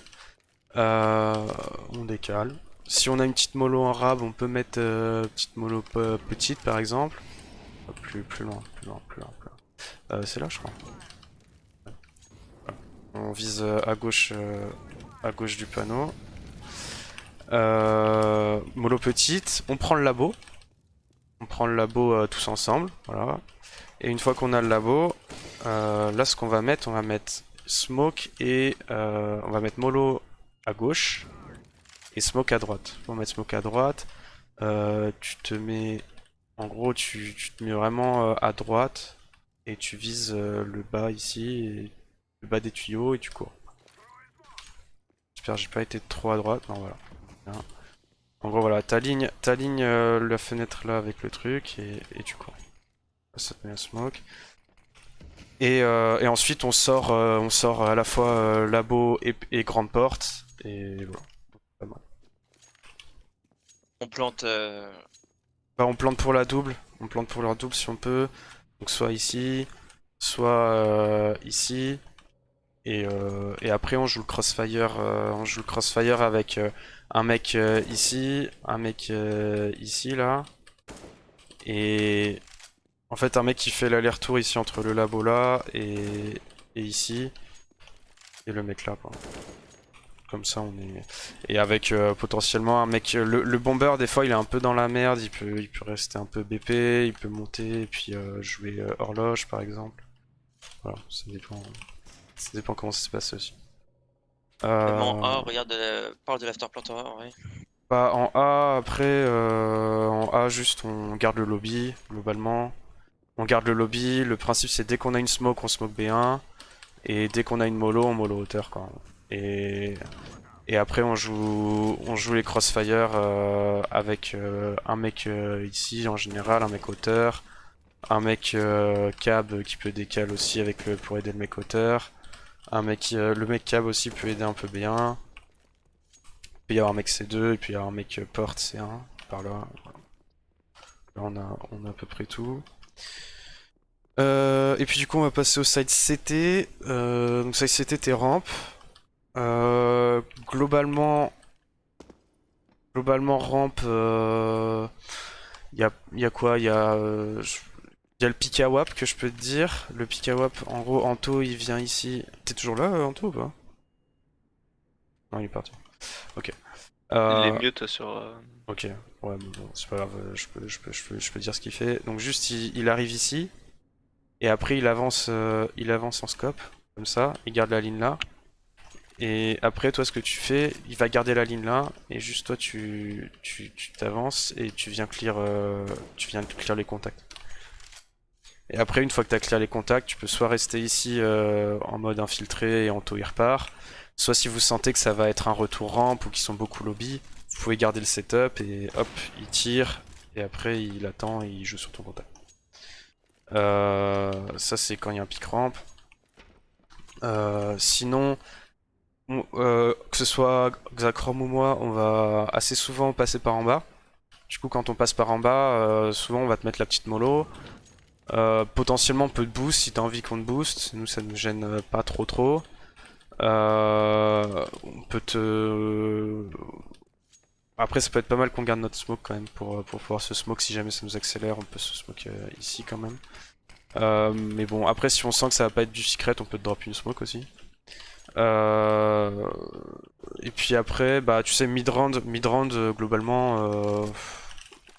on décale. Si on a une petite mollo en rab, on peut mettre petite mollo petite par exemple. Plus loin, plus loin, plus loin, plus loin. C'est là, je crois. On vise à gauche du panneau. Mollo petite, on prend le labo. On prend le labo tous ensemble, voilà. Et une fois qu'on a le labo, là ce qu'on va mettre, on va mettre smoke et on va mettre mollo à gauche et smoke à droite. On va mettre smoke à droite. Tu te mets, en gros, tu te mets vraiment à droite et tu vises le bas ici, et le bas des tuyaux et tu cours. J'espère que j'ai pas été trop à droite. Non, voilà. Bien. En gros, voilà, t'alignes la fenêtre là avec le truc et tu cours. Ça te met un smoke. Et ensuite on sort à la fois labo et grande porte. Et voilà, pas mal. On plante. Bah, on plante pour la double. On plante pour leur double si on peut. Donc soit ici, soit ici. Et après on joue le crossfire. On joue le crossfire avec un mec ici, un mec ici là. Et en fait un mec qui fait l'aller-retour ici entre le labo là et ici. Et le mec là, quoi. Comme ça on est... Et avec potentiellement un mec... Le bomber des fois il est un peu dans la merde, il peut rester un peu BP, il peut monter et puis jouer horloge par exemple. Voilà, ça dépend comment ça se passe aussi. Même en A, Euh, regarde, parle de l'afterplant en A, en vrai. Bah, en A après, en A juste on garde le lobby globalement. On garde le lobby, le principe c'est dès qu'on a une smoke on smoke B1 et dès qu'on a une mollo on mollo hauteur quoi. Et Et après on joue les crossfire avec un mec ici en général, un mec hauteur, un mec cab qui peut décaler aussi pour aider le mec hauteur, le mec cab aussi peut aider un peu B1. Il peut y avoir un mec C2 et puis il y avoir un mec porte C1 par là. Là on a à peu près tout. Et puis du coup on va passer au side CT. Donc side CT t'es rampe. Globalement rampe, y a quoi? Y a le pick à wap que je peux te dire. Le pick à wap, en gros, Anto il vient ici. T'es toujours là, Anto ou pas? Non, il est parti. Ok. Il est Euh, mute sur. Ok, ouais, bon, c'est pas grave, je peux dire ce qu'il fait. Donc juste, il arrive ici, et après il avance en scope, comme ça, il garde la ligne là. Et après, toi, ce que tu fais, il va garder la ligne là, et juste toi, tu t'avances et tu viens clear les contacts. Et après, une fois que tu as clear les contacts, tu peux soit rester ici en mode infiltré et Anto il repart, soit si vous sentez que ça va être un retour rampe ou qu'ils sont beaucoup lobby, vous pouvez garder le setup et hop, il tire, et après il attend et il joue sur ton contact. Ça c'est quand il y a un pick ramp. Sinon, que ce soit Xacrom ou moi, on va assez souvent passer par en bas. Du coup, quand on passe par en bas, souvent on va te mettre la petite mollo. Potentiellement un peu de boost si t'as envie qu'on te booste. Nous, ça nous gêne pas trop. On peut te. Après, ça peut être pas mal qu'on garde notre smoke quand même pour pouvoir se smoke si jamais ça nous accélère. On peut se smoke ici quand même. Mais bon, après, si on sent que ça va pas être du secret, on peut te drop une smoke aussi. Et puis après, bah tu sais, mid-round, globalement,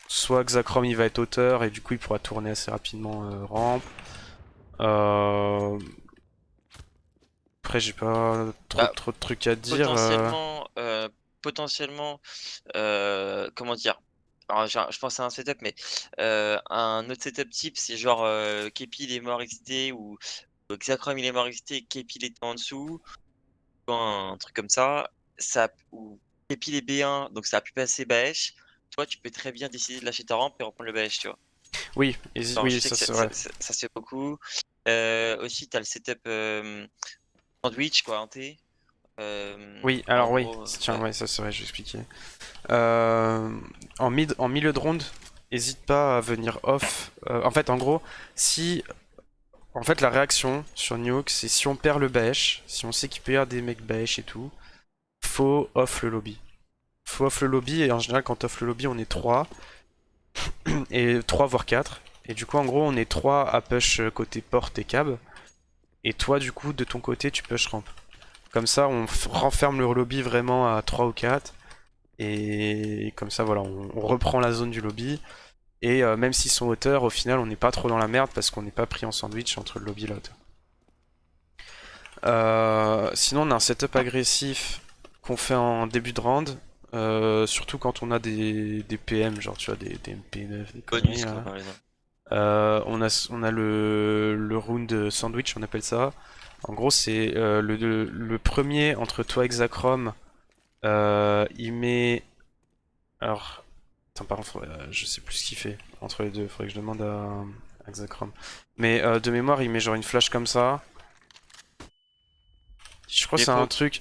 soit Xacrom il va être hauteur et du coup il pourra tourner assez rapidement rampe. Euh, Après, j'ai pas Bah, trop de trucs à te dire. potentiellement, comment dire? Alors, je pense à un setup, mais un autre setup type, c'est genre Kepi il est mort excité ou Xacrom il est mort excité, Kepi il était en dessous, ou un truc comme ça. Ou Kepi il est B1, donc ça a pu passer Baesh. Toi, tu peux très bien décider de lâcher ta rampe et reprendre le Baesh, tu vois. Oui, Alors, je oui, sais ça que c'est vrai. ça se fait beaucoup. Aussi, t'as le setup sandwich, quoi, un T. Oui, En alors oui, gros, tiens, ouais. ouais, ça c'est vrai, je vais expliquer. En milieu de ronde, hésite pas à venir off. En fait, en gros, si. En fait, la réaction sur Nuke, c'est si on perd le Baesh, si on sait qu'il peut y avoir des mecs Baesh et tout, faut off le lobby. Faut off le lobby, et en général, quand off le lobby, on est 3, et 3 voire 4. Et du coup, en gros, on est 3 à push côté porte et cab. Et toi, du coup, de ton côté, tu push ramp. Comme ça, on renferme le lobby vraiment à 3 ou 4. Et comme ça, voilà, on reprend la zone du lobby. Et même s'ils sont hauteurs, au final, on n'est pas trop dans la merde parce qu'on n'est pas pris en sandwich entre le lobby et la hauteur. Sinon, on a un setup agressif qu'on fait en début de round. Surtout quand on a des PM, genre tu vois, des MP9, des conneries Bonus, quoi, là. par exemple. On a le round sandwich, on appelle ça. En gros, c'est le premier entre toi et Xacrom. Il met. Alors. Attends, par contre, je sais plus ce qu'il fait entre les deux. Faudrait que je demande à Xacrom. Mais de mémoire, il met genre une flash comme ça. Je crois que Mais pour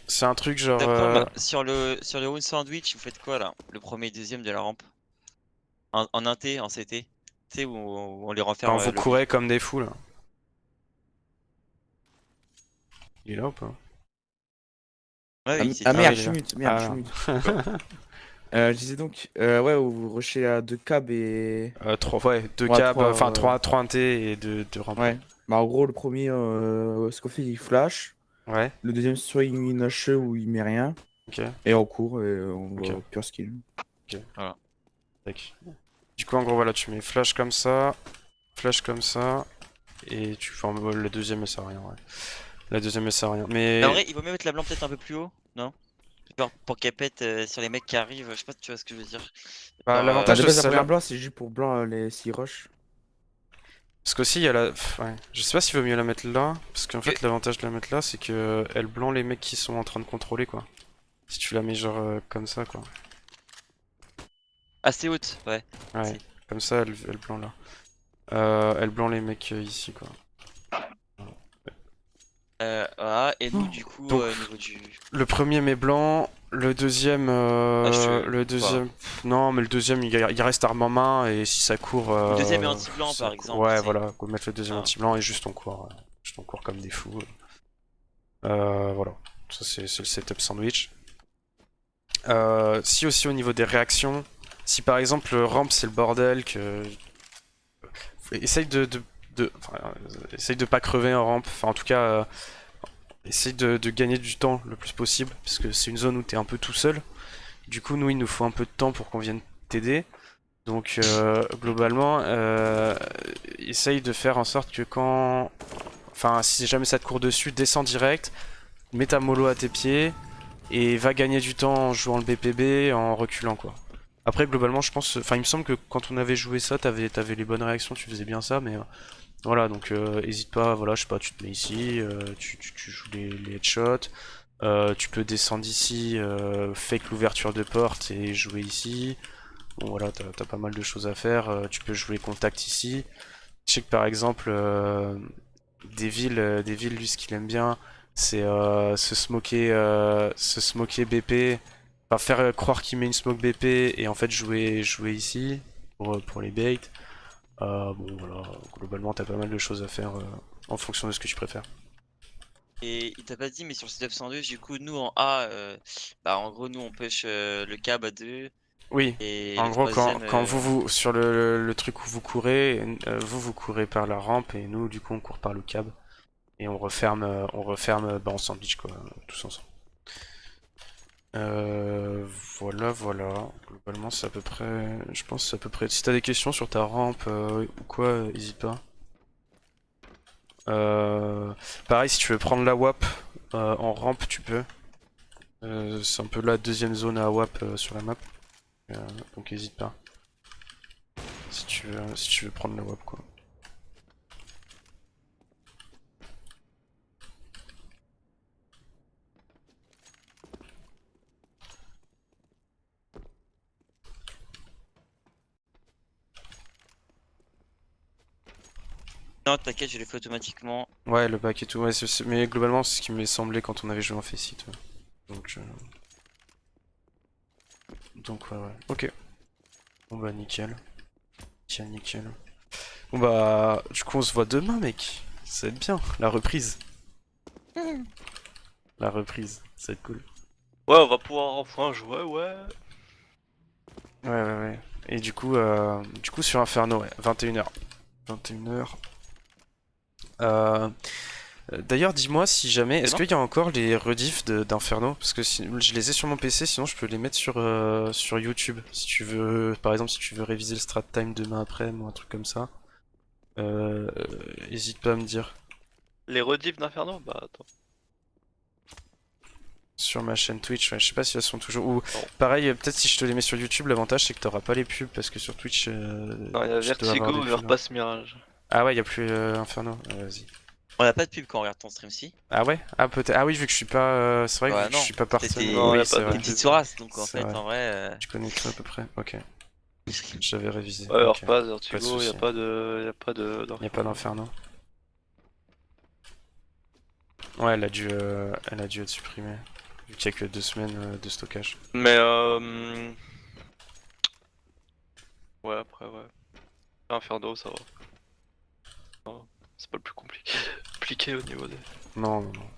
c'est un truc genre. Xacrom, sur le round sandwich, vous faites quoi là? Le premier et deuxième de la rampe? En inté, en CT? Tu sais, où on les Quand renferme vous lobby. courez comme des fous là. Il est là ou pas? Ouais, Ah, oui, c'est ah, Ah oui, merde, il je est suis là. mute, merde, je suis Ah. mute. Je disais donc, ouais, où vous rushez à 2 cab et. 3, ouais, 2 Ouais, cab, 3. enfin 3 inté et 2 ramp. Ouais. Bah, en gros, le premier, Scofield il flash. Ouais, Le deuxième, soit il met une hache ou il met rien. ok, Et on court et on ok, va pure skill. ok. Voilà. Tac. Du coup, en gros, voilà, tu mets flash comme ça, et tu formes le deuxième, elle sert à rien, ouais. La deuxième, elle sert à rien. Mais en Mais vrai, il vaut mieux mettre la blanc peut-être un peu plus haut, non? Genre pour qu'elle pète sur les mecs qui arrivent, je sais pas si tu vois ce que je veux dire. bah, Genre, Bah, l'avantage de de base, la première celle-là, blanc, c'est juste pour blanc les 6 rush. parce qu'aussi, il y a la. Ouais. Je sais pas s'il vaut mieux la mettre là, parce qu'en fait, l'avantage de la mettre là, c'est que elle blanc les mecs qui sont en train de contrôler, quoi. Si tu la mets genre comme ça quoi. Assez haute, ouais. Ouais, Si. comme ça elle blanc là. Elle blanc les mecs ici quoi. Voilà, et nous, Oh. du coup, Donc au niveau du. le premier met blanc, le deuxième, Ah, je. non mais le deuxième il reste arme en main et si ça court, Le deuxième est anti-blanc, par exemple, tu ouais sais. voilà, on va mettre le deuxième Ah. anti-blanc et juste on court comme des fous. Voilà, ça c'est le setup sandwich. Si aussi au niveau des réactions, si par exemple ramp c'est le bordel, que essaye essaye de pas crever en ramp, enfin en tout cas essaye de gagner du temps le plus possible parce que c'est une zone où t'es un peu tout seul. Du coup nous il nous faut un peu de temps pour qu'on vienne t'aider. Donc globalement essaye de faire en sorte que quand, enfin si jamais ça te court dessus, descends direct, mets ta mollo à tes pieds et va gagner du temps en jouant le BPB, en reculant quoi. Après globalement je pense, enfin il me semble que quand on avait joué ça t'avais les bonnes réactions, tu faisais bien ça mais voilà donc hésite pas, voilà je sais pas, tu te mets ici, tu joues les headshots, tu peux descendre ici, fake l'ouverture de porte et jouer ici. Bon voilà, t'as pas mal de choses à faire, tu peux jouer contact ici. Je sais que par exemple, des villes, lui ce qu'il aime bien, c'est se smoker BP, enfin faire croire qu'il met une smoke BP et en fait jouer ici pour les baits. Bon voilà, globalement t'as pas mal de choses à faire en fonction de ce que tu préfères. Et il t'a pas dit, mais sur le setup 102, du coup, nous en A, bah en gros, nous on push le cab à 2 Oui, et en le gros troisième. quand sur le truc où vous courez, vous courez par la rampe et nous du coup on court par le cab. Et on referme bah, en sandwich quoi, tous ensemble. Voilà, voilà. Globalement, c'est à peu près. Je pense que c'est à peu près. Si t'as des questions sur ta rampe ou quoi, hésite pas. Euh, Pareil, si tu veux prendre la WAP en rampe, tu peux. C'est un peu la deuxième zone à WAP sur la map. Euh, donc hésite pas. Si tu veux prendre la WAP quoi. Non, t'inquiète, je l'ai fait automatiquement. Ouais, le bac et tout. Ouais, mais globalement, c'est ce qui m'est semblé quand on avait joué en Faceit. Ouais. Donc ouais, ouais. Ok. Bon bah nickel. Tiens, nickel. Bon bah, du coup on se voit demain mec. Ça va être bien, la reprise. La reprise, ça va être cool. Ouais, on va pouvoir enfin jouer, ouais. Ouais ouais ouais. Et du coup sur Inferno, ouais, 21h. 21h. Euh, D'ailleurs dis-moi si jamais, est-ce Demain? qu'il y a encore les rediffs d'Inferno? Parce que si, je les ai sur mon PC, sinon je peux les mettre sur YouTube. Si tu veux, par exemple si tu veux réviser le strat time demain après ou un truc comme ça. Hésite pas à me dire. Les rediffs d'Inferno? Bah attends. Sur ma chaîne Twitch, ouais, je sais pas si elles sont toujours. Ou Non. pareil, peut-être si je te les mets sur YouTube, l'avantage c'est que t'auras pas les pubs parce que sur Twitch, Non, il y a je dois avoir des Vertigo, pubs. Overpass Mirage. Ah ouais, y a plus Inferno. Vas-y. On a pas de pub quand on regarde ton stream, si? Ah ouais? Ah peut-être. Ah oui, vu que je suis pas. C'est vrai que vu Ouais, que je non. suis pas parti. Non, y Oui, a pas c'est de vrai. T'es pub. petite sourasse, donc en C'est fait, vrai. en vrai. Tu connais tout à peu près. Ok. J'avais révisé. Ouais, Ok. Overpass, Pas de Vertigo, souci. y a pas de Y a pas d'Inferno. d'Inferno. Ouais, elle a dû être supprimée. Vu qu'il y a que 2 semaines de stockage. Mais ouais, après, ouais. Inferno, ça va. Non, c'est pas le plus compliqué. Compliqué au niveau des. Non, non, non.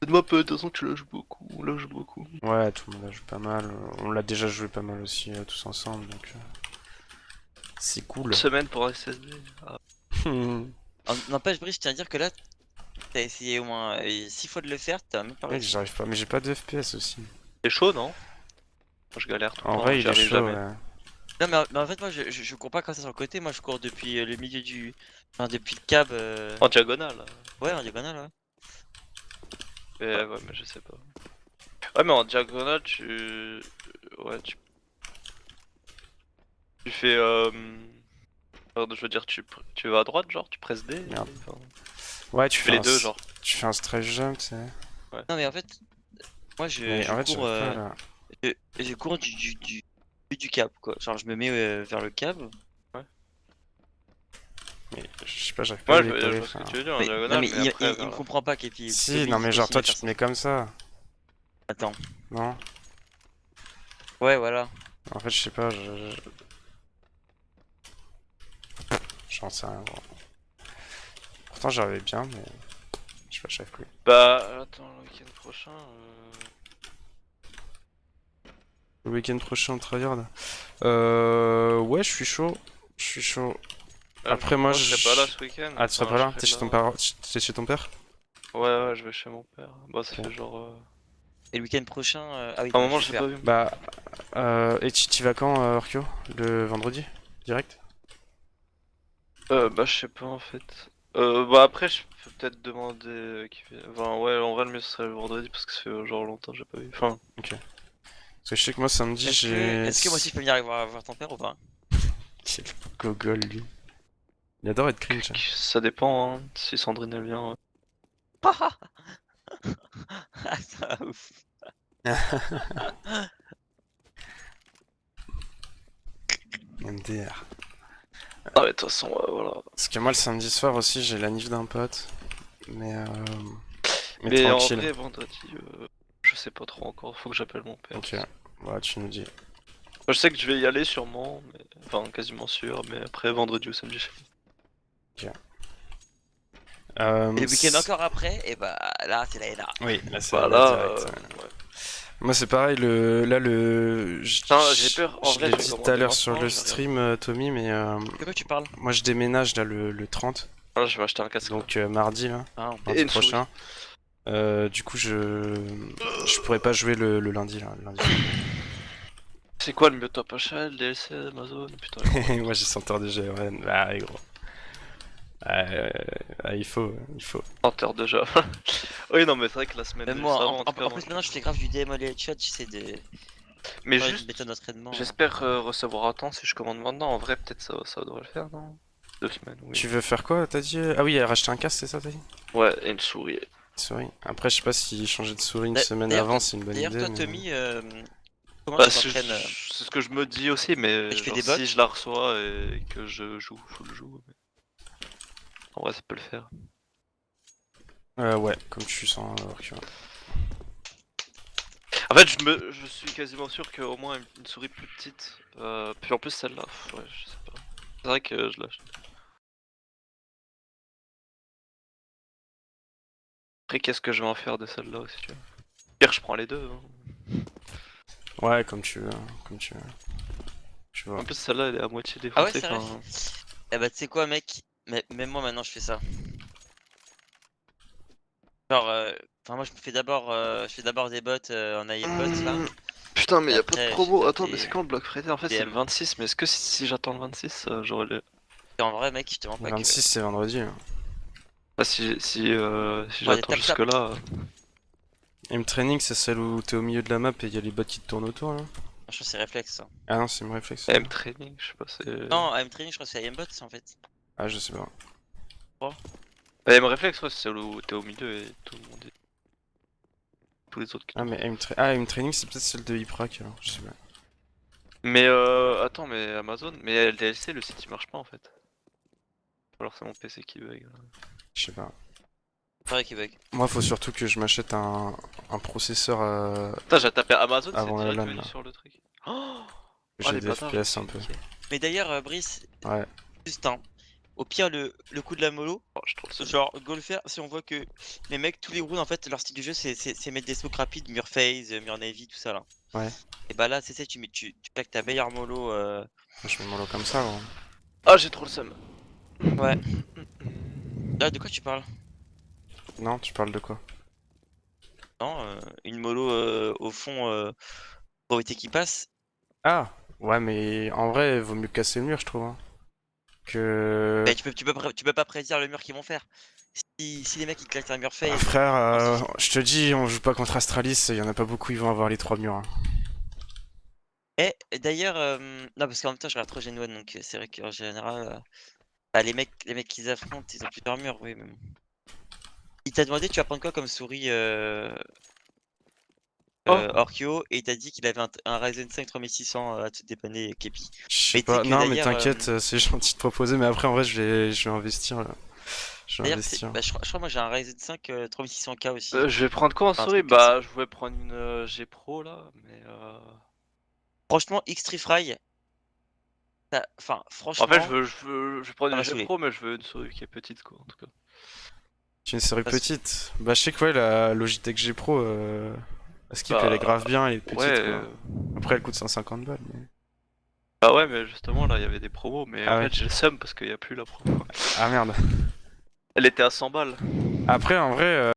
Cette map, de toute façon, tu la joues beaucoup. On la joue beaucoup. Ouais, tout le monde a joué pas mal. On l'a déjà joué pas mal aussi tous ensemble, donc c'est cool. Une semaine pour SSD. Ah. N'empêche, Brice, je tiens à dire que là, t'as essayé au moins 6 fois de le faire, t'as même pas Mec, réussi. j'arrive pas, mais j'ai pas de FPS aussi. C'est chaud, non? Moi, je galère tout le En temps, vrai, j'y il est arrive chaud, jamais. ouais. Non, mais en fait, moi, je cours pas comme ça sur le côté, moi, je cours depuis le milieu du. Enfin, depuis le cab. En diagonale. Ouais, en diagonale, ouais. Ouais, mais je sais pas. Ouais, mais en diagonale, tu. Ouais, tu fais. Je veux dire, tu vas à droite, genre, tu presses D. Merde. Enfin, Ouais, tu fais les deux, genre. tu fais un stretch jump, tu sais. Ouais. Non, mais en fait, Moi, je, Mais je en fait, cours, j'arrive pas là. je cours du cap, quoi. Genre, je me mets vers le cap. Mais je sais pas, j'arrive pas Moi, à je l'épaler, vois ce que frère. tu veux dire en Mais, non, diagonale, mais mais après, il vers me là. comprend pas, Kepi. Si, Kepi, non il mais faut genre aussi toi mettre tu te mets comme ça. Attends. Non? Ouais, voilà. En fait, je sais pas, j'en sais rien, gros. Pourtant, j'arrivais bien, mais je sais pas, j'arrive plus. Bah, attends, le week-end prochain. Le week-end prochain, on tryhard. Ouais, je suis chaud. Je suis chaud. Après, moi, je serai pas là ce week-end. Ah, tu serais Enfin, pas je là? serai T'es chez ton là. père? T'es chez ton père? Ouais, ouais, je vais chez mon père. Bah, ça Ok. fait genre. Et le week-end prochain, ah oui, À un bah, moment, chez j'ai le père. pas vu. Bah, et tu vas quand, Orkyo? Le vendredi? Direct? Bah, je sais pas en fait. Bah, après, je peux peut-être demander. Enfin, ouais, en vrai, le mieux ce serait le vendredi parce que ça fait genre longtemps que j'ai pas vu. Enfin, Ok. Parce que je sais que moi, samedi, j'ai. Est-ce que moi aussi je peux venir voir ton père ou pas? C'est le gogol, lui. Il adore être cringe. ça dépend, hein, si Sandrine elle vient. Ouais. Ah, ça va ouf. MDR. Ah, mais de toute façon, voilà. Parce que moi, le samedi soir aussi, j'ai la nif d'un pote. Mais Mais en tranquille. vrai, vendredi, je sais pas trop encore. Faut que j'appelle mon père. Ok. Ouais, tu nous dis. Je sais que je vais y aller sûrement, mais... enfin quasiment sûr, mais après vendredi ou samedi, je sais pas. Et le week-end encore après, et bah là, c'est la haine. Oui, là c'est Bah la là, direct. ouais. Moi c'est pareil, là Putain, j'ai peur, en je vrai l'ai je vais dit tout à commander l'heure sur maintenant, le je vais regarder. stream, Tommy, mais De quoi tu parles? moi je déménage là le 30, Ah, je vais acheter un casque là. donc mardi là, Ah, Et mardi une souris. prochain. Du coup je pourrais pas jouer le lundi là, le lundi. C'est quoi le mieux top achat, le DLC, Amazon? Putain, il y a trop de Moi j'ai 100 heures de GRN, ah ouais, gros. Il faut. 30 heures déjà. Oui, non, mais c'est vrai que la semaine même de moi, juste avant, en tout cas, en moi. plus maintenant je fais grave du DM les headshots, j'essaie de Mais faire une juste, méthode d'entraînement. j'espère recevoir à temps si je commande maintenant. En vrai, peut-être ça devrait le faire, non? 2 semaines, oui. Tu veux faire quoi, t'as dit? Ah oui, racheter un casque, c'est ça, t'as dit? Ouais, et une souris. Souris. Après, je sais pas si changer de souris une semaine D'ailleurs, avant, c'est une bonne d'ailleurs, idée. toi, Mais... Tommy, comment Bah, tu t'entraînes? c'est ce que je me dis aussi, mais Tu fais genre des bots? si je la reçois et que je joue, faut le jouer. Mais... En vrai, ça peut le faire. Ouais, comme tu sens, Orkyo. En fait, je suis quasiment sûr qu'au moins une souris plus petite. Puis en plus, celle-là, ouais, je sais pas. C'est vrai que je lâche. Après, qu'est-ce que je vais en faire de celle-là aussi, tu vois? Pire, je prends les deux. Hein. Ouais, comme tu veux, comme tu veux. Tu vois. En plus, celle-là, elle est à moitié Ah ouais, défoncée. sérieux? Enfin, Eh bah, tu sais quoi, mec? Même moi maintenant je fais ça. Genre, enfin, moi je me fais d'abord je fais d'abord des bots en aimbot là. putain, mais Et y a pas de après, promo. j'étais Attends, mais c'est quand le Black Friday? En fait, c'est le DM. 26. Mais est-ce que si j'attends le 26, j'aurai le. Et en vrai, mec, je te mens Le pas que. 26, c'est vendredi. Hein. Ah, si Ouais, des j'attends tap tap. jusque-là. M-Training, c'est celle où t'es au milieu de la map et il y a les bots qui te tournent autour là. Franchement, c'est réflexe ça. Ah non, c'est mon réflexe. Ça. M-Training, je sais pas, c'est. Non, AM Training, je crois que c'est aimbot en fait. Ah, je sais pas. Bah, M-Réflexe, ouais, c'est celle où t'es au milieu et tout le monde est. Tous les autres qui Ah, mais M-Training, c'est peut-être celle de Hyprac alors, je sais pas. Mais attends, mais Amazon, mais le DLC, le site il marche pas en fait. Alors c'est mon PC qui bug. Je sais pas. C'est vrai qu'il bug. Moi, faut surtout que je m'achète un processeur Putain, j'ai tapé Amazon, c'est avant la direct LAN venu là. sur le truc. Oh, J'ai les des bâtards, FPS je un me peu. suis niqué. Mais d'ailleurs, Brice, Ouais. juste un. Au pire, le coup de la mollo, Oh, je trouve ça. genre, go le faire si on voit que les mecs, tous les rounds, en fait, leur style de jeu, c'est mettre des smokes rapides, mur phase, mur navy, tout ça là. Ouais. Et bah là, c'est tu plaques ta meilleure mollo. Je mets mon lot comme ça, gros. Ah, j'ai trop le seum. Ouais. Là, de quoi tu parles? Non, tu parles de quoi? Non, une mollo au fond pour éviter qu'il passe. Ah! Ouais, mais en vrai, vaut mieux casser le mur, je trouve. Hein. Que. Bah, tu peux pas prédire le mur qu'ils vont faire. Si les mecs ils claquent un mur Ah, phase, frère, ensuite. je te dis, on joue pas contre Astralis, il y en a pas beaucoup, ils vont avoir les 3 murs. Hein. Et d'ailleurs, non, parce qu'en même temps, je regarde trop Gen 1, donc c'est vrai qu'en général, bah, les mecs qu'ils affrontent, ils ont plusieurs murs, oui, mais bon. Il t'a demandé, tu vas prendre quoi comme souris Oh. Orkyo, et il t'a dit qu'il avait un Ryzen 5 3600 à te dépanner, Kepi. Je sais Mais tu sais pas. que Non, mais d'ailleurs, t'inquiète, c'est gentil de proposer, mais après, en vrai, je vais investir là. Je vais D'ailleurs, investir. bah, je crois moi j'ai un Ryzen 5 3600K aussi. Je vais prendre quoi en Enfin, un souris? truc comme ça. Bah, je voulais prendre une G Pro là, mais Franchement, X3Fry, enfin, en fait, franchement, je vais prendre ça une m'a G saoulé. Pro, mais je veux une souris qui est petite quoi, en tout cas. J'ai une série Parce- petite. Bah, je sais que ouais, la Logitech G Pro, la skip elle est Bah, grave bien, elle est ouais. petite quoi. Après, elle coûte 150 balles. Mais... Bah ouais, mais justement là, il y avait des promos, mais Ah en ouais. fait, j'ai le seum parce qu'il y a plus la promo. Ah merde. Elle était à 100 balles. Après, en vrai,